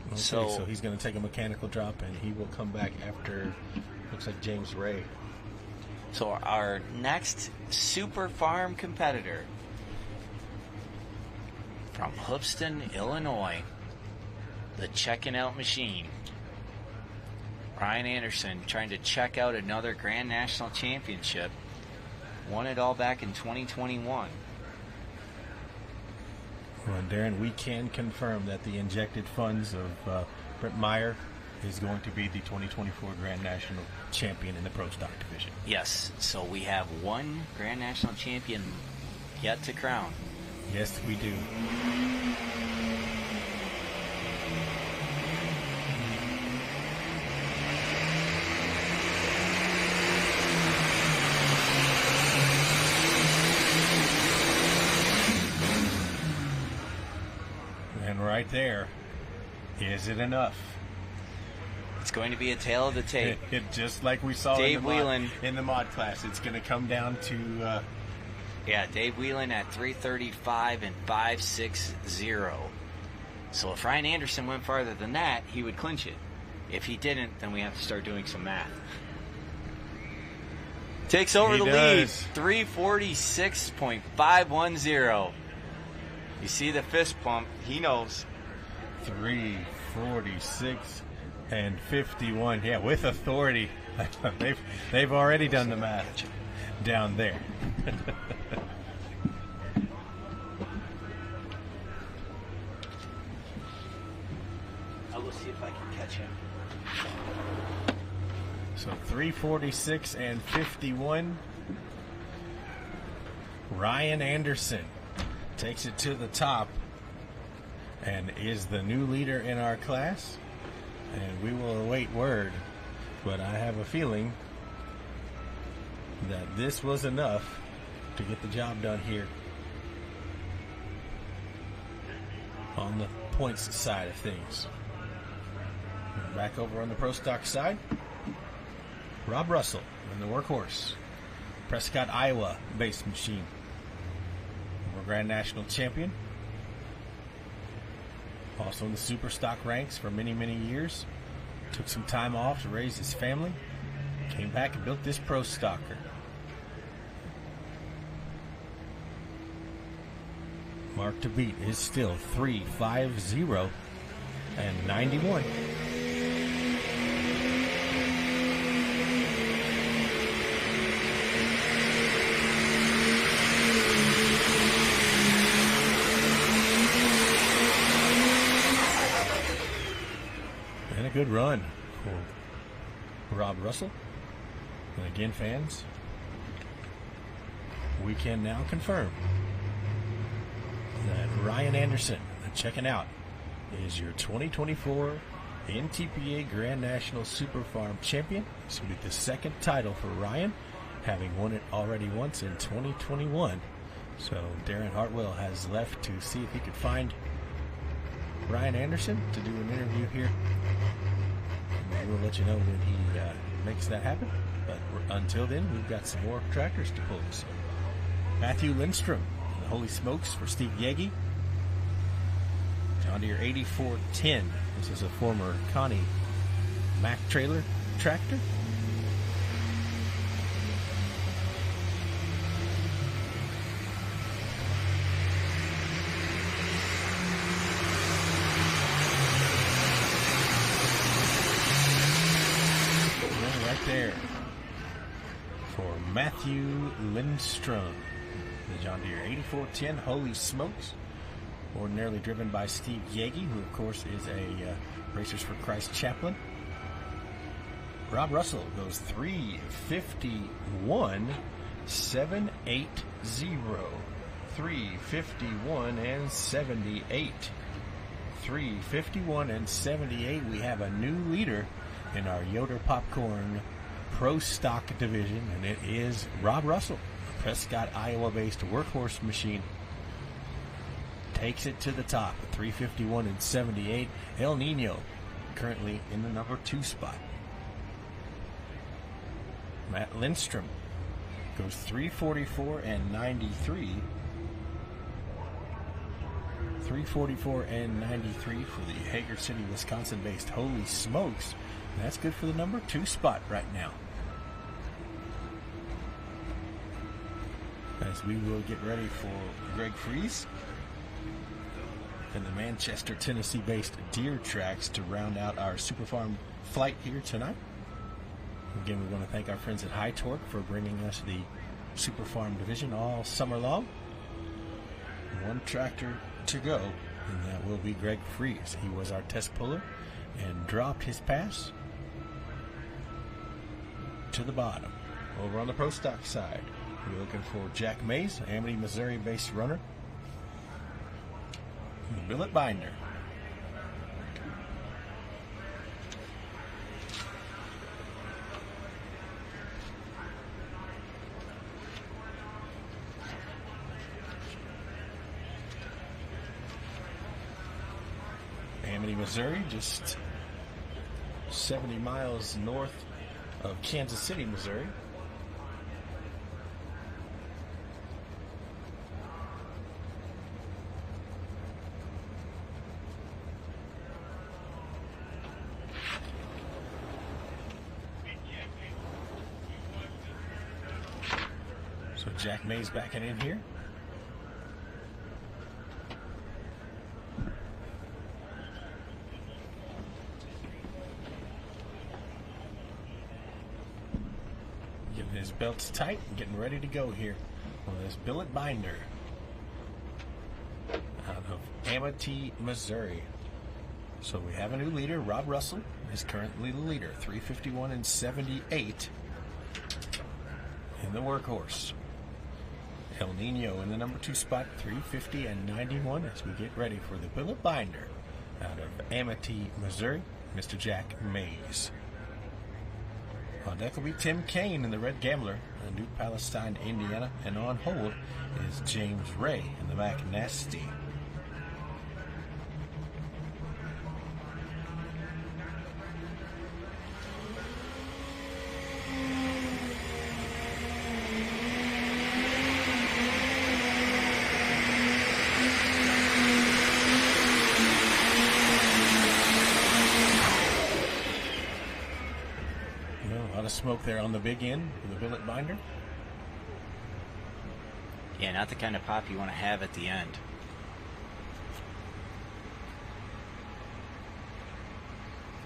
Okay, so he's going to take a mechanical drop, and he will come back after, looks like James Ray. So our next Super Farm competitor from Hoopeston, Illinois, the checking out machine. Ryan Anderson trying to check out another Grand National Championship. Won it all back in 2021. Well, Darren, we can confirm that the injected funds of Brent Meyer is going to be the 2024 Grand National Champion in the Pro Stock Division. Yes, so we have one Grand National Champion yet to crown. Yes, we do. And right there, is it enough? It's going to be a tail of the tape. Just like we saw Dave in Whelan. the mod class, it's going to come down to... Dave Whelan at 3:35 and 5:60. So if Ryan Anderson went farther than that, he would clinch it. If he didn't, then we have to start doing some math. Takes over the lead, 3:46.510. You see the fist pump, he knows. 3:46 and 51. Yeah, with authority. they've already done the math down there. I will see if I can catch him. So 3:46 and 51. Ryan Anderson takes it to the top and is the new leader in our class. And we will await word, but I have a feeling that this was enough to get the job done here on the points side of things. Back over on the pro stock side, Rob Russell in the workhorse, Prescott, Iowa based machine. Former Grand National champion. Also in the super stock ranks for many, many years. Took some time off to raise his family. Came back and built this pro stocker. Mark to beat is still 3:50 and 91. And a good run for Rob Russell. And again, fans, we can now confirm that Ryan Anderson, checking out, is your 2024 NTPA Grand National Super Farm Champion. This will be the second title for Ryan, having won it already once in 2021. So Darren Hartwell has left to see if he could find Ryan Anderson to do an interview here. And we'll let you know when he makes that happen. But until then, we've got some more tractors to pull. So Matthew Lindstrom, the Holy Smokes for Steve Yegi. John Deere 8410. This is a former Connie Mack trailer tractor. Right there for Matthew Lindstrom, the John Deere 8410 Holy Smokes, ordinarily driven by Steve Yegi, who of course is a Racers for Christ chaplain. Rob Russell goes 3:51.780. 3:51 and 78. 3:51 and 78. We have a new leader in our Yoder Popcorn Pro Stock Division, and it is Rob Russell, a Prescott, Iowa-based workhorse machine. Takes it to the top at 3:51 and 78. El Nino currently in the number 2 spot. Matt Lindstrom goes 3:44 and 93. 3:44 and 93 for the Hager City, Wisconsin-based Holy Smokes. That's good for the number 2 spot right now. As we will get ready for Greg Fries and the Manchester, Tennessee-based Deere Tracks to round out our Super Farm flight here tonight. Again, we want to thank our friends at High Torque for bringing us the Super Farm division all summer long. One tractor to go, and that will be Greg Fries. He was our test puller and dropped his pass to the bottom. Over on the pro stock side, we're looking for Jack Mays, Amity, Missouri-based runner. And Billet Binder. Amity, Missouri, just 70 miles north of Kansas City, Missouri. So Jack May's backing in here. Getting his belts tight and getting ready to go here on this billet binder out of Amity, Missouri. So we have a new leader. Rob Russell is currently the leader, 351 and 78 in the workhorse. El Nino in the number 2 spot, 350 and 91 as we get ready for the billet binder out of Amity, Missouri, Mr. Jack Mays. On deck will be Tim Kane in the Red Gambler, in New Palestine, Indiana, and on hold is James Ray in the Mac Nasty. A lot of smoke there on the big end for the billet binder. Yeah, not the kind of pop you want to have at the end.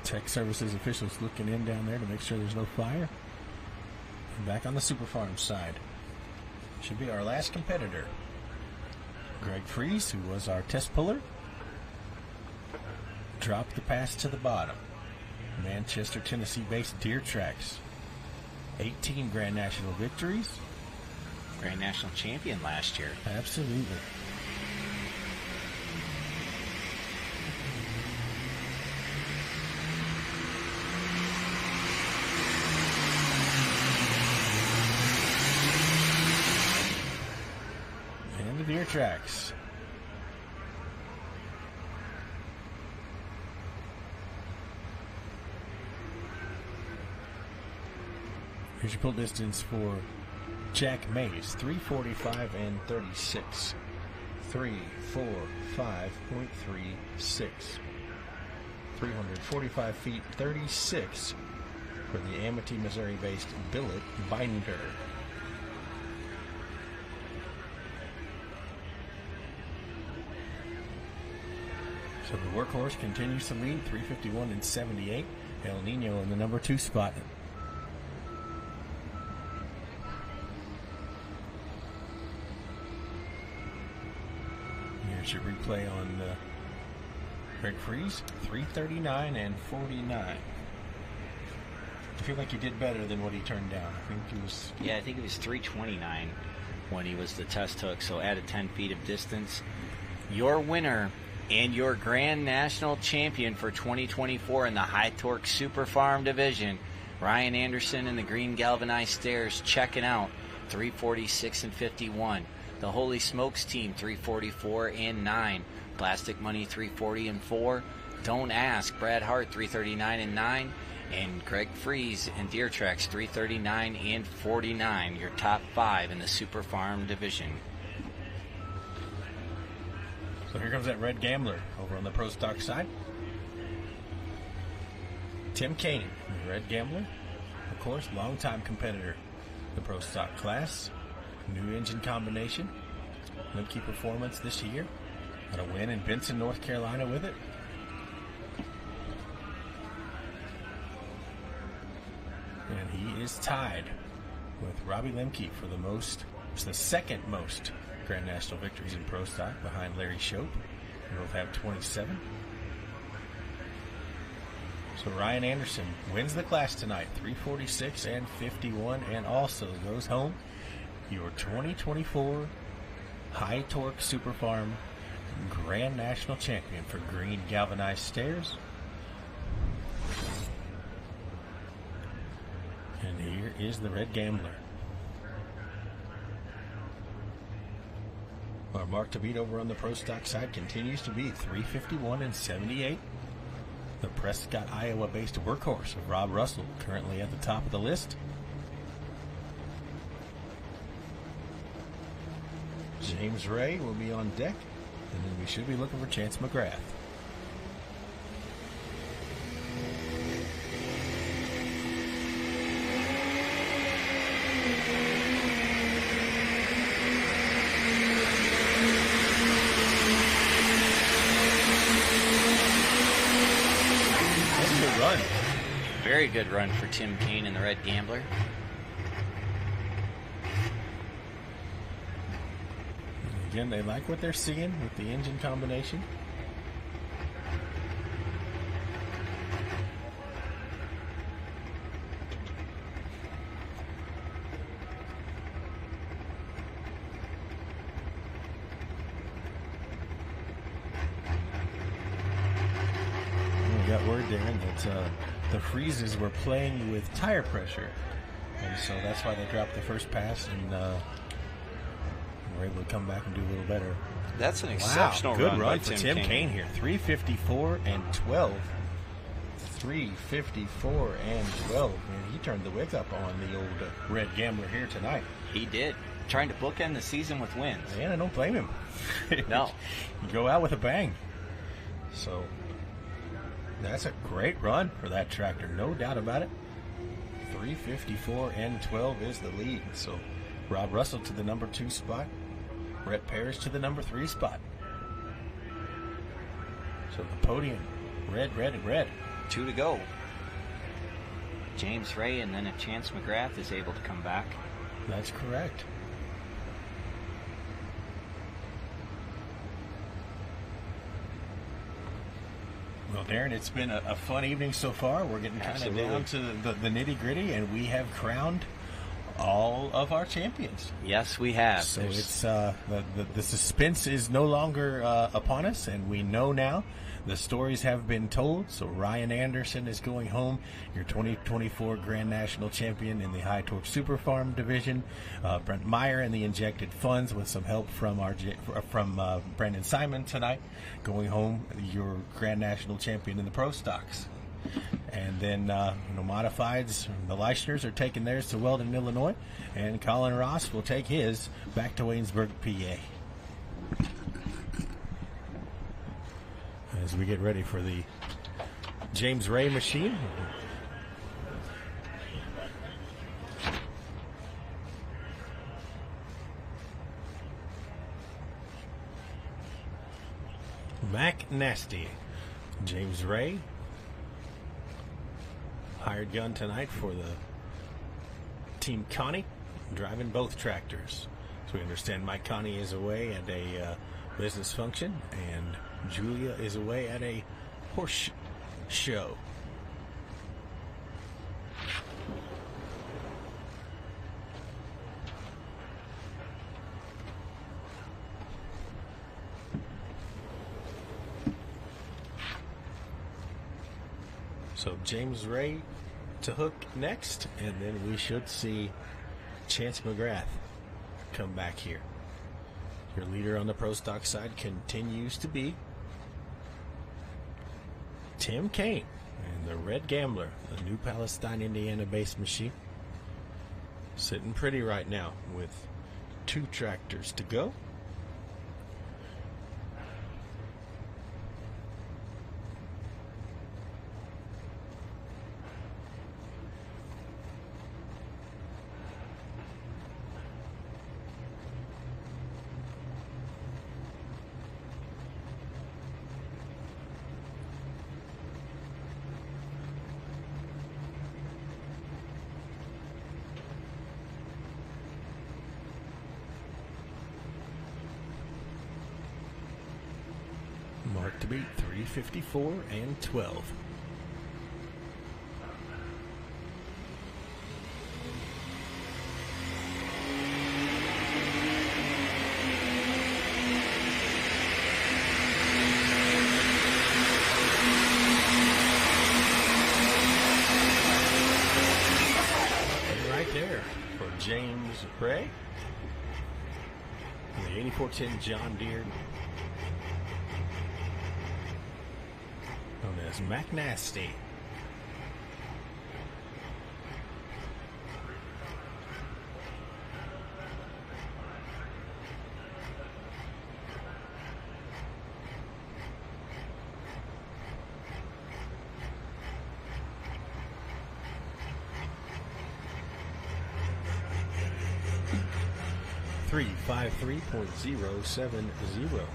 Tech Services officials looking in down there to make sure there's no fire. And back on the Super Farm side should be our last competitor, Greg Fries, who was our test puller, dropped the pass to the bottom. Manchester, Tennessee-based Deer Tracks. 18 Grand National victories. Grand National champion last year. Absolutely. And the Deer Tracks. Here's your pull distance for Jack Mays, 345 and 36. 345.36. 345 feet 36 for the Amity, Missouri-based billet binder. So the workhorse continues to lead, 351 and 78. El Nino in the number 2 spot. Here's your replay on Greg Fries, 339 and 49. I feel like he did better than what he turned down. I think he was... Yeah, I think it was 329 when he was the test hook, so added 10 feet of distance. Your winner and your Grand National champion for 2024 in the High Torque Super Farm Division, Ryan Anderson in the green galvanized stairs, checking out, 346 and 51. The Holy Smokes team, 344 and 9. Plastic Money, 340 and 4. Don't Ask, Brad Hart, 339 and 9. And Greg Fries and Deer Tracks, 339 and 49. Your top 5 in the Super Farm Division. So here comes that Red Gambler over on the Pro Stock side. Tim Kane, the Red Gambler, of course, longtime competitor, the Pro Stock class. New engine combination. Good key performance this year. Got a win in Benson, North Carolina with it. And he is tied with Robbie Lemke for the most, it's the second most Grand National victories in Pro Stock behind Larry Shope. They both have 27. So Ryan Anderson wins the class tonight, 346 and 51, and also goes home your 2024 High Torque Super Farm Grand National Champion for green galvanized stairs. And here is the Red Gambler. Our mark to beat over on the Pro Stock side continues to be 351 and 78. the Prescott, Iowa-based workhorse of Rob Russell, currently at the top of the list. James Ray will be on deck, and then we should be looking for Chance McGrath. Run. Very good run for Tim Kaine and the Red Gambler. Again, they like what they're seeing with the engine combination. We got word there that the freezes were playing with tire pressure, and so that's why they dropped the first pass and were able to come back and do a little better. That's an exceptional good run run by for Tim Tim Kaine here. 3:54 and 12. 3:54 and 12. Man, he turned the wick up on the old Red Gambler here tonight. He did. Trying to bookend the season with wins. Man, I don't blame him. No. You go out with a bang. So that's a great run for that tractor, no doubt about it. 3:54 and 12 is the lead. So Rob Russell to the number 2 spot. Brett Parrish to the number 3 spot. So the podium, red, red, and red. 2 to go. James Ray, and then if Chance McGrath is able to come back. That's correct. Well, Darren, it's been a fun evening so far. We're getting kind of down to the nitty-gritty, and we have crowned all of our champions. Yes, we have. So it's the suspense is no longer upon us, and we know now. The stories have been told. So Ryan Anderson is going home, your 2024 Grand National Champion in the High Torque Super Farm division. Brent Meyer in the injected funds with some help from Brandon Simon tonight, going home your Grand National Champion in the Pro Stocks. And then, modifieds, the Leichners are taking theirs to Weldon, Illinois, and Colin Ross will take his back to Waynesburg, PA. As we get ready for the James Ray machine. Mac Nasty, James Ray, hired gun tonight for the Team Connie, driving both tractors. So we understand Mike Connie is away at a business function, and Julia is away at a horse show. So James Ray to hook next, and then we should see Chance McGrath come back here. Your leader on the Pro Stock side continues to be Tim Kaine and the Red Gambler, the New Palestine, Indiana-based machine. Sitting pretty right now with 2 tractors to go. Mark to beat 3:54 and 12. And right there for James Ray, the 8410 John Deere, known is McNasty. Three 5.3.070.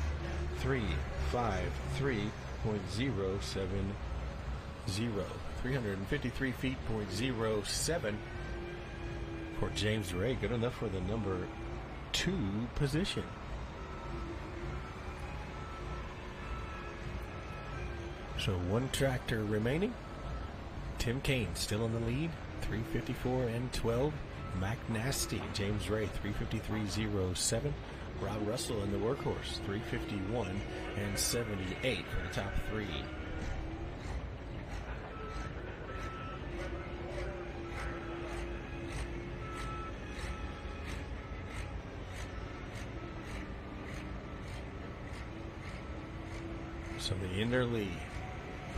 353.070. 353 feet, .07 for James Ray. Good enough for the number 2 position. So one tractor remaining. Tim Kane still in the lead. 354 and 12. McNasty, James Ray, 353.07. Rob Russell in the workhorse, 351 and 78 for the top 3. So the Inderly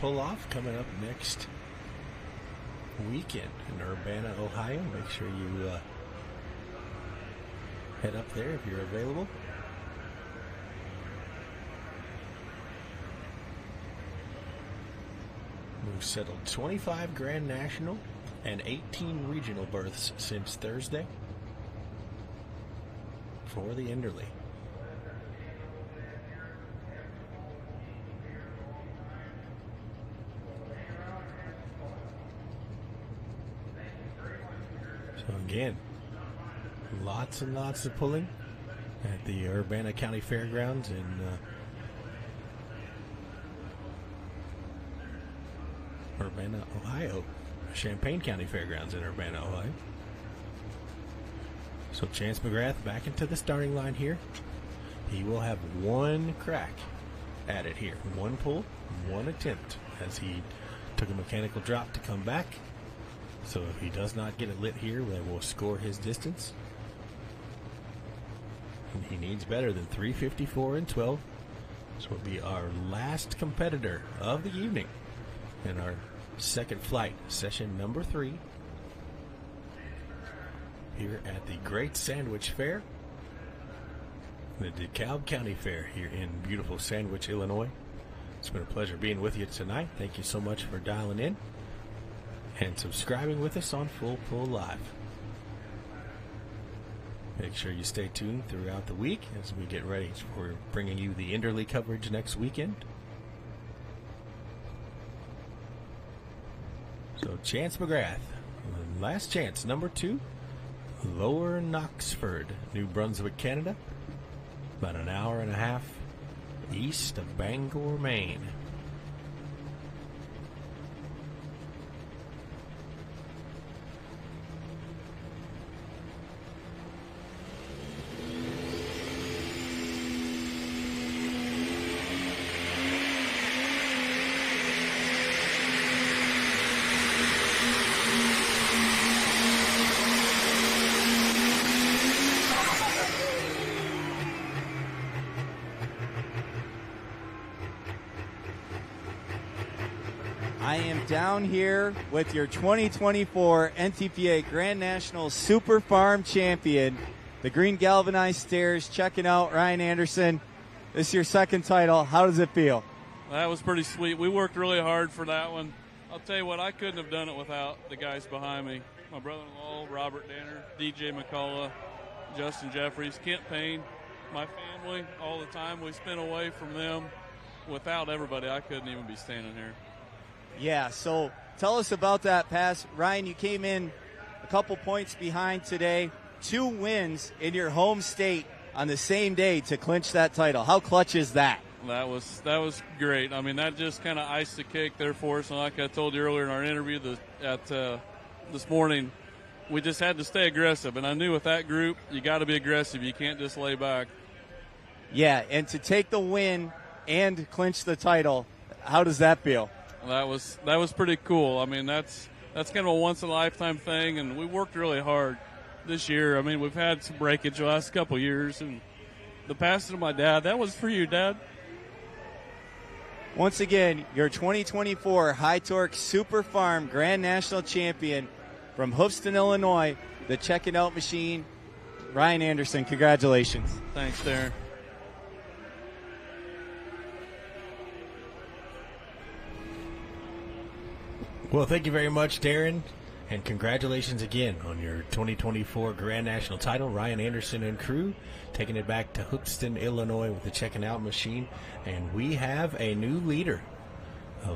pull-off coming up next weekend in Urbana, Ohio. Make sure you head up there if you're available. We've settled 25 Grand National and 18 regional berths since Thursday for the Inderly. So again, lots and lots of pulling at the Urbana County Fairgrounds in Urbana, Ohio. Champaign County Fairgrounds in Urbana, Ohio. So Chance McGrath back into the starting line here. He will have one crack at it here. One pull, one attempt as he took a mechanical drop to come back. So if he does not get it lit here, they will score his distance. And he needs better than 354 and 12. This will be our last competitor of the evening in our second flight, session number 3, here at the Great Sandwich Fair, the DeKalb County Fair here in beautiful Sandwich, Illinois. It's been a pleasure being with you tonight. Thank you so much for dialing in and subscribing with us on Full Pull Live. Make sure you stay tuned throughout the week as we get ready for bringing you the Inderly coverage next weekend. So Chance McGrath, last chance, number 2, Lower Knoxford, New Brunswick, Canada, about an hour and a half east of Bangor, Maine. I am down here with your 2024 NTPA Grand National Super Farm Champion, the Green Galvanized Stairs, checking out Ryan Anderson. This is your second title. How does it feel? That was pretty sweet. We worked really hard for that one. I'll tell you what, I couldn't have done it without the guys behind me. My brother-in-law, Robert Danner, DJ McCullough, Justin Jeffries, Kent Payne, my family, all the time we spent away from them. Without everybody, I couldn't even be standing here. Yeah, so tell us about that pass. Ryan, you came in a couple points behind today. 2 wins in your home state on the same day to clinch that title. How clutch is that? That was great. I mean, that just kind of iced the cake there for us. And like I told you earlier in our interview this morning, we just had to stay aggressive. And I knew with that group, you got to be aggressive. You can't just lay back. Yeah, and to take the win and clinch the title, how does that feel? That was pretty cool. I mean, that's kind of a once-in-a-lifetime thing, and we worked really hard this year. I mean, we've had some breakage the last couple of years, and the passing of my dad, that was for you, Dad. Once again, your 2024 High Torque Super Farm Grand National Champion from Hoofston, Illinois, the Checking Out Machine, Ryan Anderson. Congratulations. Thanks, Darren. Well, thank you very much, Darren, and congratulations again on your 2024 Grand National title. Ryan Anderson and crew taking it back to Hoofston, Illinois with the Checking Out Machine, and we have a new leader.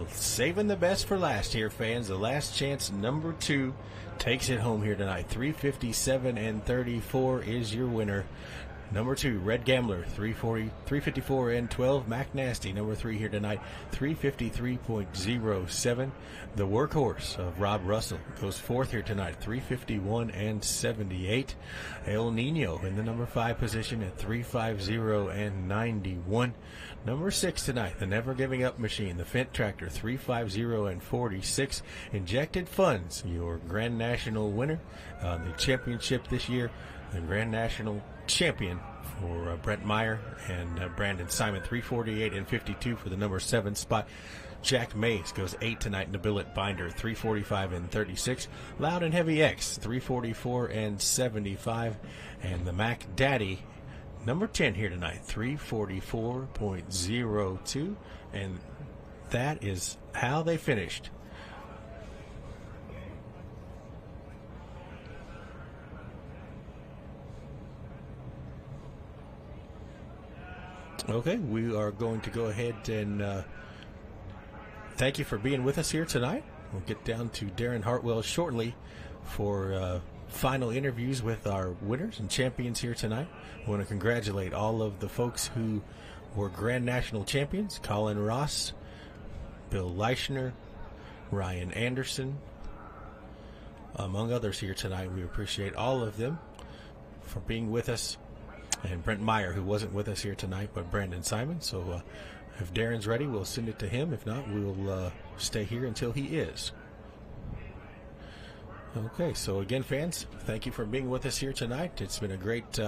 Saving the best for last here, fans. The Last Chance number 2 takes it home here tonight. 357 and 34 is your winner. Number 2, Red Gambler, 354 and 12. Mac Nasty, number 3 here tonight, 353.07. The Workhorse of Rob Russell goes 4th here tonight, 351 and 78. El Nino in the number 5 position at 350 and 91. Number 6 tonight, the Never Giving Up Machine, the Fent Tractor, 350 and 46. Injected Funds, your Grand National winner, the championship this year, the Grand National champion for Brent Meyer and Brandon Simon, 348 and 52 for the number 7 spot. Jack Mays goes 8 tonight in the billet binder, 345 and 36. Loud and Heavy X, 344 and 75. And the Mac Daddy, number 10 here tonight, 344.02. And that is how they finished. Okay, we are going to go ahead and thank you for being with us here tonight. We'll get down to Darren Hartwell shortly for final interviews with our winners and champions here tonight. I want to congratulate all of the folks who were Grand National champions: Colin Ross, Bill Leichner, Ryan Anderson, among others here tonight. We appreciate all of them for being with us. And Brent Meyer, who wasn't with us here tonight, but Brandon Simon. So if Darren's ready, we'll send it to him. If not, we'll stay here until he is. Okay, so again, fans, thank you for being with us here tonight. It's been a great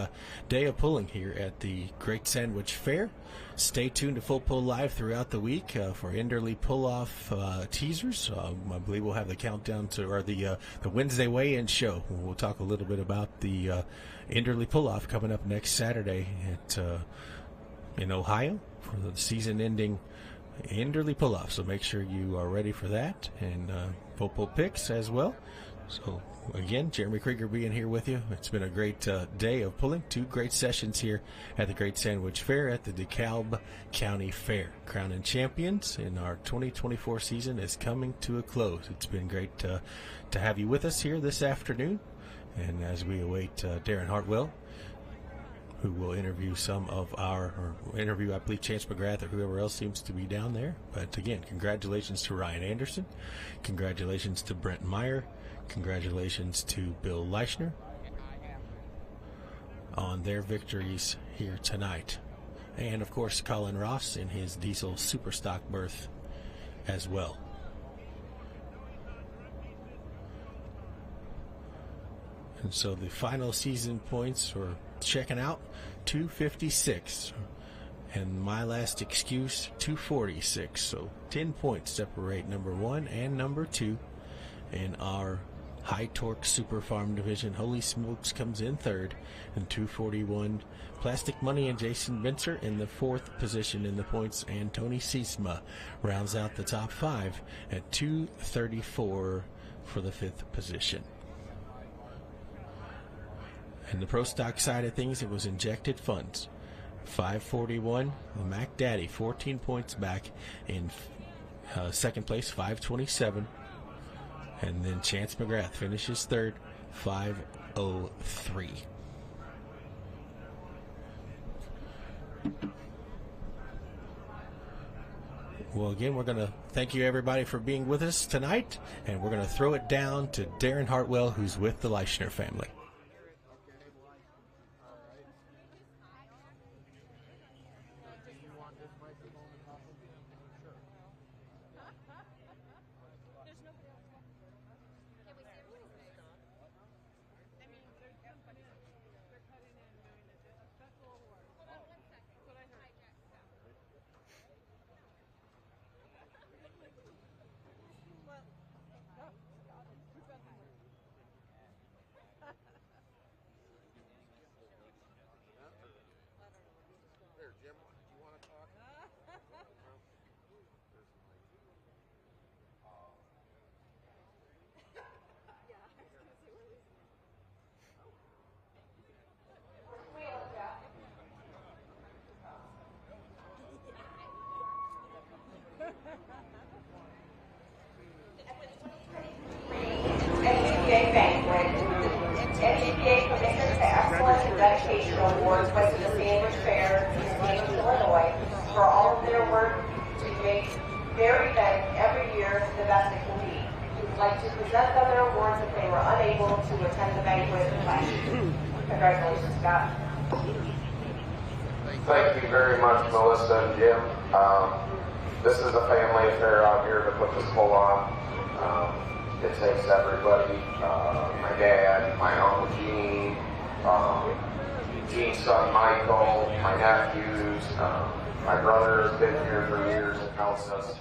day of pulling here at the Great Sandwich Fair. Stay tuned to Full Pull Live throughout the week for Enderley Pull-Off teasers. I believe we'll have the countdown to, or the Wednesday weigh-in show. We'll talk a little bit about the Enderley Pull-Off coming up next Saturday at in Ohio for the season-ending Enderley Pull-Off. So make sure you are ready for that, and Full Pull picks as well. So, again, Jeremy Krieger being here with you. It's been a great day of pulling. 2 great sessions here at the Great Sandwich Fair at the DeKalb County Fair. Crowning champions in our 2024 season is coming to a close. It's been great to have you with us here this afternoon. And as we await Darren Hartwell, who will interview interview, I believe, Chance McGrath or whoever else seems to be down there. But, again, congratulations to Ryan Anderson. Congratulations to Brent Meyer. Congratulations to Bill Leichner on their victories here tonight. And, of course, Colin Ross in his diesel super stock berth as well. And so the final season points for Checking Out, 256. And My Last Excuse, 246. So 10 points separate number 1 and number 2 in our High Torque Super Farm division. Holy Smokes comes in 3rd and 241. Plastic Money and Jason Benser in the 4th position in the points, and Tony Sisma rounds out the top 5 at 234 for the 5th position. In the pro stock side of things, it was Injected Funds, 541. The Mac Daddy, 14 points back in 2nd place, 527. And then Chance McGrath finishes 3rd, 503. Well, again, we're going to thank you, everybody, for being with us tonight. And we're going to throw it down to Darren Hartwell, who's with the Leichner family. work to make their event every year the best it can be. We would like to present them their awards if they were unable to attend the banquet last year. Congratulations, Scott. Thank you very much, Melissa and Jim. This is a family affair out here to put this pull on. It takes everybody, my dad, my Uncle Gene, Gene's son Michael, my nephews, my brother has been here for years and helps us,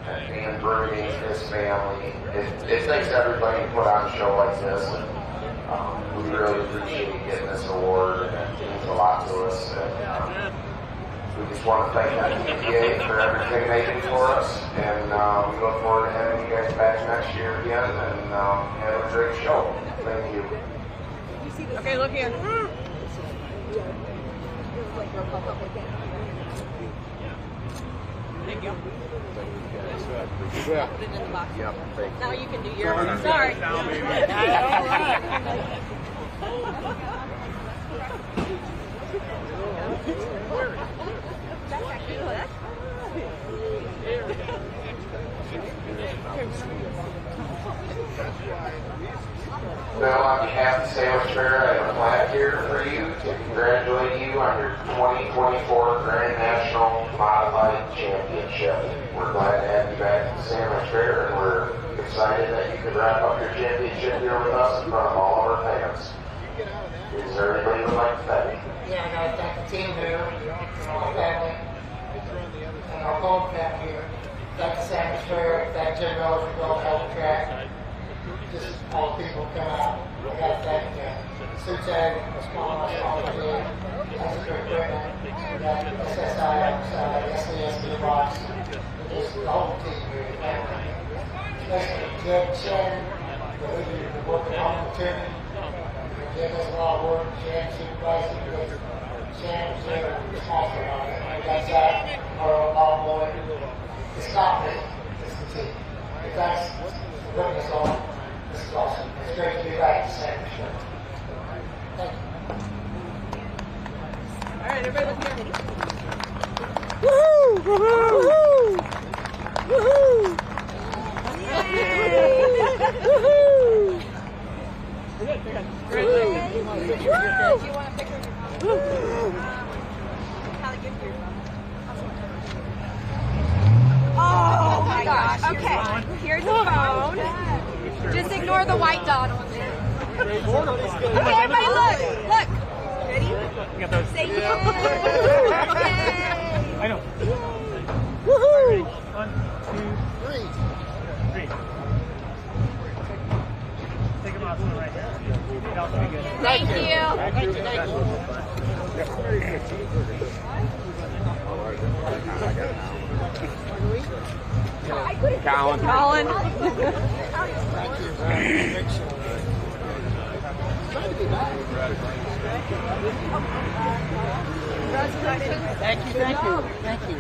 and Dan Bruni, his family. It takes everybody to put on a show like this, and we really appreciate getting this award, and it means a lot to us. And, we just want to thank NTPA for everything they do for us, and we look forward to having you guys back next year again, and have a great show. Thank you. Okay, look here. Thank you. Yeah. Put it in the box. Yep, thank you. Now you can do yours. Sorry. Now, on behalf of the Sandwich Fair, I have a plaque here for you to congratulate you on your 2024 Grand National Modified Championship. We're glad to have you back at the Sandwich Fair, and we're excited that you could wrap up your championship here with us in front of all of our fans. Is there anybody who would like to thank? Yeah, I gotta thank the team here, my family, and our home family here. Thank the Sandwich Fair, thank Jim Rose for going out the track. Just all the people come out. We gotta thank Sutag, the small team, extra equipment. We got SSI outside, SASB box, just the whole team here, family. Especially Jim Chen, the working on the team. Jim does a lot of work, Chen supervising, because Chen was there responsible on it. We got Zach, our ball boy. It's not me, it's the team. But thanks for putting us on. This is awesome. It's great to be back at the Sandwich Fair. Thank you. All right, everybody look here. Woohoo! Woohoo! Woohoo! Woohoo! Great. Do you want a picture? How to give you? Oh my gosh. Okay, here's the phone. Just ignore the white dot on there. Okay, everybody look. Look. Ready? Say yay. I know. Woohoo! 1, 2, 3. Take them off to the right. That'll be good. Thank you. Colin. Thank you.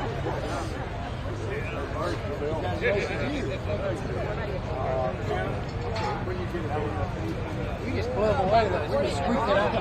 You just blew them away though. We just squeaked it out.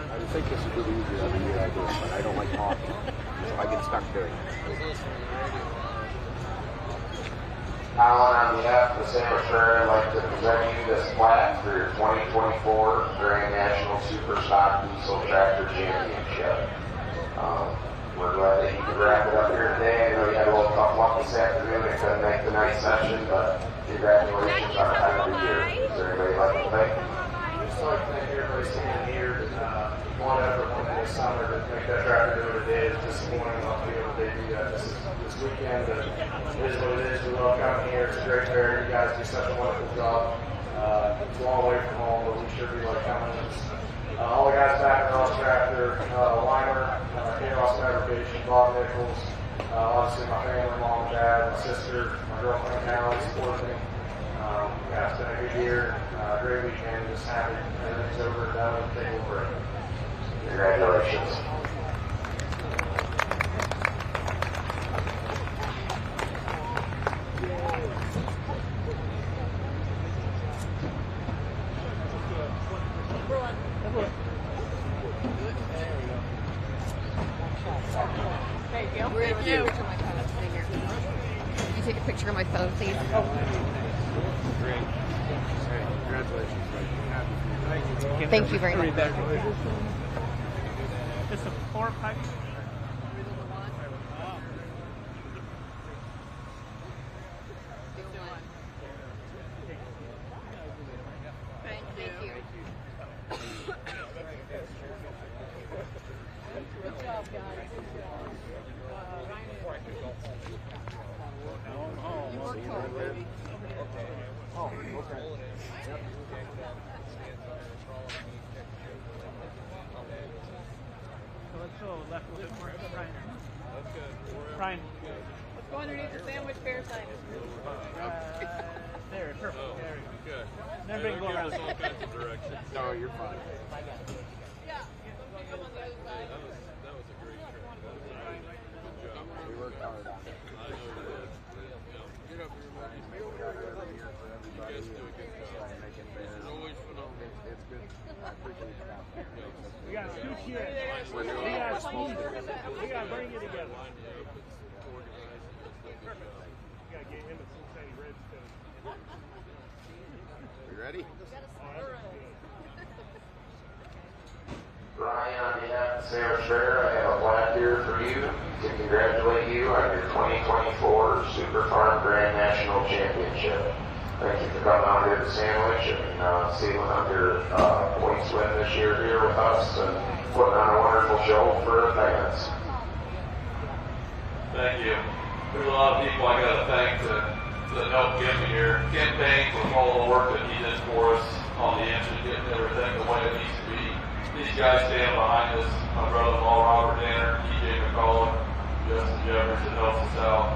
I think this is really easy every year I do it, but I don't like talking, so I get stuck doing it. Alan, on behalf of the Sandwich Fair, I'd like to present you this plaque for your 2024 Grand National Super Stock Diesel Tractor Championship. We're glad that you could wrap it up here today. I know you had a little tough luck this afternoon and couldn't make the night session, but congratulations on the time of the year. Is there anybody like to thank? I'd just like to thank everybody standing here. One effort went this summer to make that tractor do what it did. It's disappointing not to be able to do that this weekend, but it is what it is. We love coming here. It's a great fair. You guys do such a wonderful job. It's a long way from home, but we sure do like coming. All the guys back in Ross Tractor, Weimer, Chaos Fabrication, Bob Nichols, Obviously, my family, mom, dad, my sister, my girlfriend, Callie, supports me. Yeah, it's been a good year, great weekend. Just happy everything's over and done and take a break. Congratulations. Thank you. Can you take a picture on my phone, please? Great. Congratulations. Thank you very much. Just a 4-pack. Thank you. Good job, guys. You worked hard, baby. Oh, okay. So let's go left a little bit more. Ryan. Ryan. Let's go underneath the sandwich fair sign. There, perfect. Oh, There we go. good. Then bring go around. All kinds of directions. No, you're fine. Yeah. Come on the other side. That was a great trip. Good job. We worked hard on it. I know you did. Get up here, man. You guys do a good job. It's always phenomenal. It's good. I appreciate your compliment. We got two kids. We got to bring it together. We got to get him a Cincinnati Redskins. You ready? Ryan, on behalf of Sandwich Fair, I have a plaque here for you to congratulate you on your 2024 Super Farm Grand National Championship. Thank you for coming out here to Sandwich and sealing up your points win this year here with us and putting on a wonderful show for the fans. Thank you. There's a lot of people I got to thank that helped get me here. Ken Payne for all the work that he did for us on the engine, getting everything the way it needs to be. These guys stand behind us. My brother-in-law, Robert Danner, DJ McCullough, Justin Jeffers, that helps us out.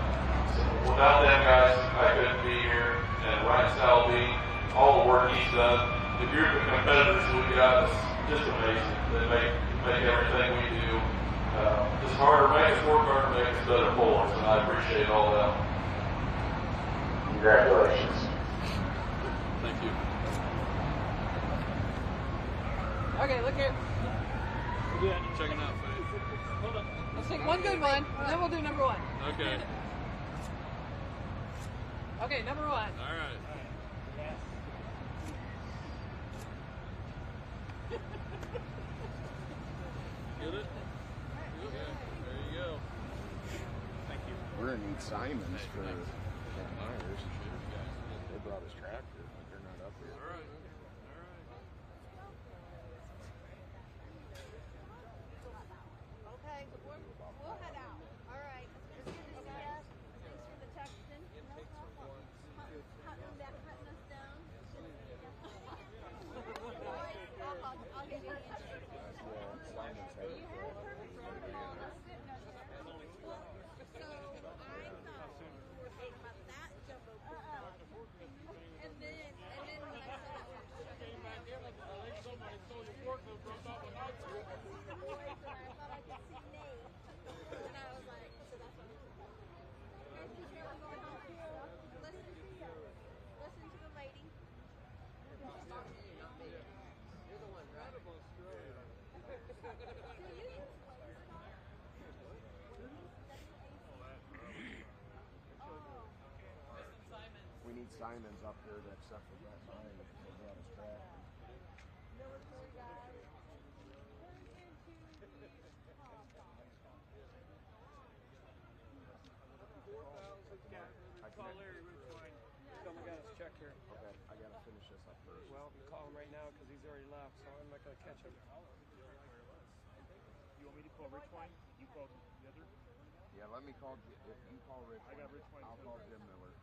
So without them guys, I couldn't be here. And Ryan Salvey, all the work he's done. The group of competitors we got is just amazing. They make everything we do just harder, make us work harder, make us better pullers, and I appreciate all that. Congratulations. Thank you. Okay, look here. Checking out, Faith. Hold on. Let's take one good one, and then we'll do number one. Okay. Okay, number one. All right. Get it? Okay. There you go. Thank you. We're going to need Simons for Kent Myers. They brought his tractor, but they're not up here. All right. Okay, we'll head out. All right. It's good to see us. Thanks for the texting. Hunting us down. I'll get you an answer. You had a perfect protocol, and I was sitting up there. So I thought you were thinking about that jumbo and then when I saw that one, somebody stole your forklift from up and I thought I could see Nate. And I was like, so that's what I'm going. Guys, just really going home. Listen to the lady. You're the one, right? We need Simons up here to accept the red line. They brought his tractor. Military guys. Call Larry Ridgewine. Tell him I got his check here. Okay, I got to finish this up first. Well, call him right now because he's already left, so I'm not going to catch him. You want me to call Ridgewine? You call the other? Yeah, let me call. If you call Rich, I got Ridgewine. I'll call Jim Miller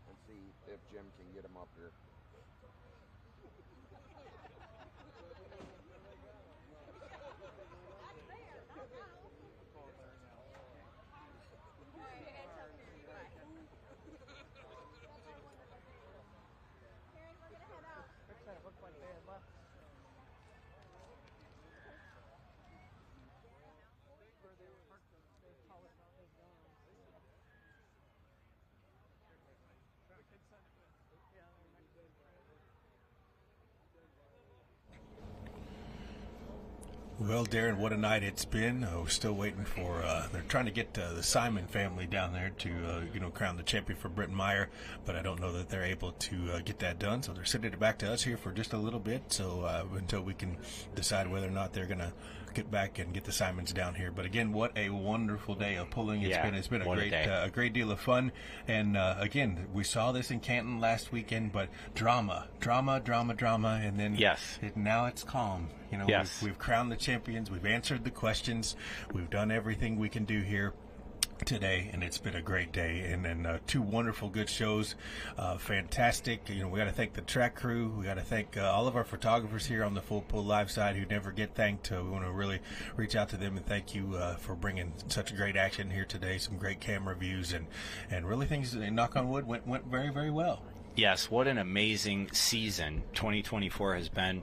and see if Jim can get him up here. Well, Darren, what a night it's been. We're still waiting for, they're trying to get the Simon family down there to, crown the champion for Britton Meyer, but I don't know that they're able to get that done. So they're sending it back to us here for just a little bit, so until we can decide whether or not they're going to get back and get the Simons down here. But again, what a wonderful day of pulling it's been a great deal of fun. And again, we saw this in Canton last weekend, but drama, and then now it's calm. We've crowned the champions, we've answered the questions, we've done everything we can do here today, and it's been a great day. And then 2 wonderful good shows, fantastic. We got to thank the track crew, we got to thank all of our photographers here on the Full Pull Live side who never get thanked. We want to really reach out to them and thank you for bringing such great action here today, some great camera views, and really things, knock on wood, went very, very well. Yes, what an amazing season 2024 has been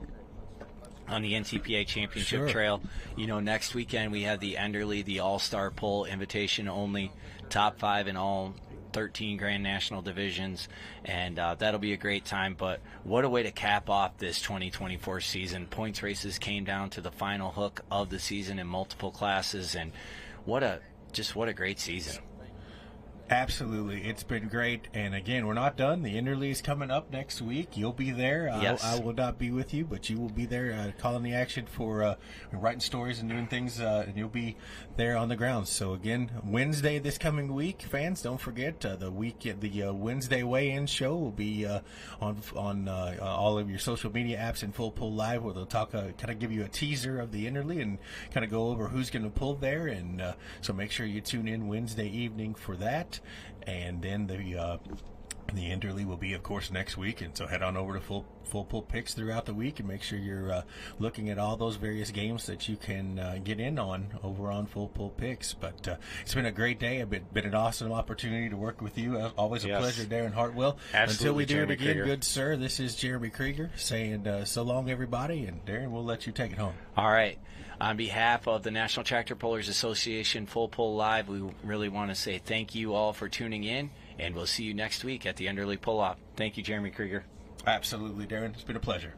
on the NTPA Championship Trail. Next weekend we have the Enderley, the All-Star Pull, invitation only, top 5 in all 13 Grand National divisions, and that'll be a great time. But what a way to cap off this 2024 season. Points races came down to the final hook of the season in multiple classes, and what a great season. Absolutely. It's been great. And again, we're not done. The Enderley is coming up next week. You'll be there. Yes. I will not be with you, but you will be there calling the action for writing stories and doing things, and you'll be there on the grounds. So again, Wednesday this coming week, fans, don't forget the Wednesday weigh-in show will be on all of your social media apps and Full Pull Live, where they'll talk, kind of give you a teaser of the Enderley and kind of go over who's going to pull there. And so make sure you tune in Wednesday evening for that. And then the Enderley will be, of course, next week. And so head on over to Full Pull Picks throughout the week and make sure you're looking at all those various games that you can get in on over on Full Pull Picks. But it's been a great day. It's been an awesome opportunity to work with you. Always a pleasure, Darren Hartwell. Absolutely. Until we do Jeremy it again, Krieger. good sir, this is Jeremy Krieger saying so long, everybody. And Darren, we'll let you take it home. All right. On behalf of the National Tractor Pullers Association Full Pull Live, we really want to say thank you all for tuning in, and we'll see you next week at the Enderley Pull-Off. Thank you, Jeremy Krieger. Absolutely, Darren. It's been a pleasure.